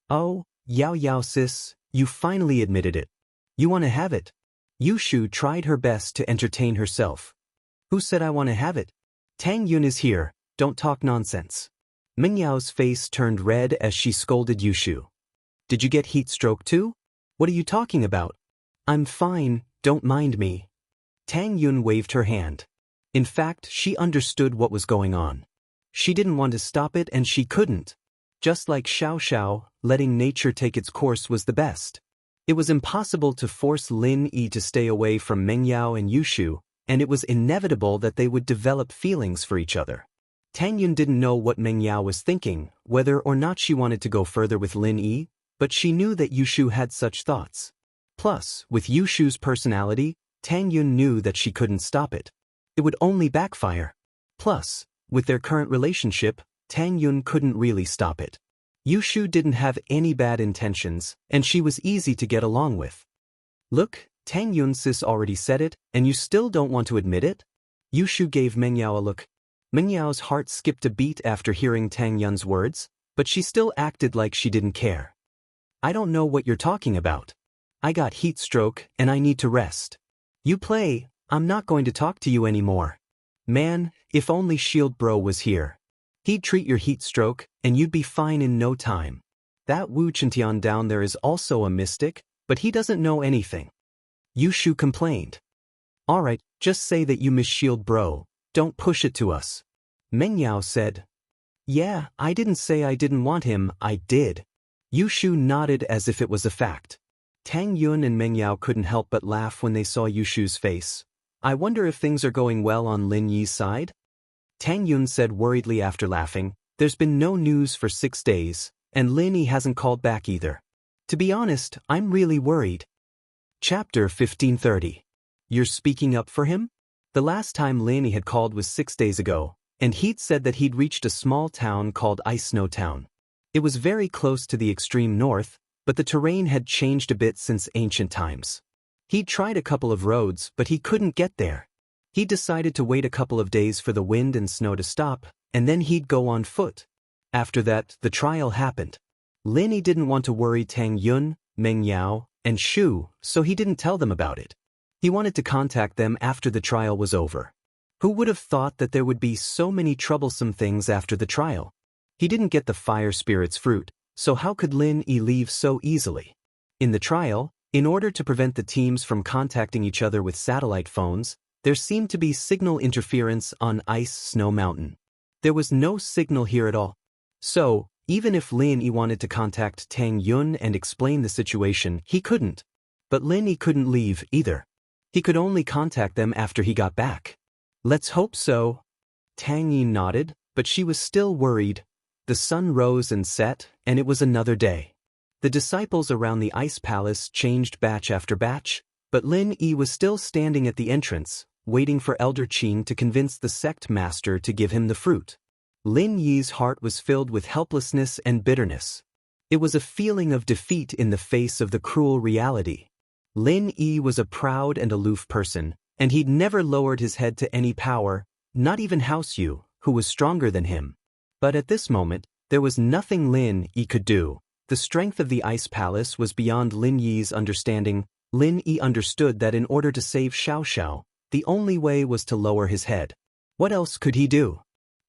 Oh, Yao Yao sis, you finally admitted it. You want to have it? Yushu tried her best to entertain herself. Who said I want to have it? Tang Yun is here, don't talk nonsense. Meng Yao's face turned red as she scolded Yushu. Did you get heat stroke too? What are you talking about? I'm fine, don't mind me. Tang Yun waved her hand. In fact, she understood what was going on. She didn't want to stop it and she couldn't. Just like Xiao Xiao, letting nature take its course was the best. It was impossible to force Lin Yi to stay away from Meng Yao and Yushu, and it was inevitable that they would develop feelings for each other. Tang Yun didn't know what Meng Yao was thinking, whether or not she wanted to go further with Lin Yi, but she knew that Yushu had such thoughts. Plus, with Yushu's personality, Tang Yun knew that she couldn't stop it. It would only backfire. Plus, with their current relationship, Tang Yun couldn't really stop it. Yushu didn't have any bad intentions, and she was easy to get along with. Look, Tang Yun sis already said it, and you still don't want to admit it? Yushu gave Meng Yao a look. Meng Yao's heart skipped a beat after hearing Tang Yun's words, but she still acted like she didn't care. I don't know what you're talking about. I got heat stroke and I need to rest. You play, I'm not going to talk to you anymore. Man, if only Shield Bro was here. He'd treat your heat stroke and you'd be fine in no time. That Wu Chuntian down there is also a mystic, but he doesn't know anything. Yushu complained. Alright, just say that you miss Shield Bro, don't push it to us. Meng Yao said. Yeah, I didn't say I didn't want him, I did. Yushu nodded as if it was a fact. Tang Yun and Meng Yao couldn't help but laugh when they saw Yushu's face. I wonder if things are going well on Lin Yi's side? Tang Yun said worriedly after laughing. There's been no news for 6 days, and Lin Yi hasn't called back either. To be honest, I'm really worried. Chapter 1530. You're speaking up for him? The last time Lin Yi had called was 6 days ago, and he'd said that he'd reached a small town called Ice Snow Town. It was very close to the extreme north, but the terrain had changed a bit since ancient times. He'd tried a couple of roads, but he couldn't get there. He decided to wait a couple of days for the wind and snow to stop, and then he'd go on foot. After that, the trial happened. Lin Yi didn't want to worry Tang Yun, Meng Yao, and Shu, so he didn't tell them about it. He wanted to contact them after the trial was over. Who would have thought that there would be so many troublesome things after the trial? He didn't get the fire spirit's fruit, so how could Lin Yi leave so easily? In the trial, in order to prevent the teams from contacting each other with satellite phones, there seemed to be signal interference on Ice Snow Mountain. There was no signal here at all. So, even if Lin Yi wanted to contact Tang Yun and explain the situation, he couldn't. But Lin Yi couldn't leave either. He could only contact them after he got back. Let's hope so. Tang Yi nodded, but she was still worried. The sun rose and set, and it was another day. The disciples around the ice palace changed batch after batch, but Lin Yi was still standing at the entrance, waiting for Elder Qing to convince the sect master to give him the fruit. Lin Yi's heart was filled with helplessness and bitterness. It was a feeling of defeat in the face of the cruel reality. Lin Yi was a proud and aloof person, and he'd never lowered his head to any power, not even House Yu, who was stronger than him. But at this moment, there was nothing Lin Yi could do. The strength of the ice palace was beyond Lin Yi's understanding. Lin Yi understood that in order to save Xiaoxiao, the only way was to lower his head. What else could he do?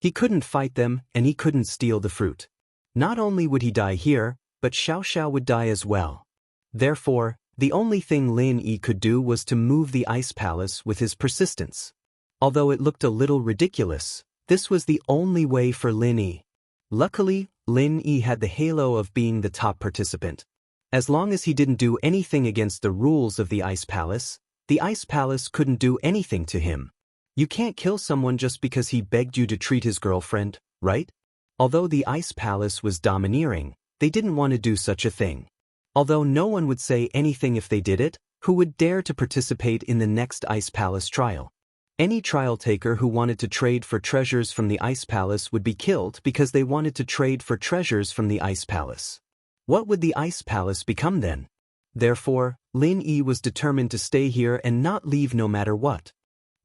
He couldn't fight them, and he couldn't steal the fruit. Not only would he die here, but Xiaoxiao would die as well. Therefore, the only thing Lin Yi could do was to move the ice palace with his persistence. Although it looked a little ridiculous, this was the only way for Lin Yi. Luckily, Lin Yi had the halo of being the top participant. As long as he didn't do anything against the rules of the ice palace couldn't do anything to him. You can't kill someone just because he begged you to treat his girlfriend, right? Although the ice palace was domineering, they didn't want to do such a thing. Although no one would say anything if they did it, who would dare to participate in the next ice palace trial? Any trial taker who wanted to trade for treasures from the ice palace would be killed because they wanted to trade for treasures from the ice palace. What would the ice palace become then? Therefore, Lin Yi was determined to stay here and not leave no matter what.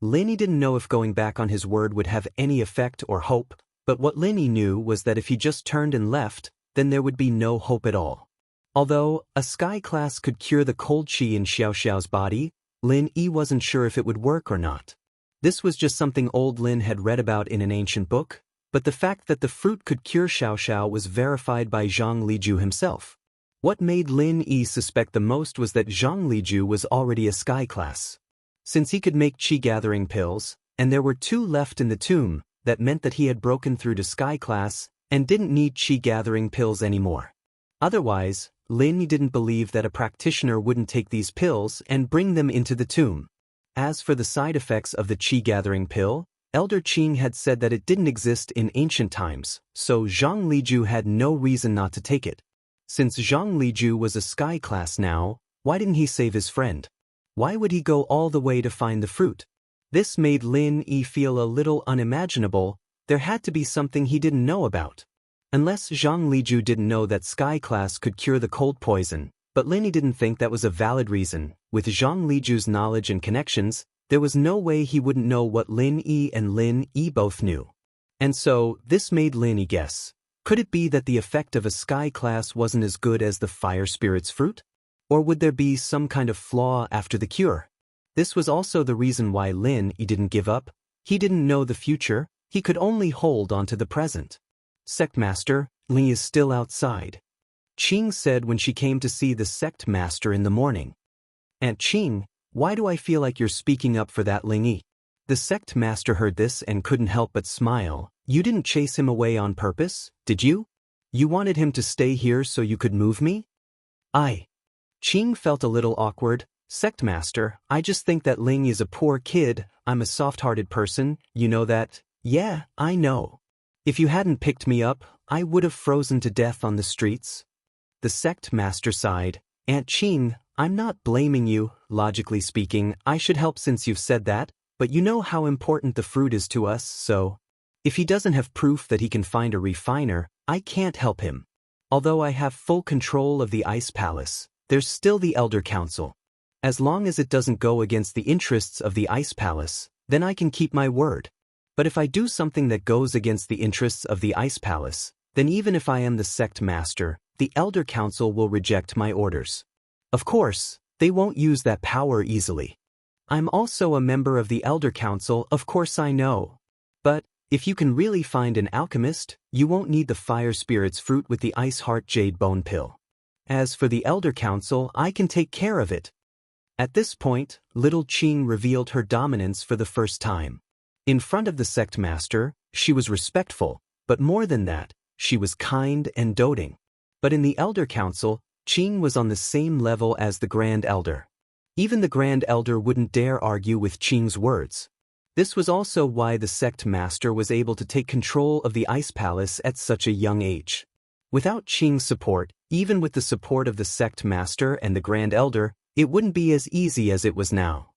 Lin Yi didn't know if going back on his word would have any effect or hope, but what Lin Yi knew was that if he just turned and left, then there would be no hope at all. Although a sky class could cure the cold chi in Xiaoxiao's body, Lin Yi wasn't sure if it would work or not. This was just something old Lin had read about in an ancient book, but the fact that the fruit could cure Xiaoxiao was verified by Zhang Liju himself. What made Lin Yi suspect the most was that Zhang Liju was already a sky class. Since he could make chi-gathering pills, and there were 2 left in the tomb, that meant that he had broken through to sky class and didn't need chi-gathering pills anymore. Otherwise, Lin Yi didn't believe that a practitioner wouldn't take these pills and bring them into the tomb. As for the side effects of the chi-gathering pill, Elder Qing had said that it didn't exist in ancient times, so Zhang Liju had no reason not to take it. Since Zhang Liju was a sky class now, why didn't he save his friend? Why would he go all the way to find the fruit? This made Lin Yi feel a little unimaginable. There had to be something he didn't know about. Unless Zhang Liju didn't know that sky class could cure the cold poison, but Lin Yi didn't think that was a valid reason. With Zhang Liju's knowledge and connections, there was no way he wouldn't know what Lin Yi and Lin Yi both knew. And so, this made Lin Yi guess. Could it be that the effect of a sky class wasn't as good as the fire spirit's fruit? Or would there be some kind of flaw after the cure? This was also the reason why Lin Yi didn't give up. He didn't know the future, he could only hold on to the present. Sect Master, Lin Yi is still outside. Qing said when she came to see the sect master in the morning. Aunt Qing, why do I feel like you're speaking up for that Lin Yi? The sect master heard this and couldn't help but smile. You didn't chase him away on purpose, did you? You wanted him to stay here so you could move me? Qing felt a little awkward. Sect Master, I just think that Ling is a poor kid. I'm a soft-hearted person, you know that? Yeah, I know. If you hadn't picked me up, I would have frozen to death on the streets. The Sect Master sighed. Aunt Qing, I'm not blaming you. Logically speaking, I should help since you've said that, but you know how important the fruit is to us, so… If he doesn't have proof that he can find a refiner, I can't help him. Although I have full control of the Ice Palace, there's still the Elder Council. As long as it doesn't go against the interests of the Ice Palace, then I can keep my word. But if I do something that goes against the interests of the Ice Palace, then even if I am the Sect Master, the Elder Council will reject my orders. Of course, they won't use that power easily. I'm also a member of the Elder Council, of course I know. But if you can really find an alchemist, you won't need the Fire Spirit's fruit with the Ice Heart Jade Bone Pill. As for the Elder Council, I can take care of it. At this point, little Qing revealed her dominance for the first time. In front of the Sect Master, she was respectful, but more than that, she was kind and doting. But in the Elder Council, Qing was on the same level as the Grand Elder. Even the Grand Elder wouldn't dare argue with Qing's words. This was also why the Sect Master was able to take control of the Ice Palace at such a young age. Without Qing's support, even with the support of the Sect Master and the Grand Elder, it wouldn't be as easy as it was now.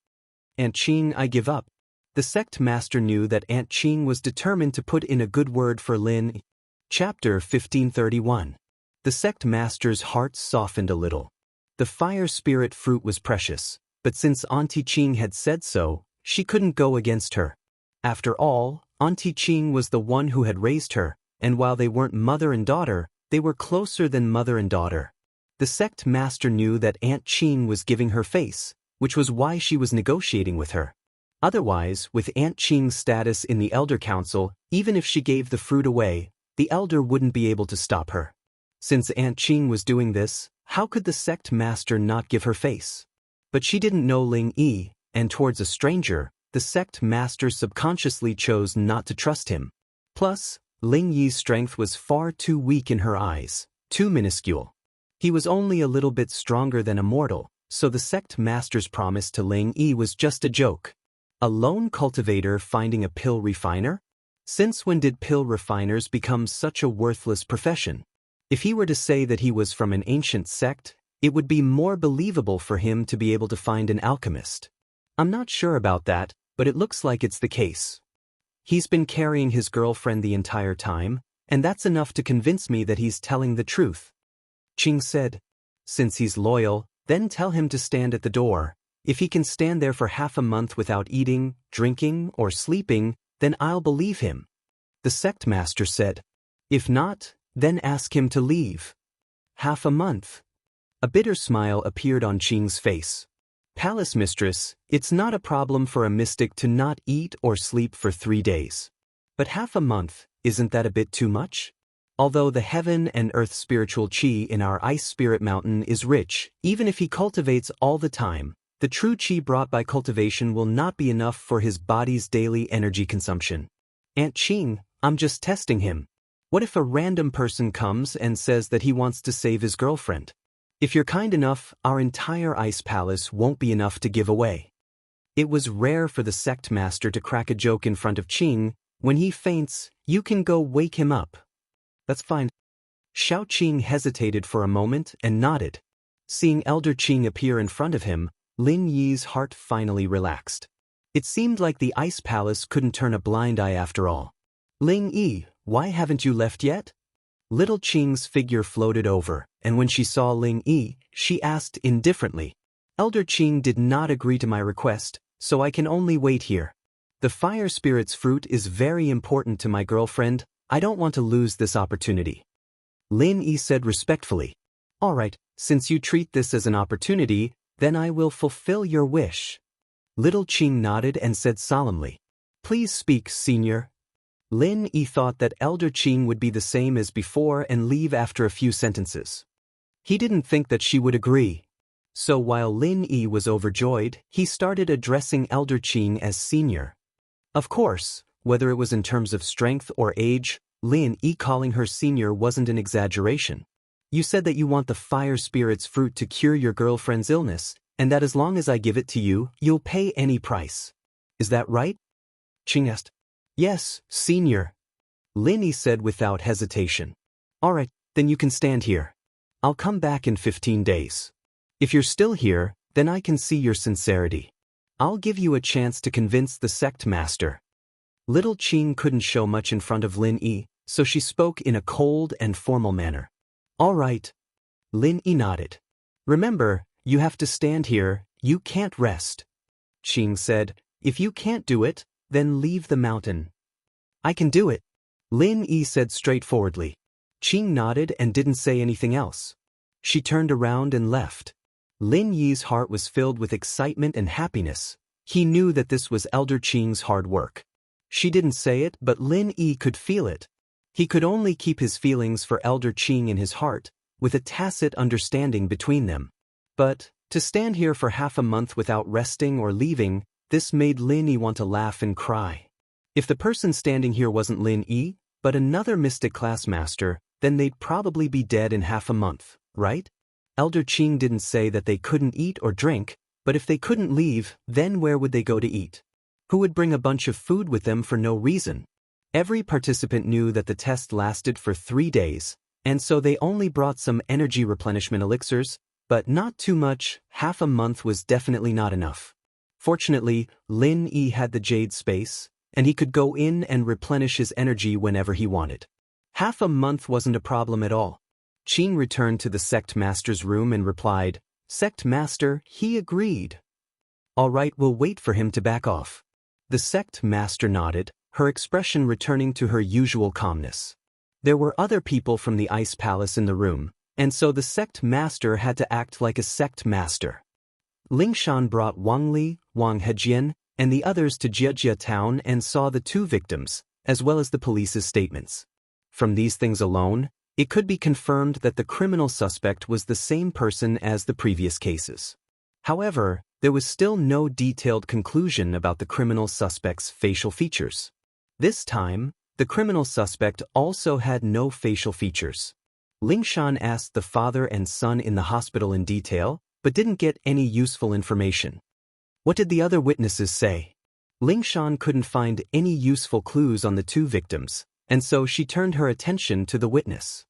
Aunt Qing, I give up. The Sect Master knew that Aunt Qing was determined to put in a good word for Lin. Chapter 1531. The Sect Master's heart softened a little. The Fire Spirit fruit was precious, but since Auntie Qing had said so, she couldn't go against her. After all, Auntie Qing was the one who had raised her, and while they weren't mother and daughter, they were closer than mother and daughter. The Sect Master knew that Aunt Qing was giving her face, which was why she was negotiating with her. Otherwise, with Aunt Qing's status in the Elder Council, even if she gave the fruit away, the Elder wouldn't be able to stop her. Since Aunt Qing was doing this, how could the Sect Master not give her face? But she didn't know Ling Yi, and towards a stranger, the Sect Master subconsciously chose not to trust him. Plus, Ling Yi's strength was far too weak in her eyes, too minuscule. He was only a little bit stronger than Immortal, so the Sect Master's promise to Ling Yi was just a joke. A lone cultivator finding a pill refiner? Since when did pill refiners become such a worthless profession? If he were to say that he was from an ancient sect, it would be more believable for him to be able to find an alchemist. I'm not sure about that, but it looks like it's the case. He's been carrying his girlfriend the entire time, and that's enough to convince me that he's telling the truth. Qing said, since he's loyal, then tell him to stand at the door. If he can stand there for half a month without eating, drinking, or sleeping, then I'll believe him. The Sect Master said. If not, then ask him to leave. Half a month. A bitter smile appeared on Qing's face. Palace Mistress, it's not a problem for a mystic to not eat or sleep for 3 days. But half a month, isn't that a bit too much? Although the heaven and earth spiritual qi in our ice spirit mountain is rich, even if he cultivates all the time, the true qi brought by cultivation will not be enough for his body's daily energy consumption. Aunt Qing, I'm just testing him. What if a random person comes and says that he wants to save his girlfriend? If you're kind enough, our entire ice palace won't be enough to give away. It was rare for the Sect Master to crack a joke in front of Qing. When he faints, you can go wake him up. That's fine. Xiao Qing hesitated for a moment and nodded. Seeing Elder Qing appear in front of him, Lin Yi's heart finally relaxed. It seemed like the Ice Palace couldn't turn a blind eye after all. Ling Yi, why haven't you left yet? Little Qing's figure floated over, and when she saw Ling Yi, she asked indifferently. Elder Qing did not agree to my request, so I can only wait here. The Fire Spirit's fruit is very important to my girlfriend. I don't want to lose this opportunity. Lin Yi said respectfully. All right, since you treat this as an opportunity, then I will fulfill your wish. Little Qing nodded and said solemnly. Please speak, senior. Lin Yi thought that Elder Qing would be the same as before and leave after a few sentences. He didn't think that she would agree. So while Lin Yi was overjoyed, he started addressing Elder Qing as senior. Of course, whether it was in terms of strength or age, Lin Yi calling her senior wasn't an exaggeration. You said that you want the Fire Spirit's fruit to cure your girlfriend's illness, and that as long as I give it to you, you'll pay any price. Is that right? Qing asked. Yes, senior, Lin said without hesitation. All right, then you can stand here. I'll come back in 15 days. If you're still here, then I can see your sincerity. I'll give you a chance to convince the sect master. Little Qing couldn't show much in front of Lin Yi, so she spoke in a cold and formal manner. All right. Lin Yi nodded. Remember, you have to stand here, you can't rest. Qing said, if you can't do it, then leave the mountain. I can do it, Lin Yi said straightforwardly. Qing nodded and didn't say anything else. She turned around and left. Lin Yi's heart was filled with excitement and happiness. He knew that this was Elder Qing's hard work. She didn't say it, but Lin Yi could feel it. He could only keep his feelings for Elder Qing in his heart, with a tacit understanding between them. But, to stand here for half a month without resting or leaving, this made Lin Yi want to laugh and cry. If the person standing here wasn't Lin Yi, but another mystic class master, then they'd probably be dead in half a month, right? Elder Qing didn't say that they couldn't eat or drink, but if they couldn't leave, then where would they go to eat? Who would bring a bunch of food with them for no reason? Every participant knew that the test lasted for 3 days, and so they only brought some energy replenishment elixirs, but not too much. Half a month was definitely not enough. Fortunately, Lin Yi had the jade space, and he could go in and replenish his energy whenever he wanted. Half a month wasn't a problem at all. Qing returned to the sect master's room and replied, Sect master, he agreed. All right, we'll wait for him to back off. The sect master nodded, her expression returning to her usual calmness. There were other people from the ice palace in the room, and so the sect master had to act like a sect master. Lingshan brought Wang Li, Wang Hejian, and the others to Jiejia town and saw the 2 victims, as well as the police's statements. From these things alone, it could be confirmed that the criminal suspect was the same person as the previous cases. However, there was still no detailed conclusion about the criminal suspect's facial features. This time, the criminal suspect also had no facial features. Lingshan asked the father and son in the hospital in detail, but didn't get any useful information. What did the other witnesses say? Lingshan couldn't find any useful clues on the 2 victims, and so she turned her attention to the witness.